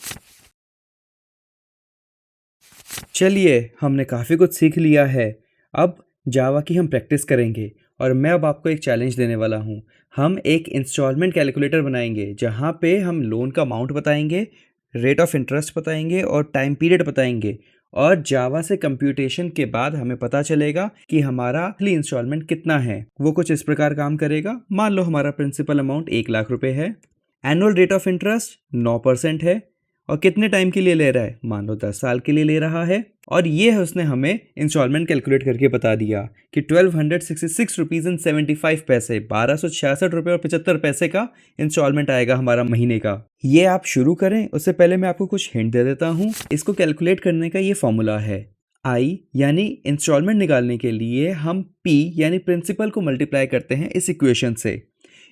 चलिए हमने काफ़ी कुछ सीख लिया है। अब जावा की हम प्रैक्टिस करेंगे और मैं अब आपको एक चैलेंज देने वाला हूँ। हम एक इंस्टॉलमेंट कैलकुलेटर बनाएंगे जहाँ पे हम लोन का अमाउंट बताएंगे, रेट ऑफ इंटरेस्ट बताएंगे और टाइम पीरियड बताएंगे। और जावा से कंप्यूटेशन के बाद हमें पता चलेगा कि हमारा अगली इंस्टॉलमेंट कितना है। वो कुछ इस प्रकार काम करेगा। मान लो हमारा प्रिंसिपल अमाउंट 1 लाख रुपए है, एनुअल रेट ऑफ इंटरेस्ट 9% है और कितने टाइम के लिए ले रहा है, मान लो 10 साल के लिए ले रहा है। और ये है उसने हमें इंस्टॉलमेंट कैलकुलेट करके बता दिया कि 1266 रुपीज़ एंड 75 पैसे, 1266 रुपये और 75 पैसे का इंस्टॉलमेंट आएगा हमारा महीने का। ये आप शुरू करें उससे पहले मैं आपको कुछ हिंट दे देता हूँ। इसको कैलकुलेट करने का ये फॉर्मूला है, आई यानी इंस्टॉलमेंट निकालने के लिए हम पी यानी प्रिंसिपल को मल्टीप्लाई करते हैं इस इक्वेशन से।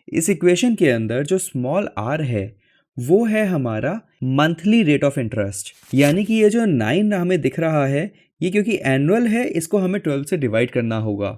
इस इक्वेशन के अंदर जो स्मॉल आर है वो है हमारा मंथली रेट ऑफ इंटरेस्ट, यानी कि ये जो 9 हमें दिख रहा है ये क्योंकि एनुअल है, इसको हमें 12 से डिवाइड करना होगा।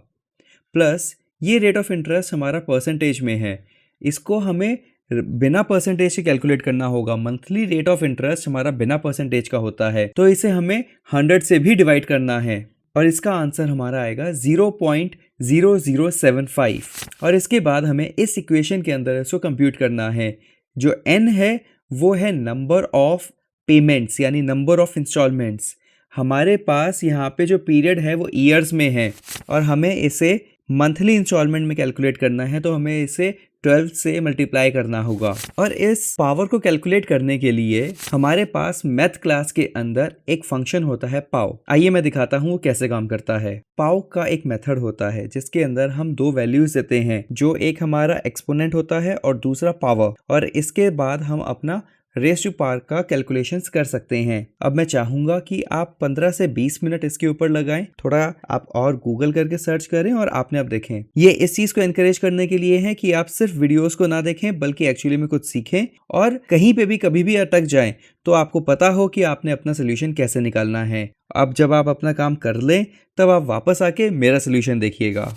प्लस ये रेट ऑफ इंटरेस्ट हमारा परसेंटेज में है, इसको हमें बिना परसेंटेज से कैलकुलेट करना होगा। मंथली रेट ऑफ इंटरेस्ट हमारा बिना परसेंटेज का होता है, तो इसे हमें 100 से भी डिवाइड करना है और इसका आंसर हमारा आएगा 0.0075। और इसके बाद हमें इस इक्वेशन के अंदर इसको कंप्यूट करना है। जो n है वो है नंबर ऑफ पेमेंट्स यानी नंबर ऑफ इंस्टॉलमेंट्स। हमारे पास यहाँ पे जो पीरियड है वो ईयर्स में है और हमें इसे मंथली इंस्टॉलमेंट में कैलकुलेट करना है, तो हमें इसे 12 से मल्टीप्लाई करना होगा। और इस पावर को कैलकुलेट करने के लिए हमारे पास मैथ क्लास के अंदर एक फंक्शन होता है पाव। आइए मैं दिखाता हूँ वो कैसे काम करता है। पाव का एक मेथड होता है जिसके अंदर हम दो वैल्यूज देते हैं, जो एक हमारा एक्सपोनेंट होता है और दूसरा पावर, और इसके बाद हम अपना रेस टू पावर का कैलकुलेशंस कर सकते हैं। अब मैं चाहूंगा कि आप 15 से 20 मिनट इसके ऊपर लगाएं, थोड़ा आप और गूगल करके सर्च करें और आपने अब देखें। ये इस चीज को एनकरेज करने के लिए है कि आप सिर्फ वीडियोस को ना देखें बल्कि एक्चुअली में कुछ सीखें, और कहीं पे भी कभी भी अटक जाएं तो आपको पता हो कि आपने अपना सोल्यूशन कैसे निकालना है। अब जब आप अपना काम कर लें तब आप वापस आके मेरा सोल्यूशन देखिएगा।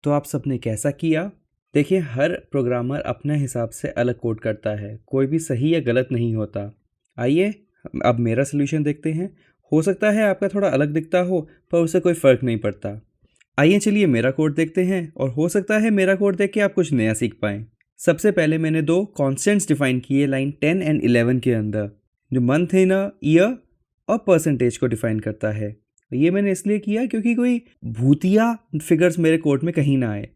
तो आप सबने कैसा किया? देखिए, हर प्रोग्रामर अपने हिसाब से अलग कोड करता है, कोई भी सही या गलत नहीं होता। आइए अब मेरा सोल्यूशन देखते हैं। हो सकता है आपका थोड़ा अलग दिखता हो, पर उससे कोई फ़र्क नहीं पड़ता। आइए चलिए मेरा कोड देखते हैं, और हो सकता है मेरा कोड देख के आप कुछ नया सीख पाएँ। सबसे पहले मैंने दो कॉन्स्टेंट्स डिफाइन किए लाइन 10 एंड 11 के अंदर, जो मंथ इन अ ईयर और परसेंटेज को डिफाइन करता है। ये मैंने इसलिए किया क्योंकि कोई भूतिया फिगर्स मेरे कोड में कहीं ना आए।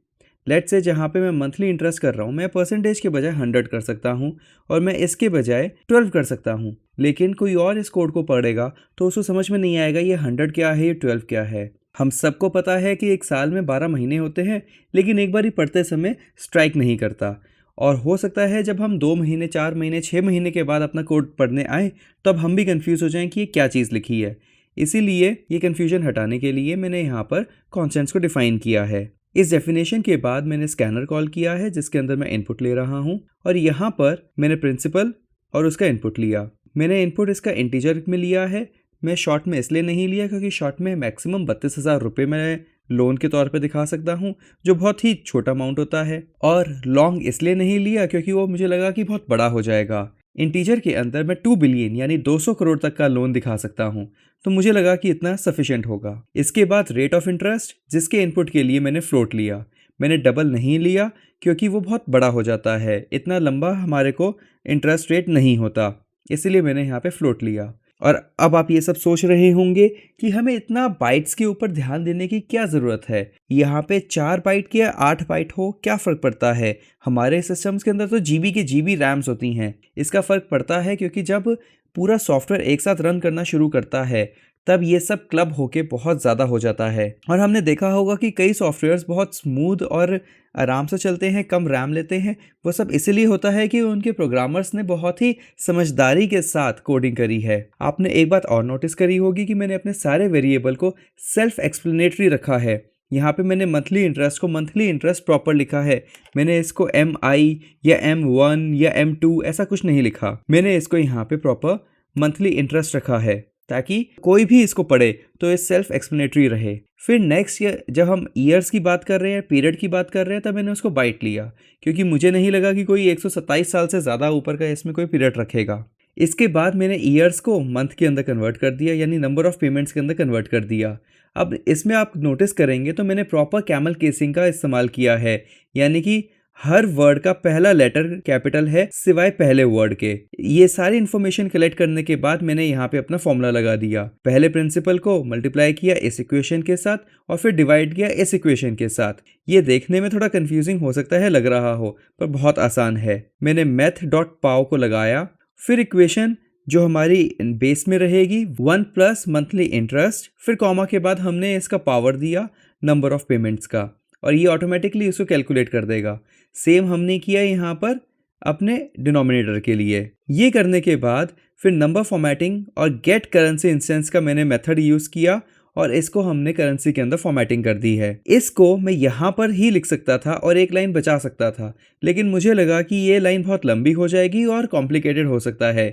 लेट्स से जहाँ पे मैं मंथली इंटरेस्ट कर रहा हूँ, मैं परसेंटेज के बजाय 100 कर सकता हूँ और मैं इसके बजाय 12 कर सकता हूँ। लेकिन कोई और इस कोड को पढ़ेगा तो उसको समझ में नहीं आएगा ये 100 क्या है, ये 12 क्या है। हम सबको पता है कि एक साल में 12 महीने होते हैं, लेकिन एक बार ही पढ़ते समय स्ट्राइक नहीं करता। और हो सकता है जब हम 2 महीने, 4 महीने, 6 महीने के बाद अपना कोड पढ़ने आए तब हम भी कंफ्यूज हो जाएं कि ये क्या चीज़ लिखी है। इसीलिए ये कन्फ्यूजन हटाने के लिए मैंने यहाँ पर कॉन्स्टेंट्स को डिफाइन किया है। इस डेफिनेशन के बाद मैंने स्कैनर कॉल किया है जिसके अंदर मैं इनपुट ले रहा हूँ, और यहाँ पर मैंने प्रिंसिपल और उसका इनपुट लिया। मैंने इनपुट इसका इंटीजर में लिया है। मैं शॉर्ट में इसलिए नहीं लिया क्योंकि शॉर्ट में मैक्सिमम 32,000 रुपये मैं लोन के तौर पे दिखा सकता हूँ, जो बहुत ही छोटा अमाउंट होता है। और लॉन्ग इसलिए नहीं लिया क्योंकि वो मुझे लगा कि बहुत बड़ा हो जाएगा। इंटीजर के अंदर मैं 2 बिलियन यानी 200 करोड़ तक का लोन दिखा सकता हूँ, तो मुझे लगा कि इतना सफिशिएंट होगा। इसके बाद रेट ऑफ इंटरेस्ट, जिसके इनपुट के लिए मैंने फ्लोट लिया। मैंने डबल नहीं लिया क्योंकि वो बहुत बड़ा हो जाता है, इतना लंबा हमारे को इंटरेस्ट रेट नहीं होता, इसलिए मैंने यहाँ पे फ्लोट लिया। और अब आप ये सब सोच रहे होंगे कि हमें इतना बाइट्स के ऊपर ध्यान देने की क्या ज़रूरत है, यहाँ पे 4 बाइट के 8 बाइट हो क्या फ़र्क पड़ता है। हमारे सिस्टम्स के अंदर तो जीबी के जीबी रैम्स होती हैं। इसका फ़र्क पड़ता है क्योंकि जब पूरा सॉफ्टवेयर एक साथ रन करना शुरू करता है तब ये सब क्लब होके बहुत ज़्यादा हो जाता है। और हमने देखा होगा कि कई सॉफ्टवेयर्स बहुत स्मूथ और आराम से चलते हैं, कम रैम लेते हैं। वो सब इसलिए होता है कि उनके प्रोग्रामर्स ने बहुत ही समझदारी के साथ कोडिंग करी है। आपने एक बात और नोटिस करी होगी कि मैंने अपने सारे वेरिएबल को सेल्फ एक्सप्लेनेटरी रखा है। यहाँ पे मैंने मंथली इंटरेस्ट को मंथली इंटरेस्ट प्रॉपर लिखा है। मैंने इसको MI या M1 या M2 ऐसा कुछ नहीं लिखा। मैंने इसको यहाँ पे प्रॉपर मंथली इंटरेस्ट रखा है ताकि कोई भी इसको पढ़े तो ये सेल्फ एक्सप्लेनेटरी रहे। फिर नेक्स्ट ईयर जब हम ईयर्स की बात कर रहे हैं, पीरियड की बात कर रहे हैं, तब मैंने उसको बाइट लिया क्योंकि मुझे नहीं लगा कि कोई 127 साल से ज़्यादा ऊपर का इसमें कोई पीरियड रखेगा। इसके बाद मैंने ईयर्स को मंथ के अंदर कन्वर्ट कर दिया, यानी नंबर ऑफ पेमेंट्स के अंदर कन्वर्ट कर दिया। अब इसमें आप नोटिस करेंगे तो मैंने प्रॉपर कैमल केसिंग का इस्तेमाल किया है, यानी कि हर वर्ड का पहला लेटर कैपिटल है सिवाय पहले वर्ड के। ये सारी इन्फॉर्मेशन कलेक्ट करने के बाद मैंने यहाँ पे अपना फॉर्मूला लगा दिया। पहले प्रिंसिपल को मल्टीप्लाई किया इस इक्वेशन के साथ और फिर डिवाइड किया इस इक्वेशन के साथ। ये देखने में थोड़ा कंफ्यूजिंग हो सकता है, लग रहा हो, पर बहुत आसान है। मैंने math.pow को लगाया, फिर इक्वेशन जो हमारी बेस में रहेगी 1 प्लस मंथली इंटरेस्ट, फिर कॉमा के बाद हमने इसका पावर दिया नंबर ऑफ पेमेंट्स का, और ये ऑटोमेटिकली इसको कैलकुलेट कर देगा। सेम हमने किया यहाँ पर अपने डिनोमिनेटर के लिए। ये करने के बाद फिर नंबर फॉर्मेटिंग और गेट करेंसी इंस्टेंस का मैंने मेथड यूज़ किया और इसको हमने करेंसी के अंदर फॉर्मेटिंग कर दी है। इसको मैं यहाँ पर ही लिख सकता था और एक लाइन बचा सकता था, लेकिन मुझे लगा कि ये लाइन बहुत लंबी हो जाएगी और कॉम्प्लिकेटेड हो सकता है,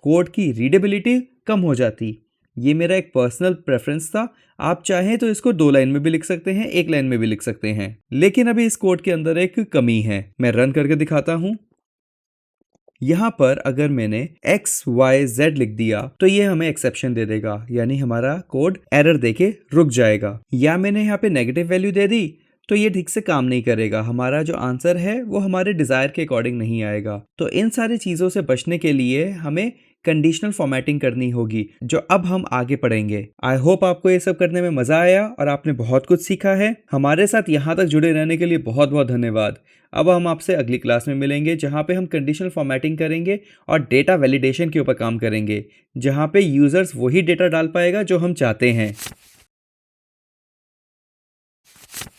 कोड की रीडेबिलिटी कम हो जाती। ये मेरा एक पर्सनल प्रेफरेंस था। आप चाहें तो इसको 2 लाइन में भी लिख सकते हैं, 1 लाइन में भी लिख सकते हैं, लेकिन अभी इस कोड के अंदर एक कमी है। मैं रन करके दिखाता हूं। यहाँ पर अगर मैंने XYZ लिख दिया तो ये हमें एक्सेप्शन दे देगा, यानी हमारा कोड एरर देके रुक जाएगा। या मैंने यहाँ पे नेगेटिव वैल्यू दे दी तो ये ठीक से काम नहीं करेगा, हमारा जो आंसर है वो हमारे डिजायर के अकॉर्डिंग नहीं आएगा। तो इन सारी चीज़ों से बचने के लिए हमें कंडीशनल फॉर्मेटिंग करनी होगी, जो अब हम आगे पढ़ेंगे। आई होप आपको ये सब करने में मजा आया और आपने बहुत कुछ सीखा है। हमारे साथ यहाँ तक जुड़े रहने के लिए बहुत बहुत धन्यवाद। अब हम आपसे अगली क्लास में मिलेंगे, जहाँ पे हम कंडीशनल फॉर्मेटिंग करेंगे और डेटा वैलिडेशन के ऊपर काम करेंगे, जहाँ पे यूजर्स वही डेटा डाल पाएगा जो हम चाहते हैं।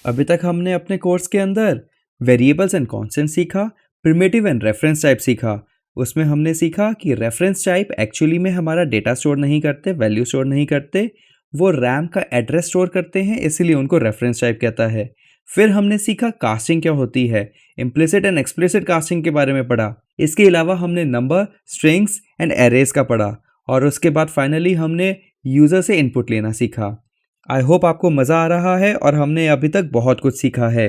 अभी तक हमने अपने कोर्स के अंदर वेरिएबल्स एंड कॉन्स्टेंट सीखा, प्रिमिटिव एंड रेफरेंस टाइप सीखा। उसमें हमने सीखा कि रेफरेंस टाइप एक्चुअली में हमारा डेटा स्टोर नहीं करते, वैल्यू स्टोर नहीं करते, वो रैम का एड्रेस स्टोर करते हैं, इसीलिए उनको रेफरेंस टाइप कहता है। फिर हमने सीखा कास्टिंग क्या होती है, इम्प्लिसिट एंड एक्सप्लिसिट कास्टिंग के बारे में पढ़ा। इसके अलावा हमने नंबर, स्ट्रिंग्स एंड एरेज का पढ़ा और उसके बाद फाइनली हमने यूज़र से इनपुट लेना सीखा। आई होप आपको मज़ा आ रहा है और हमने अभी तक बहुत कुछ सीखा है।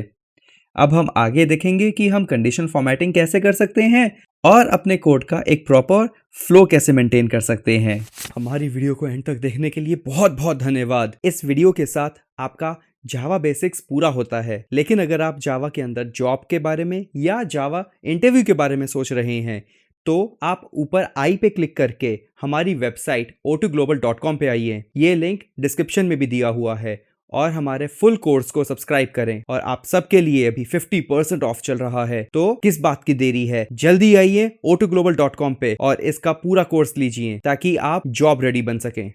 अब हम आगे देखेंगे कि हम कंडीशनल फॉर्मेटिंग कैसे कर सकते हैं और अपने कोड का एक प्रॉपर फ्लो कैसे मेंटेन कर सकते हैं। हमारी वीडियो को एंड तक देखने के लिए बहुत बहुत धन्यवाद। इस वीडियो के साथ आपका जावा बेसिक्स पूरा होता है, लेकिन अगर आप जावा के अंदर जॉब के बारे में या जावा इंटरव्यू के बारे में सोच रहे हैं तो आप ऊपर आई पे क्लिक करके हमारी वेबसाइट o2global.com पे आइए। ये लिंक डिस्क्रिप्शन में भी दिया हुआ है और हमारे फुल कोर्स को सब्सक्राइब करें। और आप सबके लिए अभी 50% ऑफ चल रहा है, तो किस बात की देरी है, जल्दी आइए o2global.com पे और इसका पूरा कोर्स लीजिए ताकि आप जॉब रेडी बन सकें।